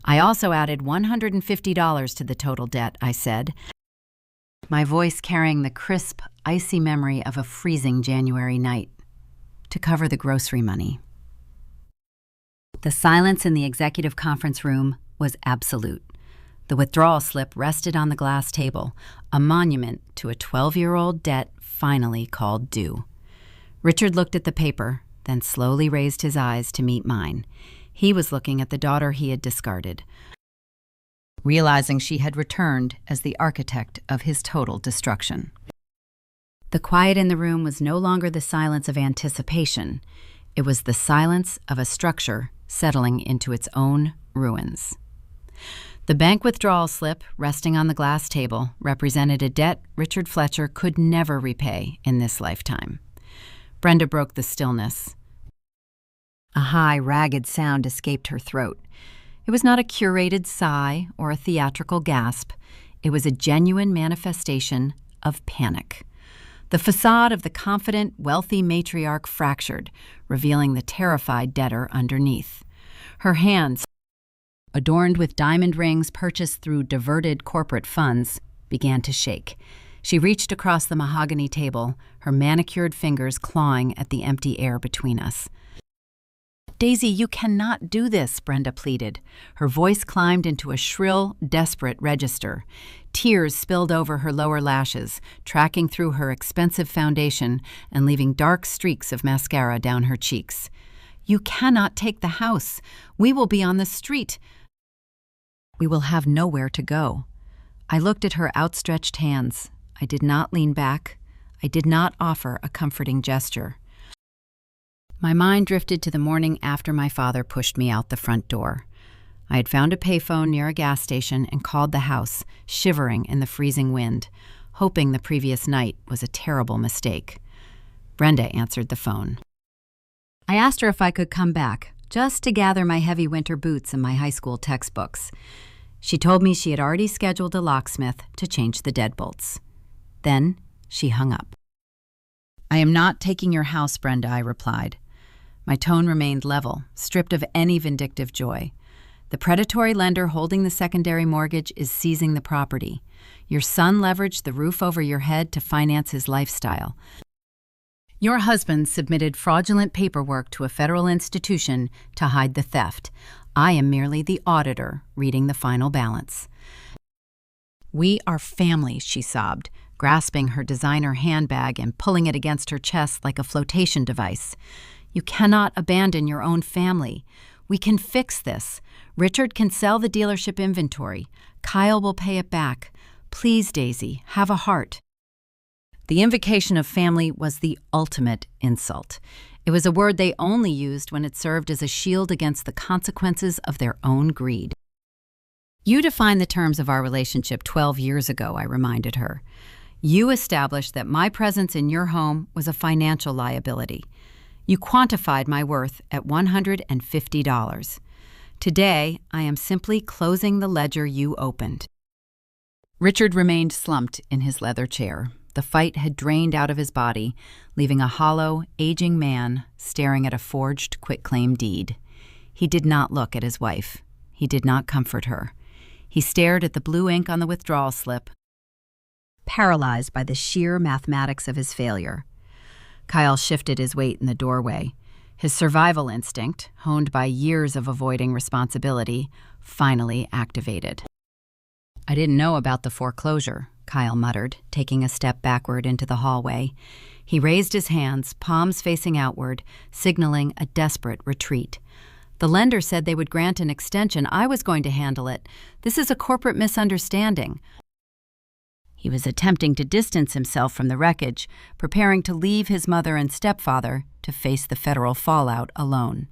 I also added $150 to the total debt, I said, my voice carrying the crisp, icy memory of a freezing January night, to cover the grocery money. The silence in the executive conference room was absolute. The withdrawal slip rested on the glass table, a monument to a 12-year-old debt finally called due. Richard looked at the paper, then slowly raised his eyes to meet mine. He was looking at the daughter he had discarded, realizing she had returned as the architect of his total destruction. The quiet in the room was no longer the silence of anticipation. It was the silence of a structure settling into its own ruins. The bank withdrawal slip, resting on the glass table, represented a debt Richard Fletcher could never repay in this lifetime. Brenda broke the stillness. A high, ragged sound escaped her throat. It was not a curated sigh or a theatrical gasp. It was a genuine manifestation of panic. The facade of the confident, wealthy matriarch fractured, revealing the terrified debtor underneath. Her hands, adorned with diamond rings purchased through diverted corporate funds, began to shake. She reached across the mahogany table, her manicured fingers clawing at the empty air between us. "Daisy, you cannot do this," Brenda pleaded. Her voice climbed into a shrill, desperate register. Tears spilled over her lower lashes, tracking through her expensive foundation and leaving dark streaks of mascara down her cheeks. "You cannot take the house. We will be on the street. We will have nowhere to go." I looked at her outstretched hands. I did not lean back. I did not offer a comforting gesture. My mind drifted to the morning after my father pushed me out the front door. I had found a payphone near a gas station and called the house, shivering in the freezing wind, hoping the previous night was a terrible mistake. Brenda answered the phone. I asked her if I could come back, just to gather my heavy winter boots and my high school textbooks. She told me she had already scheduled a locksmith to change the deadbolts. Then she hung up. "I am not taking your house, Brenda," I replied. My tone remained level, stripped of any vindictive joy. "The predatory lender holding the secondary mortgage is seizing the property. Your son leveraged the roof over your head to finance his lifestyle. Your husband submitted fraudulent paperwork to a federal institution to hide the theft. I am merely the auditor reading the final balance." "We are family," she sobbed, grasping her designer handbag and pulling it against her chest like a flotation device. "You cannot abandon your own family. We can fix this. Richard can sell the dealership inventory. Kyle will pay it back. Please, Daisy, have a heart." The invocation of family was the ultimate insult. It was a word they only used when it served as a shield against the consequences of their own greed. "You defined the terms of our relationship 12 years ago," I reminded her. "You established that my presence in your home was a financial liability. You quantified my worth at $150. Today, I am simply closing the ledger you opened." Richard remained slumped in his leather chair. The fight had drained out of his body, leaving a hollow, aging man staring at a forged quitclaim deed. He did not look at his wife. He did not comfort her. He stared at the blue ink on the withdrawal slip, paralyzed by the sheer mathematics of his failure. Kyle shifted his weight in the doorway. His survival instinct, honed by years of avoiding responsibility, finally activated. "I didn't know about the foreclosure," Kyle muttered, taking a step backward into the hallway. He raised his hands, palms facing outward, signaling a desperate retreat. "The lender said they would grant an extension. I was going to handle it. This is a corporate misunderstanding." He was attempting to distance himself from the wreckage, preparing to leave his mother and stepfather to face the federal fallout alone.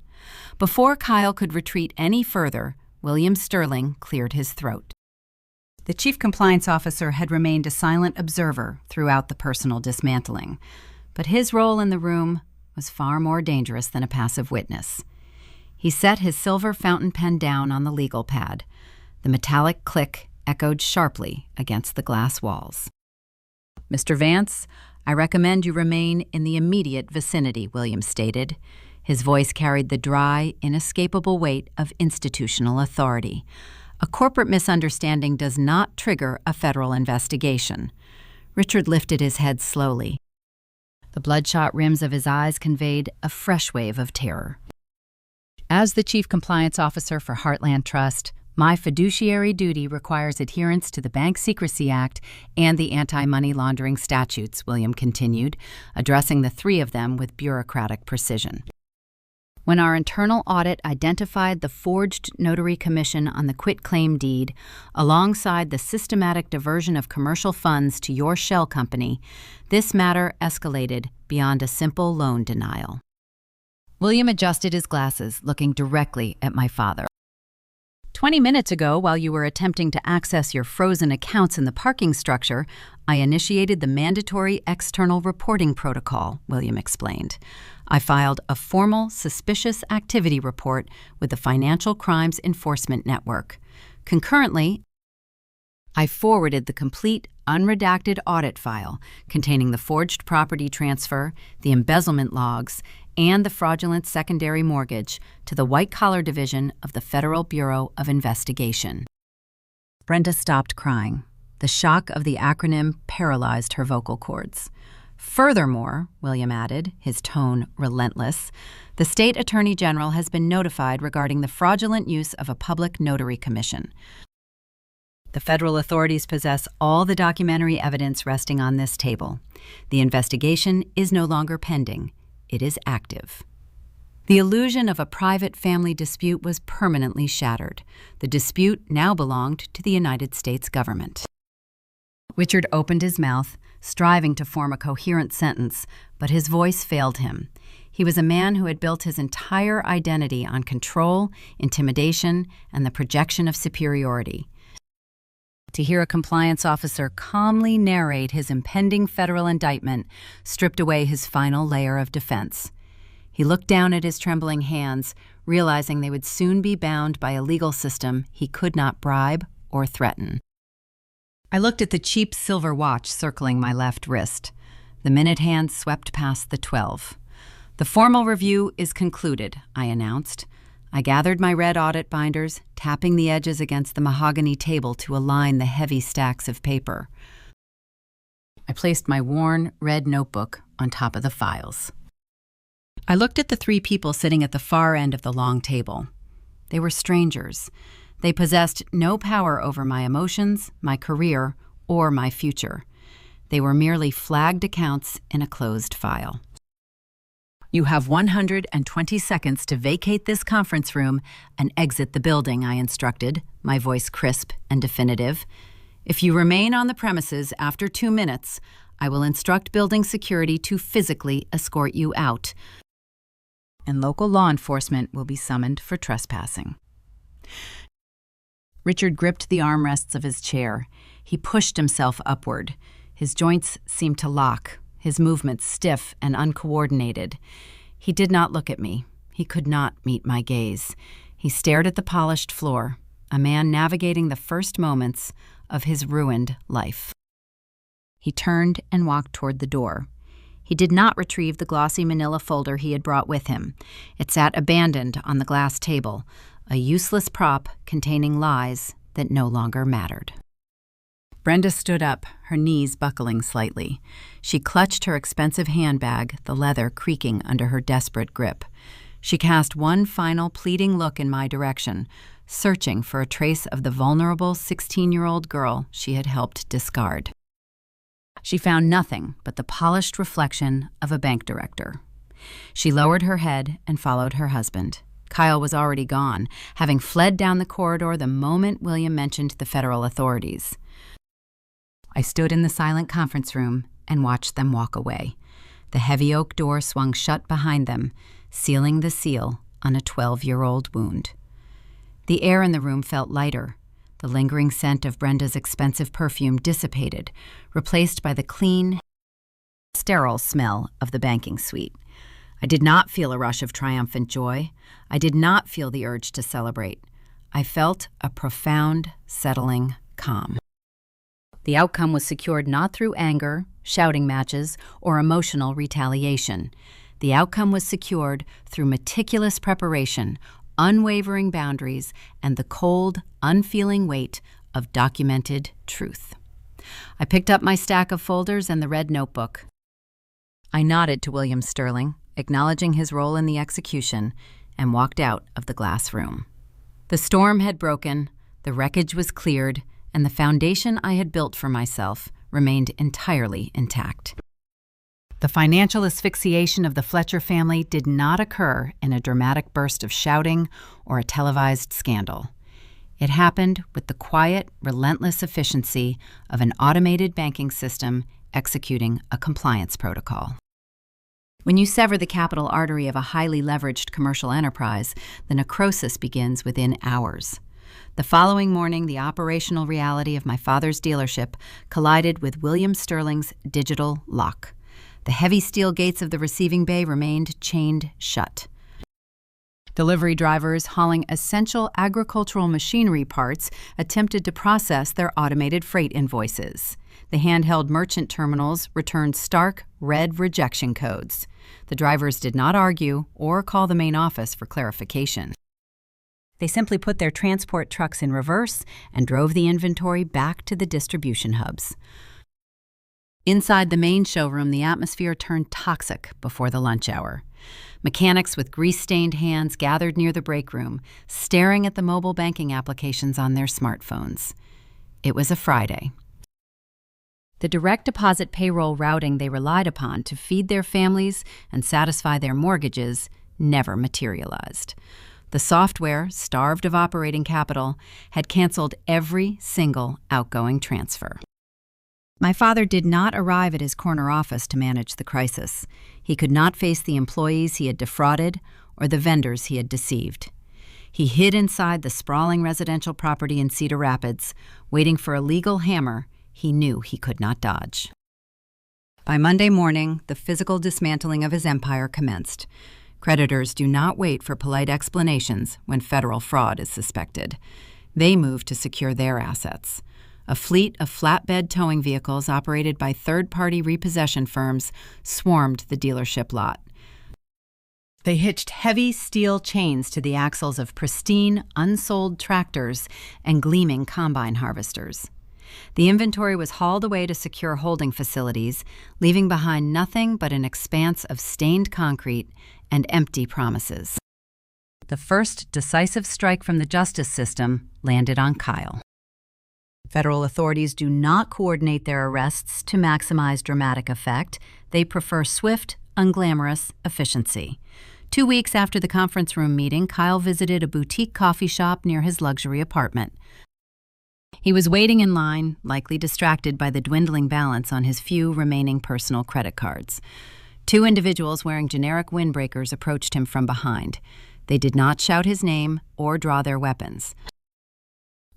Before Kyle could retreat any further, William Sterling cleared his throat. The chief compliance officer had remained a silent observer throughout the personal dismantling, but his role in the room was far more dangerous than a passive witness. He set his silver fountain pen down on the legal pad. The metallic click echoed sharply against the glass walls. "Mr. Vance, I recommend you remain in the immediate vicinity," William stated. His voice carried the dry, inescapable weight of institutional authority. "A corporate misunderstanding does not trigger a federal investigation." Richard lifted his head slowly. The bloodshot rims of his eyes conveyed a fresh wave of terror. "As the Chief Compliance Officer for Heartland Trust, my fiduciary duty requires adherence to the Bank Secrecy Act and the anti-money laundering statutes," William continued, addressing the three of them with bureaucratic precision. "When our internal audit identified the forged notary commission on the quitclaim deed alongside the systematic diversion of commercial funds to your shell company, this matter escalated beyond a simple loan denial." William adjusted his glasses, looking directly at my father. 20 minutes ago, while you were attempting to access your frozen accounts in the parking structure, I initiated the mandatory external reporting protocol," William explained. "I filed a formal suspicious activity report with the Financial Crimes Enforcement Network. Concurrently, I forwarded the complete, unredacted audit file containing the forged property transfer, the embezzlement logs, and the fraudulent secondary mortgage to the white-collar division of the Federal Bureau of Investigation. Brenda stopped crying. The shock of the acronym paralyzed her vocal cords. Furthermore, William added, his tone relentless, the state attorney general has been notified regarding the fraudulent use of a public notary commission. The federal authorities possess all the documentary evidence resting on this table. The investigation is no longer pending. It is active. The illusion of a private family dispute was permanently shattered. The dispute now belonged to the United States government. Richard opened his mouth, striving to form a coherent sentence, but his voice failed him. He was a man who had built his entire identity on control, intimidation, and the projection of superiority. To hear a compliance officer calmly narrate his impending federal indictment stripped away his final layer of defense. He looked down at his trembling hands, realizing they would soon be bound by a legal system he could not bribe or threaten. I looked at the cheap silver watch circling my left wrist. The minute hand swept past the 12. The formal review is concluded, I announced. I gathered my red audit binders, tapping the edges against the mahogany table to align the heavy stacks of paper. I placed my worn, red notebook on top of the files. I looked at the three people sitting at the far end of the long table. They were strangers. They possessed no power over my emotions, my career, or my future. They were merely flagged accounts in a closed file. You have 120 seconds to vacate this conference room and exit the building, I instructed, my voice crisp and definitive. If you remain on the premises after 2 minutes, I will instruct building security to physically escort you out, and local law enforcement will be summoned for trespassing. Richard gripped the armrests of his chair. He pushed himself upward. His joints seemed to lock, his movements stiff and uncoordinated. He did not look at me. He could not meet my gaze. He stared at the polished floor, a man navigating the first moments of his ruined life. He turned and walked toward the door. He did not retrieve the glossy manila folder he had brought with him. It sat abandoned on the glass table, a useless prop containing lies that no longer mattered. Brenda stood up, her knees buckling slightly. She clutched her expensive handbag, the leather creaking under her desperate grip. She cast one final pleading look in my direction, searching for a trace of the vulnerable 16-year-old girl she had helped discard. She found nothing but the polished reflection of a bank director. She lowered her head and followed her husband. Kyle was already gone, having fled down the corridor the moment William mentioned the federal authorities. I stood in the silent conference room and watched them walk away. The heavy oak door swung shut behind them, sealing the seal on a 12-year-old wound. The air in the room felt lighter. The lingering scent of Brenda's expensive perfume dissipated, replaced by the clean, sterile smell of the banking suite. I did not feel a rush of triumphant joy. I did not feel the urge to celebrate. I felt a profound, settling calm. The outcome was secured not through anger, shouting matches, or emotional retaliation. The outcome was secured through meticulous preparation, unwavering boundaries, and the cold, unfeeling weight of documented truth. I picked up my stack of folders and the red notebook. I nodded to William Sterling, acknowledging his role in the execution, and walked out of the glass room. The storm had broken, the wreckage was cleared, and the foundation I had built for myself remained entirely intact. The financial asphyxiation of the Fletcher family did not occur in a dramatic burst of shouting or a televised scandal. It happened with the quiet, relentless efficiency of an automated banking system executing a compliance protocol. When you sever the capital artery of a highly leveraged commercial enterprise, the necrosis begins within hours. The following morning, the operational reality of my father's dealership collided with William Sterling's digital lock. The heavy steel gates of the receiving bay remained chained shut. Delivery drivers hauling essential agricultural machinery parts attempted to process their automated freight invoices. The handheld merchant terminals returned stark, red rejection codes. The drivers did not argue or call the main office for clarification. They simply put their transport trucks in reverse and drove the inventory back to the distribution hubs. Inside the main showroom, the atmosphere turned toxic before the lunch hour. Mechanics with grease-stained hands gathered near the break room, staring at the mobile banking applications on their smartphones. It was a Friday. The direct deposit payroll routing they relied upon to feed their families and satisfy their mortgages never materialized. The software, starved of operating capital, had canceled every single outgoing transfer. My father did not arrive at his corner office to manage the crisis. He could not face the employees he had defrauded or the vendors he had deceived. He hid inside the sprawling residential property in Cedar Rapids, waiting for a legal hammer he knew he could not dodge. By Monday morning, the physical dismantling of his empire commenced. Creditors do not wait for polite explanations when federal fraud is suspected. They move to secure their assets. A fleet of flatbed towing vehicles operated by third-party repossession firms swarmed the dealership lot. They hitched heavy steel chains to the axles of pristine, unsold tractors and gleaming combine harvesters. The inventory was hauled away to secure holding facilities, leaving behind nothing but an expanse of stained concrete and empty promises. The first decisive strike from the justice system landed on Kyle. Federal authorities do not coordinate their arrests to maximize dramatic effect. They prefer swift, unglamorous efficiency. 2 weeks after the conference room meeting, Kyle visited a boutique coffee shop near his luxury apartment. He was waiting in line, likely distracted by the dwindling balance on his few remaining personal credit cards. 2 individuals wearing generic windbreakers approached him from behind. They did not shout his name or draw their weapons.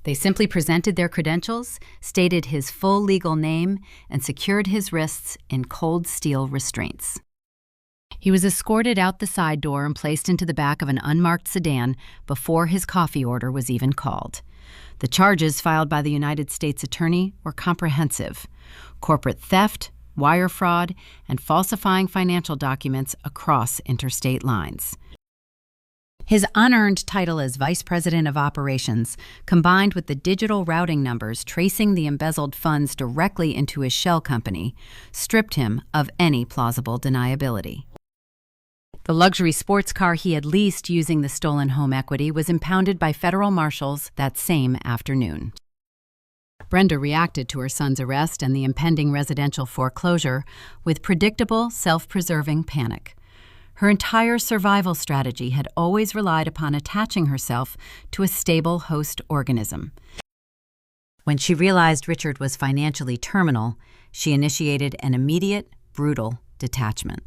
They simply presented their credentials, stated his full legal name, and secured his wrists in cold steel restraints. He was escorted out the side door and placed into the back of an unmarked sedan before his coffee order was even called. The charges filed by the United States Attorney were comprehensive: corporate theft, wire fraud, and falsifying financial documents across interstate lines. His unearned title as Vice President of Operations, combined with the digital routing numbers tracing the embezzled funds directly into his shell company, stripped him of any plausible deniability. The luxury sports car he had leased using the stolen home equity was impounded by federal marshals that same afternoon. Brenda reacted to her son's arrest and the impending residential foreclosure with predictable, self-preserving panic. Her entire survival strategy had always relied upon attaching herself to a stable host organism. When she realized Richard was financially terminal, she initiated an immediate, brutal detachment.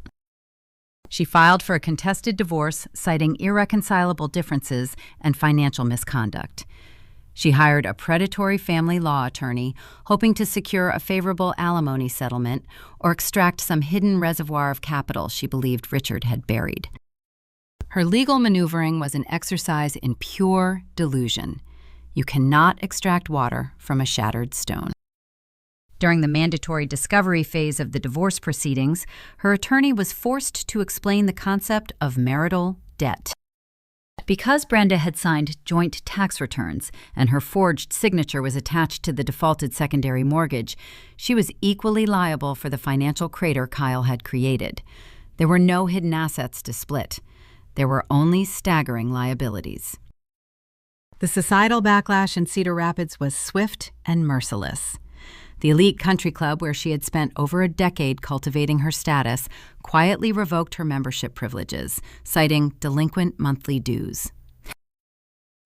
She filed for a contested divorce, citing irreconcilable differences and financial misconduct. She hired a predatory family law attorney, hoping to secure a favorable alimony settlement or extract some hidden reservoir of capital she believed Richard had buried. Her legal maneuvering was an exercise in pure delusion. You cannot extract water from a shattered stone. During the mandatory discovery phase of the divorce proceedings, her attorney was forced to explain the concept of marital debt. Because Brenda had signed joint tax returns and her forged signature was attached to the defaulted secondary mortgage, she was equally liable for the financial crater Kyle had created. There were no hidden assets to split. There were only staggering liabilities. The societal backlash in Cedar Rapids was swift and merciless. The elite country club where she had spent over a decade cultivating her status quietly revoked her membership privileges, citing delinquent monthly dues.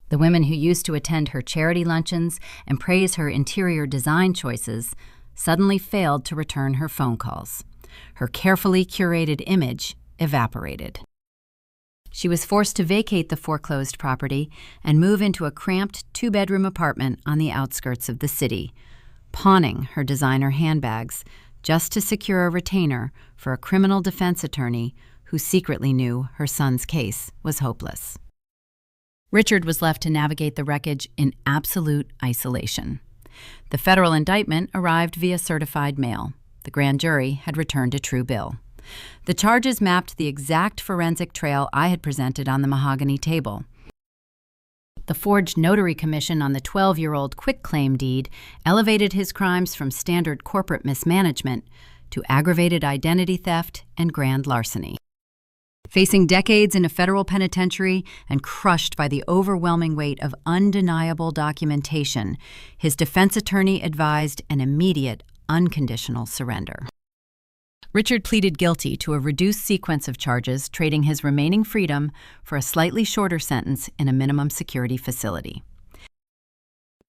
The women who used to attend her charity luncheons and praise her interior design choices suddenly failed to return her phone calls. Her carefully curated image evaporated. She was forced to vacate the foreclosed property and move into a cramped 2-bedroom apartment on the outskirts of the city, pawning her designer handbags just to secure a retainer for a criminal defense attorney who secretly knew her son's case was hopeless. Richard was left to navigate the wreckage in absolute isolation. The federal indictment arrived via certified mail. The grand jury had returned a true bill. The charges mapped the exact forensic trail I had presented on the mahogany table. The forged notary commission on the 12-year-old quitclaim deed elevated his crimes from standard corporate mismanagement to aggravated identity theft and grand larceny. Facing decades in a federal penitentiary and crushed by the overwhelming weight of undeniable documentation, his defense attorney advised an immediate, unconditional surrender. Richard pleaded guilty to a reduced sequence of charges, trading his remaining freedom for a slightly shorter sentence in a minimum security facility.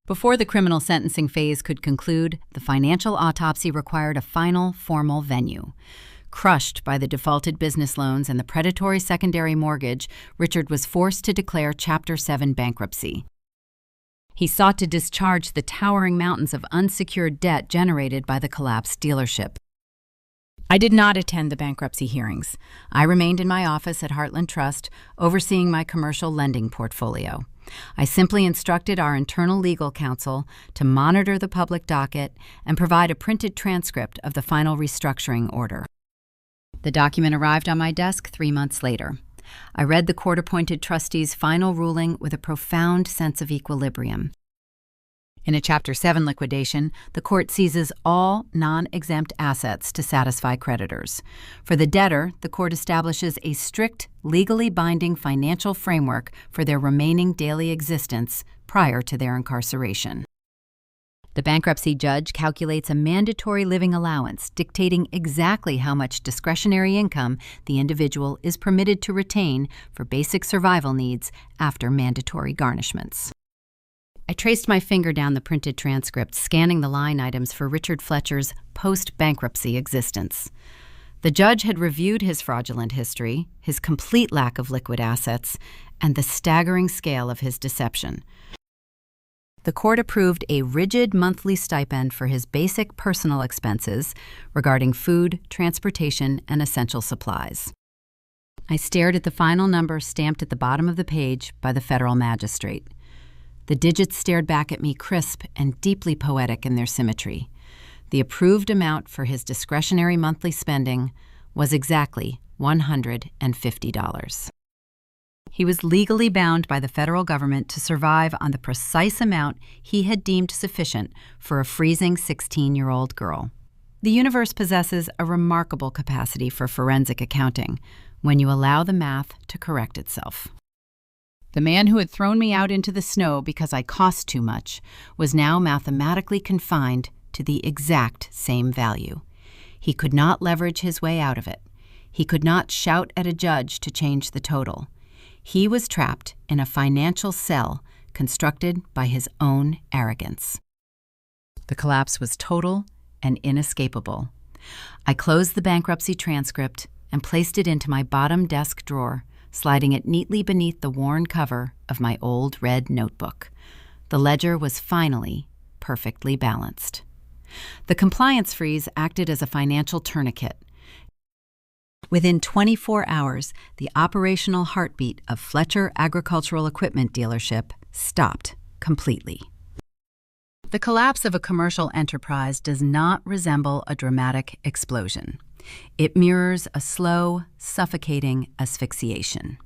Before the criminal sentencing phase could conclude, the financial autopsy required a final, formal venue. Crushed by the defaulted business loans and the predatory secondary mortgage, Richard was forced to declare Chapter 7 bankruptcy. He sought to discharge the towering mountains of unsecured debt generated by the collapsed dealership. I did not attend the bankruptcy hearings. I remained in my office at Heartland Trust, overseeing my commercial lending portfolio. I simply instructed our internal legal counsel to monitor the public docket and provide a printed transcript of the final restructuring order. The document arrived on my desk 3 months later. I read the court-appointed trustee's final ruling with a profound sense of equilibrium. In a Chapter 7 liquidation, the court seizes all non-exempt assets to satisfy creditors. For the debtor, the court establishes a strict, legally binding financial framework for their remaining daily existence prior to their incarceration. The bankruptcy judge calculates a mandatory living allowance, dictating exactly how much discretionary income the individual is permitted to retain for basic survival needs after mandatory garnishments. I traced my finger down the printed transcript, scanning the line items for Richard Fletcher's post-bankruptcy existence. The judge had reviewed his fraudulent history, his complete lack of liquid assets, and the staggering scale of his deception. The court approved a rigid monthly stipend for his basic personal expenses regarding food, transportation, and essential supplies. I stared at the final number stamped at the bottom of the page by the federal magistrate. The digits stared back at me, crisp and deeply poetic in their symmetry. The approved amount for his discretionary monthly spending was exactly $150. He was legally bound by the federal government to survive on the precise amount he had deemed sufficient for a freezing 16-year-old girl. The universe possesses a remarkable capacity for forensic accounting when you allow the math to correct itself. The man who had thrown me out into the snow because I cost too much was now mathematically confined to the exact same value. He could not leverage his way out of it. He could not shout at a judge to change the total. He was trapped in a financial cell constructed by his own arrogance. The collapse was total and inescapable. I closed the bankruptcy transcript and placed it into my bottom desk drawer, sliding it neatly beneath the worn cover of my old red notebook. The ledger was finally perfectly balanced. The compliance freeze acted as a financial tourniquet. Within 24 hours, the operational heartbeat of Fletcher Agricultural Equipment Dealership stopped completely. The collapse of a commercial enterprise does not resemble a dramatic explosion. It mirrors a slow, suffocating asphyxiation.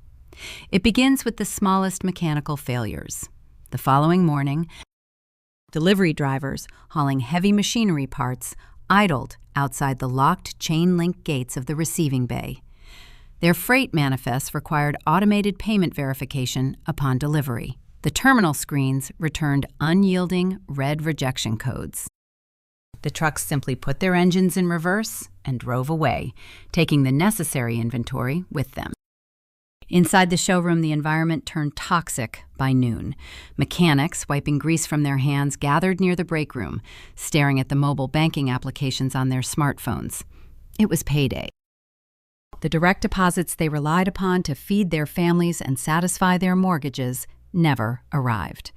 It begins with the smallest mechanical failures. The following morning, delivery drivers hauling heavy machinery parts idled outside the locked chain-link gates of the receiving bay. Their freight manifests required automated payment verification upon delivery. The terminal screens returned unyielding red rejection codes. The trucks simply put their engines in reverse and drove away, taking the necessary inventory with them. Inside the showroom, the environment turned toxic by noon. Mechanics, wiping grease from their hands, gathered near the break room, staring at the mobile banking applications on their smartphones. It was payday. The direct deposits they relied upon to feed their families and satisfy their mortgages never arrived.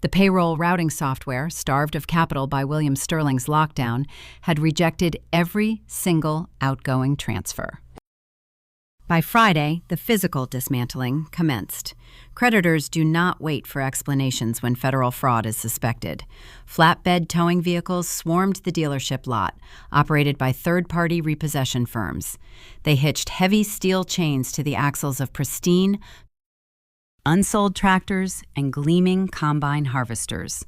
The payroll routing software, starved of capital by William Sterling's lockdown, had rejected every single outgoing transfer. By Friday, the physical dismantling commenced. Creditors do not wait for explanations when federal fraud is suspected. Flatbed towing vehicles swarmed the dealership lot, operated by third-party repossession firms. They hitched heavy steel chains to the axles of pristine, unsold tractors and gleaming combine harvesters.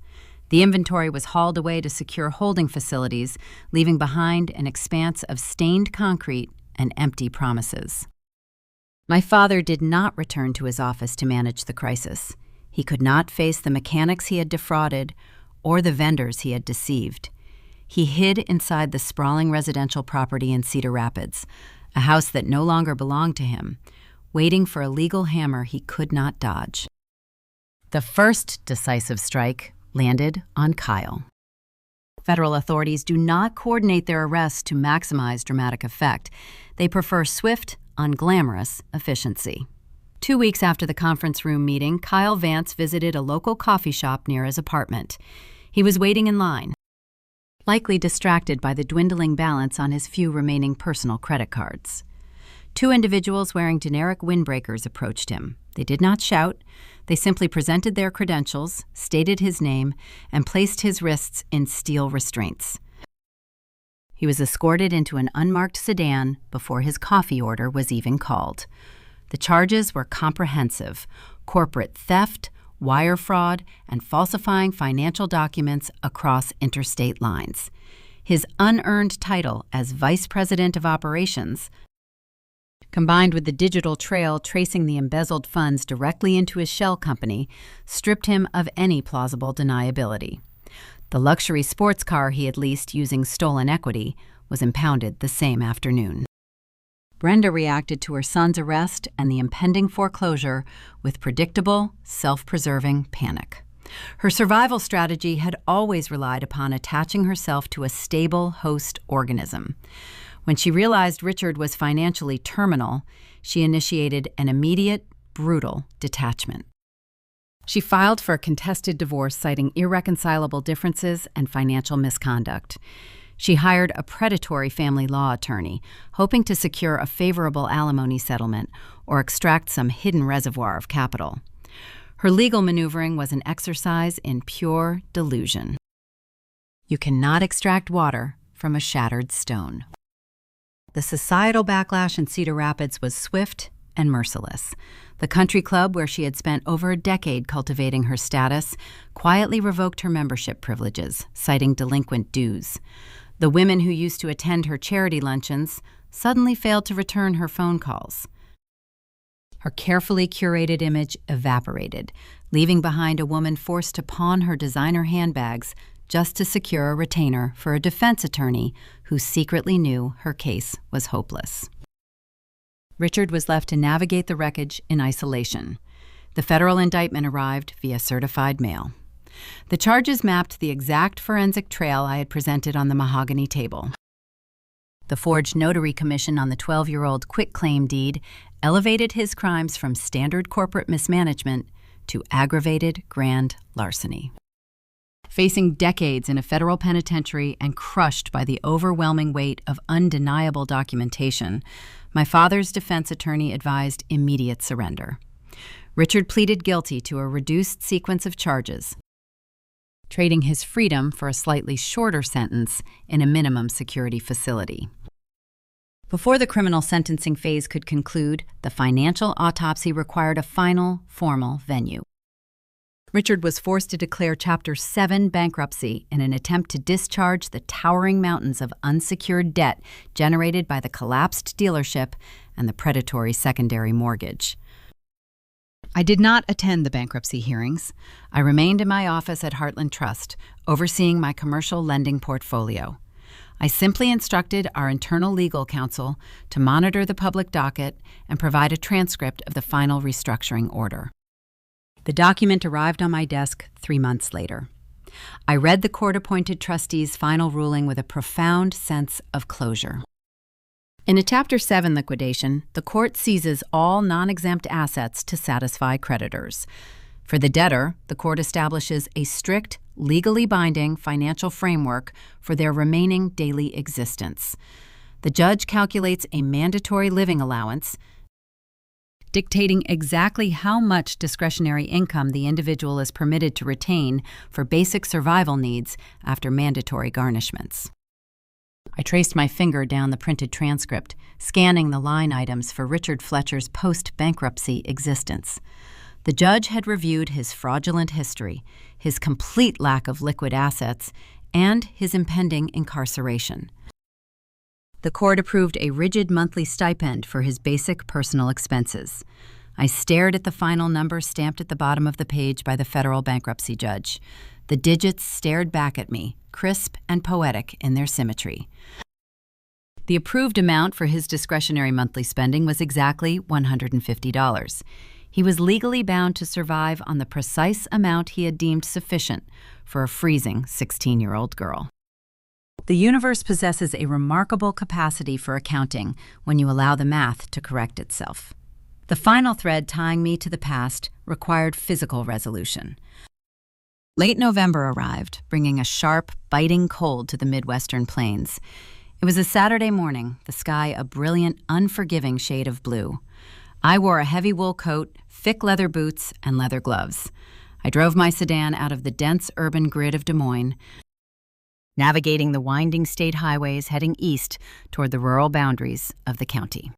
The inventory was hauled away to secure holding facilities, leaving behind an expanse of stained concrete and empty promises. My father did not return to his office to manage the crisis. He could not face the mechanics he had defrauded or the vendors he had deceived. He hid inside the sprawling residential property in Cedar Rapids, a house that no longer belonged to him, waiting for a legal hammer he could not dodge. The first decisive strike landed on Kyle. Federal authorities do not coordinate their arrests to maximize dramatic effect. They prefer swift, unglamorous efficiency. 2 weeks after the conference room meeting, Kyle Vance visited a local coffee shop near his apartment. He was waiting in line, likely distracted by the dwindling balance on his few remaining personal credit cards. 2 individuals wearing generic windbreakers approached him. They did not shout. They simply presented their credentials, stated his name, and placed his wrists in steel restraints. He was escorted into an unmarked sedan before his coffee order was even called. The charges were comprehensive: corporate theft, wire fraud, and falsifying financial documents across interstate lines. His unearned title as Vice President of Operations, combined with the digital trail tracing the embezzled funds directly into his shell company, stripped him of any plausible deniability. The luxury sports car he had leased using stolen equity was impounded the same afternoon. Brenda reacted to her son's arrest and the impending foreclosure with predictable, self-preserving panic. Her survival strategy had always relied upon attaching herself to a stable host organism. When she realized Richard was financially terminal, she initiated an immediate, brutal detachment. She filed for a contested divorce citing irreconcilable differences and financial misconduct. She hired a predatory family law attorney, hoping to secure a favorable alimony settlement or extract some hidden reservoir of capital. Her legal maneuvering was an exercise in pure delusion. You cannot extract water from a shattered stone. The societal backlash in Cedar Rapids was swift and merciless. The country club, where she had spent over a decade cultivating her status, quietly revoked her membership privileges, citing delinquent dues. The women who used to attend her charity luncheons suddenly failed to return her phone calls. Her carefully curated image evaporated, leaving behind a woman forced to pawn her designer handbags just to secure a retainer for a defense attorney who secretly knew her case was hopeless. Richard was left to navigate the wreckage in isolation. The federal indictment arrived via certified mail. The charges mapped the exact forensic trail I had presented on the mahogany table. The forged notary commission on the 12-year-old quitclaim deed elevated his crimes from standard corporate mismanagement to aggravated grand larceny. Facing decades in a federal penitentiary and crushed by the overwhelming weight of undeniable documentation, my father's defense attorney advised immediate surrender. Richard pleaded guilty to a reduced sequence of charges, trading his freedom for a slightly shorter sentence in a minimum security facility. Before the criminal sentencing phase could conclude, the financial autopsy required a final, formal venue. Richard was forced to declare Chapter 7 bankruptcy in an attempt to discharge the towering mountains of unsecured debt generated by the collapsed dealership and the predatory secondary mortgage. I did not attend the bankruptcy hearings. I remained in my office at Heartland Trust, overseeing my commercial lending portfolio. I simply instructed our internal legal counsel to monitor the public docket and provide a transcript of the final restructuring order. The document arrived on my desk 3 months later. I read the court-appointed trustee's final ruling with a profound sense of closure. In a Chapter 7 liquidation, the court seizes all non-exempt assets to satisfy creditors. For the debtor, the court establishes a strict, legally binding financial framework for their remaining daily existence. The judge calculates a mandatory living allowance, dictating exactly how much discretionary income the individual is permitted to retain for basic survival needs after mandatory garnishments. I traced my finger down the printed transcript, scanning the line items for Richard Fletcher's post-bankruptcy existence. The judge had reviewed his fraudulent history, his complete lack of liquid assets, and his impending incarceration. The court approved a rigid monthly stipend for his basic personal expenses. I stared at the final number stamped at the bottom of the page by the federal bankruptcy judge. The digits stared back at me, crisp and poetic in their symmetry. The approved amount for his discretionary monthly spending was exactly $150. He was legally bound to survive on the precise amount he had deemed sufficient for a freezing 16-year-old girl. The universe possesses a remarkable capacity for accounting when you allow the math to correct itself. The final thread tying me to the past required physical resolution. Late November arrived, bringing a sharp, biting cold to the Midwestern plains. It was a Saturday morning, the sky a brilliant, unforgiving shade of blue. I wore a heavy wool coat, thick leather boots, and leather gloves. I drove my sedan out of the dense urban grid of Des Moines, navigating the winding state highways heading east toward the rural boundaries of the county.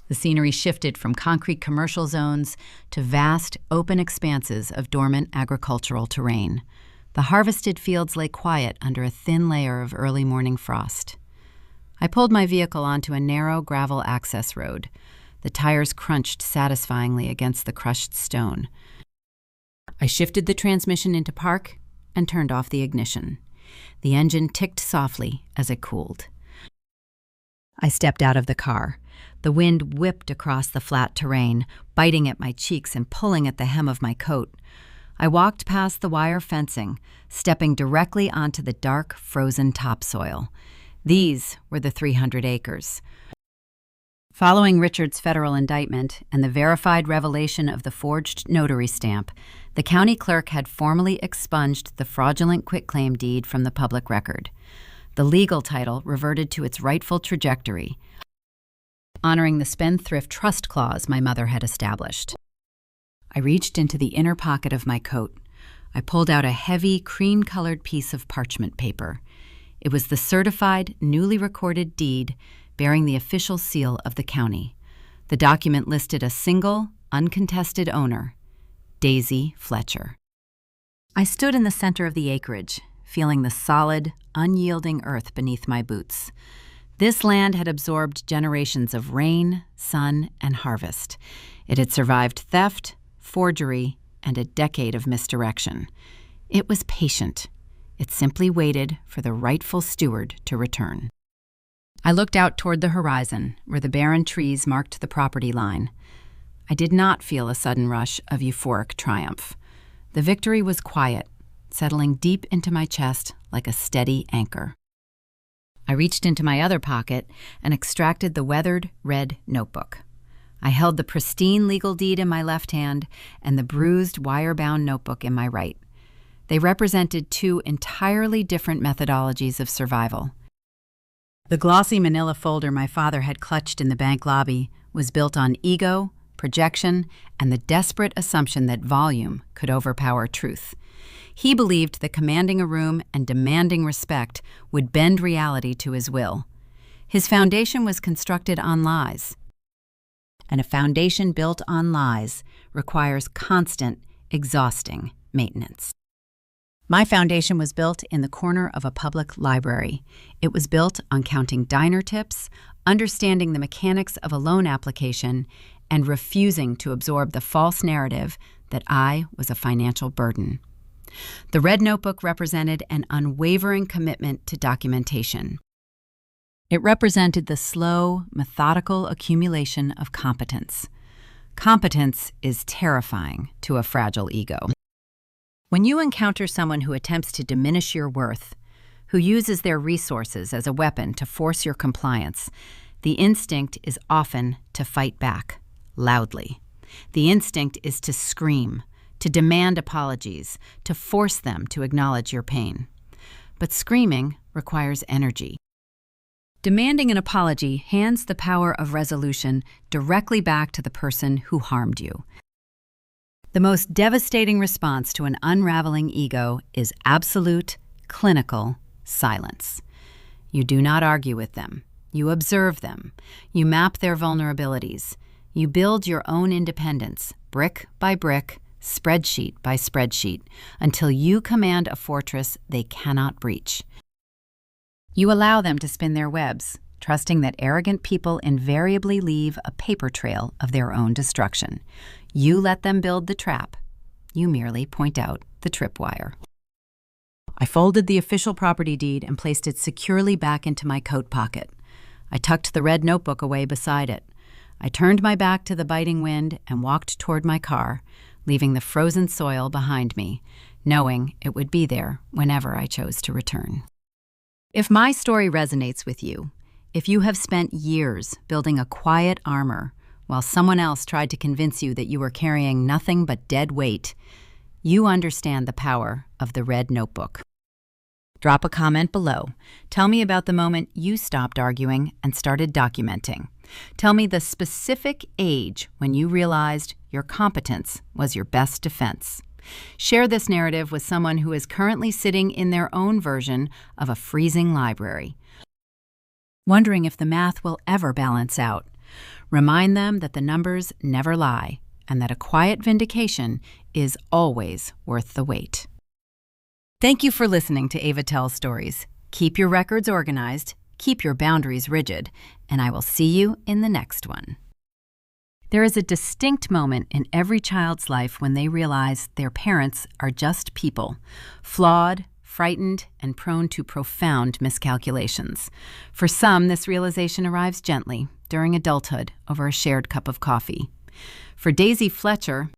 The scenery shifted from concrete commercial zones to vast, open expanses of dormant agricultural terrain. The harvested fields lay quiet under a thin layer of early morning frost. I pulled my vehicle onto a narrow gravel access road. The tires crunched satisfyingly against the crushed stone. I shifted the transmission into park and turned off the ignition. The engine ticked softly as it cooled. I stepped out of the car. The wind whipped across the flat terrain, biting at my cheeks and pulling at the hem of my coat. I walked past the wire fencing, stepping directly onto the dark, frozen topsoil. These were the 300 acres. Following Richard's federal indictment and the verified revelation of the forged notary stamp, the county clerk had formally expunged the fraudulent quitclaim deed from the public record. The legal title reverted to its rightful trajectory, honoring the spendthrift trust clause my mother had established. I reached into the inner pocket of my coat. I pulled out a heavy, cream-colored piece of parchment paper. It was the certified, newly recorded deed bearing the official seal of the county. The document listed a single, uncontested owner, Daisy Fletcher. I stood in the center of the acreage, feeling the solid, unyielding earth beneath my boots. This land had absorbed generations of rain, sun, and harvest. It had survived theft, forgery, and a decade of misdirection. It was patient. It simply waited for the rightful steward to return. I looked out toward the horizon, where the barren trees marked the property line. I did not feel a sudden rush of euphoric triumph. The victory was quiet, settling deep into my chest like a steady anchor. I reached into my other pocket and extracted the weathered red notebook. I held the pristine legal deed in my left hand and the bruised wire-bound notebook in my right. They represented two entirely different methodologies of survival. The glossy manila folder my father had clutched in the bank lobby was built on ego, projection, and the desperate assumption that volume could overpower truth. He believed that commanding a room and demanding respect would bend reality to his will. His foundation was constructed on lies. And a foundation built on lies requires constant, exhausting maintenance. My foundation was built in the corner of a public library. It was built on counting diner tips, understanding the mechanics of a loan application, and refusing to absorb the false narrative that I was a financial burden. The red notebook represented an unwavering commitment to documentation. It represented the slow, methodical accumulation of competence. Competence is terrifying to a fragile ego. When you encounter someone who attempts to diminish your worth, who uses their resources as a weapon to force your compliance, the instinct is often to fight back, loudly. The instinct is to scream, to demand apologies, to force them to acknowledge your pain. But screaming requires energy. Demanding an apology hands the power of resolution directly back to the person who harmed you. The most devastating response to an unraveling ego is absolute, clinical silence. You do not argue with them. You observe them. You map their vulnerabilities. You build your own independence, brick by brick, spreadsheet by spreadsheet, until you command a fortress they cannot breach. You allow them to spin their webs, trusting that arrogant people invariably leave a paper trail of their own destruction. You let them build the trap. You merely point out the tripwire. I folded the official property deed and placed it securely back into my coat pocket. I tucked the red notebook away beside it. I turned my back to the biting wind and walked toward my car, leaving the frozen soil behind me, knowing it would be there whenever I chose to return. If my story resonates with you, if you have spent years building a quiet armor while someone else tried to convince you that you were carrying nothing but dead weight, you understand the power of the red notebook. Drop a comment below. Tell me about the moment you stopped arguing and started documenting. Tell me the specific age when you realized your competence was your best defense. Share this narrative with someone who is currently sitting in their own version of a freezing library, wondering if the math will ever balance out. Remind them that the numbers never lie and that a quiet vindication is always worth the wait. Thank you for listening to Eva Tells Stories. Keep your records organized, keep your boundaries rigid, and I will see you in the next one. There is a distinct moment in every child's life when they realize their parents are just people, flawed, frightened, and prone to profound miscalculations. For some, this realization arrives gently, during adulthood, over a shared cup of coffee. For Daisy Fletcher,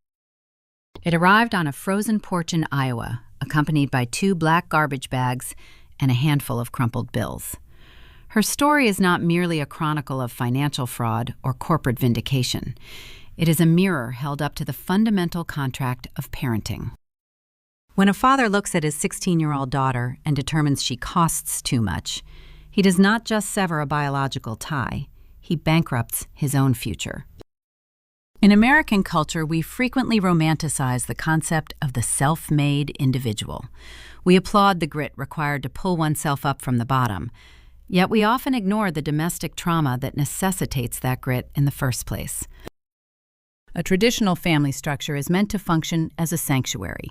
it arrived on a frozen porch in Iowa, accompanied by 2 black garbage bags and a handful of crumpled bills. Her story is not merely a chronicle of financial fraud or corporate vindication. It is a mirror held up to the fundamental contract of parenting. When a father looks at his 16-year-old daughter and determines she costs too much, he does not just sever a biological tie, he bankrupts his own future. In American culture, we frequently romanticize the concept of the self-made individual. We applaud the grit required to pull oneself up from the bottom, yet we often ignore the domestic trauma that necessitates that grit in the first place. A traditional family structure is meant to function as a sanctuary.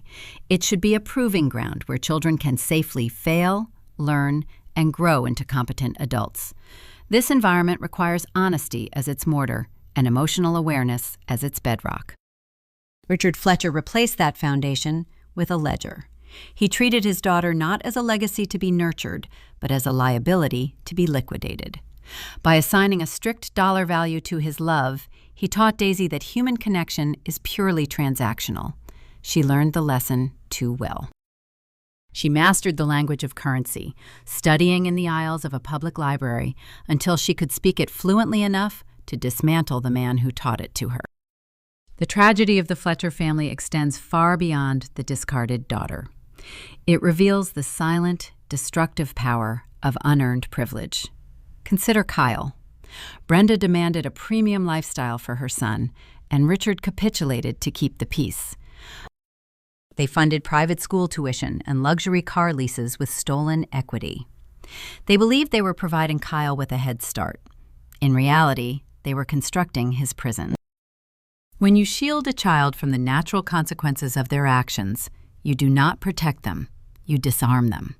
It should be a proving ground where children can safely fail, learn, and grow into competent adults. This environment requires honesty as its mortar and emotional awareness as its bedrock. Richard Fletcher replaced that foundation with a ledger. He treated his daughter not as a legacy to be nurtured, but as a liability to be liquidated. By assigning a strict dollar value to his love, he taught Daisy that human connection is purely transactional. She learned the lesson too well. She mastered the language of currency, studying in the aisles of a public library until she could speak it fluently enough to dismantle the man who taught it to her. The tragedy of the Fletcher family extends far beyond the discarded daughter. It reveals the silent, destructive power of unearned privilege. Consider Kyle. Brenda demanded a premium lifestyle for her son, and Richard capitulated to keep the peace. They funded private school tuition and luxury car leases with stolen equity. They believed they were providing Kyle with a head start. In reality, they were constructing his prison. When you shield a child from the natural consequences of their actions, you do not protect them, you disarm them.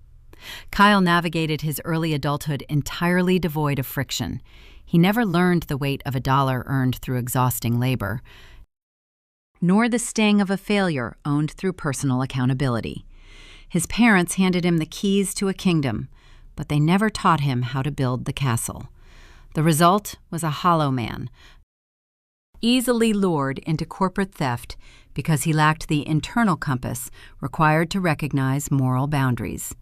Kyle navigated his early adulthood entirely devoid of friction. He never learned the weight of a dollar earned through exhausting labor, nor the sting of a failure owned through personal accountability. His parents handed him the keys to a kingdom, but they never taught him how to build the castle. The result was a hollow man, easily lured into corporate theft because he lacked the internal compass required to recognize moral boundaries.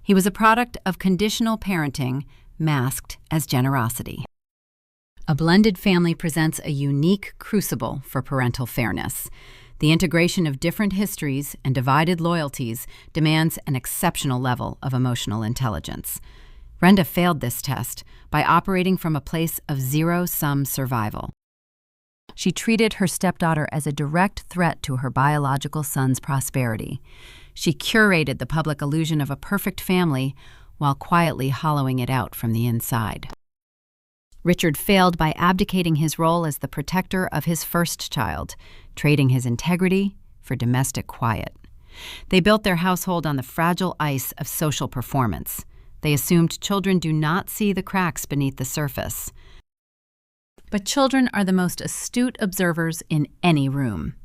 He was a product of conditional parenting masked as generosity. A blended family presents a unique crucible for parental fairness. The integration of different histories and divided loyalties demands an exceptional level of emotional intelligence. Brenda failed this test by operating from a place of zero-sum survival. She treated her stepdaughter as a direct threat to her biological son's prosperity. She curated the public illusion of a perfect family while quietly hollowing it out from the inside. Richard failed by abdicating his role as the protector of his first child, trading his integrity for domestic quiet. They built their household on the fragile ice of social performance. They assumed children do not see the cracks beneath the surface. But children are the most astute observers in any room.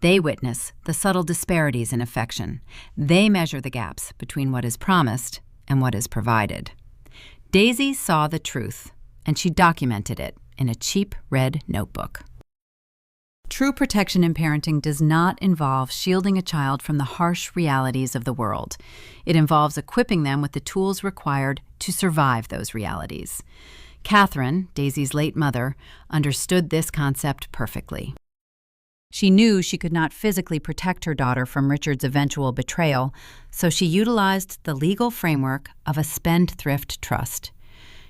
They witness the subtle disparities in affection. They measure the gaps between what is promised and what is provided. Daisy saw the truth, and she documented it in a cheap red notebook. True protection in parenting does not involve shielding a child from the harsh realities of the world. It involves equipping them with the tools required to survive those realities. Catherine, Daisy's late mother, understood this concept perfectly. She knew she could not physically protect her daughter from Richard's eventual betrayal, so she utilized the legal framework of a spendthrift trust.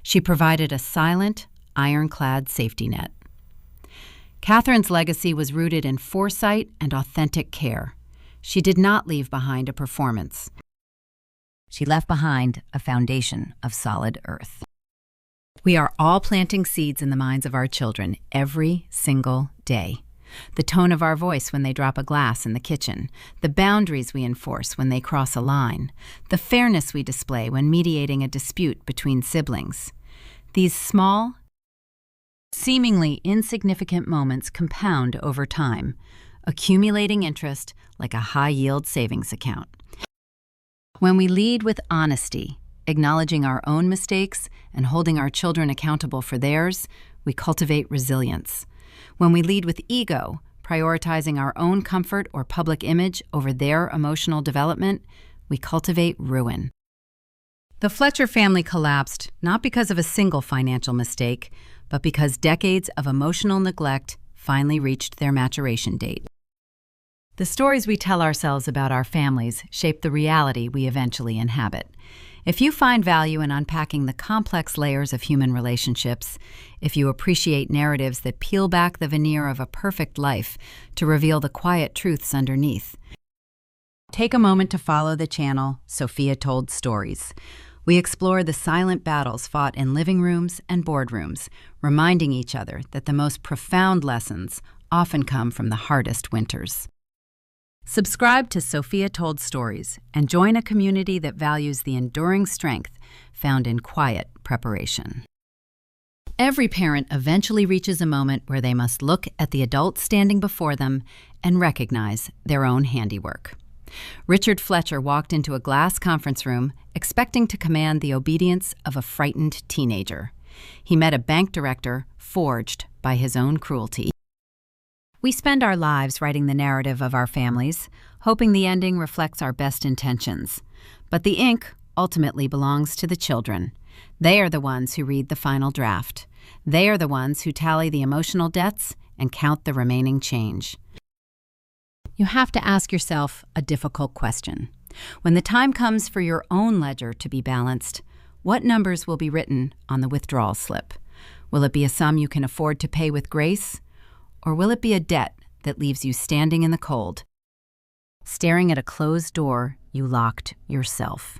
She provided a silent, ironclad safety net. Catherine's legacy was rooted in foresight and authentic care. She did not leave behind a performance. She left behind a foundation of solid earth. We are all planting seeds in the minds of our children every single day. The tone of our voice when they drop a glass in the kitchen, the boundaries we enforce when they cross a line, the fairness we display when mediating a dispute between siblings. These small, seemingly insignificant moments compound over time, accumulating interest like a high-yield savings account. When we lead with honesty, acknowledging our own mistakes and holding our children accountable for theirs, we cultivate resilience. When we lead with ego, prioritizing our own comfort or public image over their emotional development, we cultivate ruin. The Fletcher family collapsed not because of a single financial mistake, but because decades of emotional neglect finally reached their maturation date. The stories we tell ourselves about our families shape the reality we eventually inhabit. If you find value in unpacking the complex layers of human relationships, if you appreciate narratives that peel back the veneer of a perfect life to reveal the quiet truths underneath, take a moment to follow the channel Eva Tells Stories. We explore the silent battles fought in living rooms and boardrooms, reminding each other that the most profound lessons often come from the hardest winters. Subscribe to Eva Tells Stories and join a community that values the enduring strength found in quiet preparation. Every parent eventually reaches a moment where they must look at the adult standing before them and recognize their own handiwork. Richard Fletcher walked into a glass conference room expecting to command the obedience of a frightened teenager. He met a bank director forged by his own cruelty. We spend our lives writing the narrative of our families, hoping the ending reflects our best intentions. But the ink ultimately belongs to the children. They are the ones who read the final draft. They are the ones who tally the emotional debts and count the remaining change. You have to ask yourself a difficult question. When the time comes for your own ledger to be balanced, what numbers will be written on the withdrawal slip? Will it be a sum you can afford to pay with grace? Or will it be a debt that leaves you standing in the cold, staring at a closed door you locked yourself?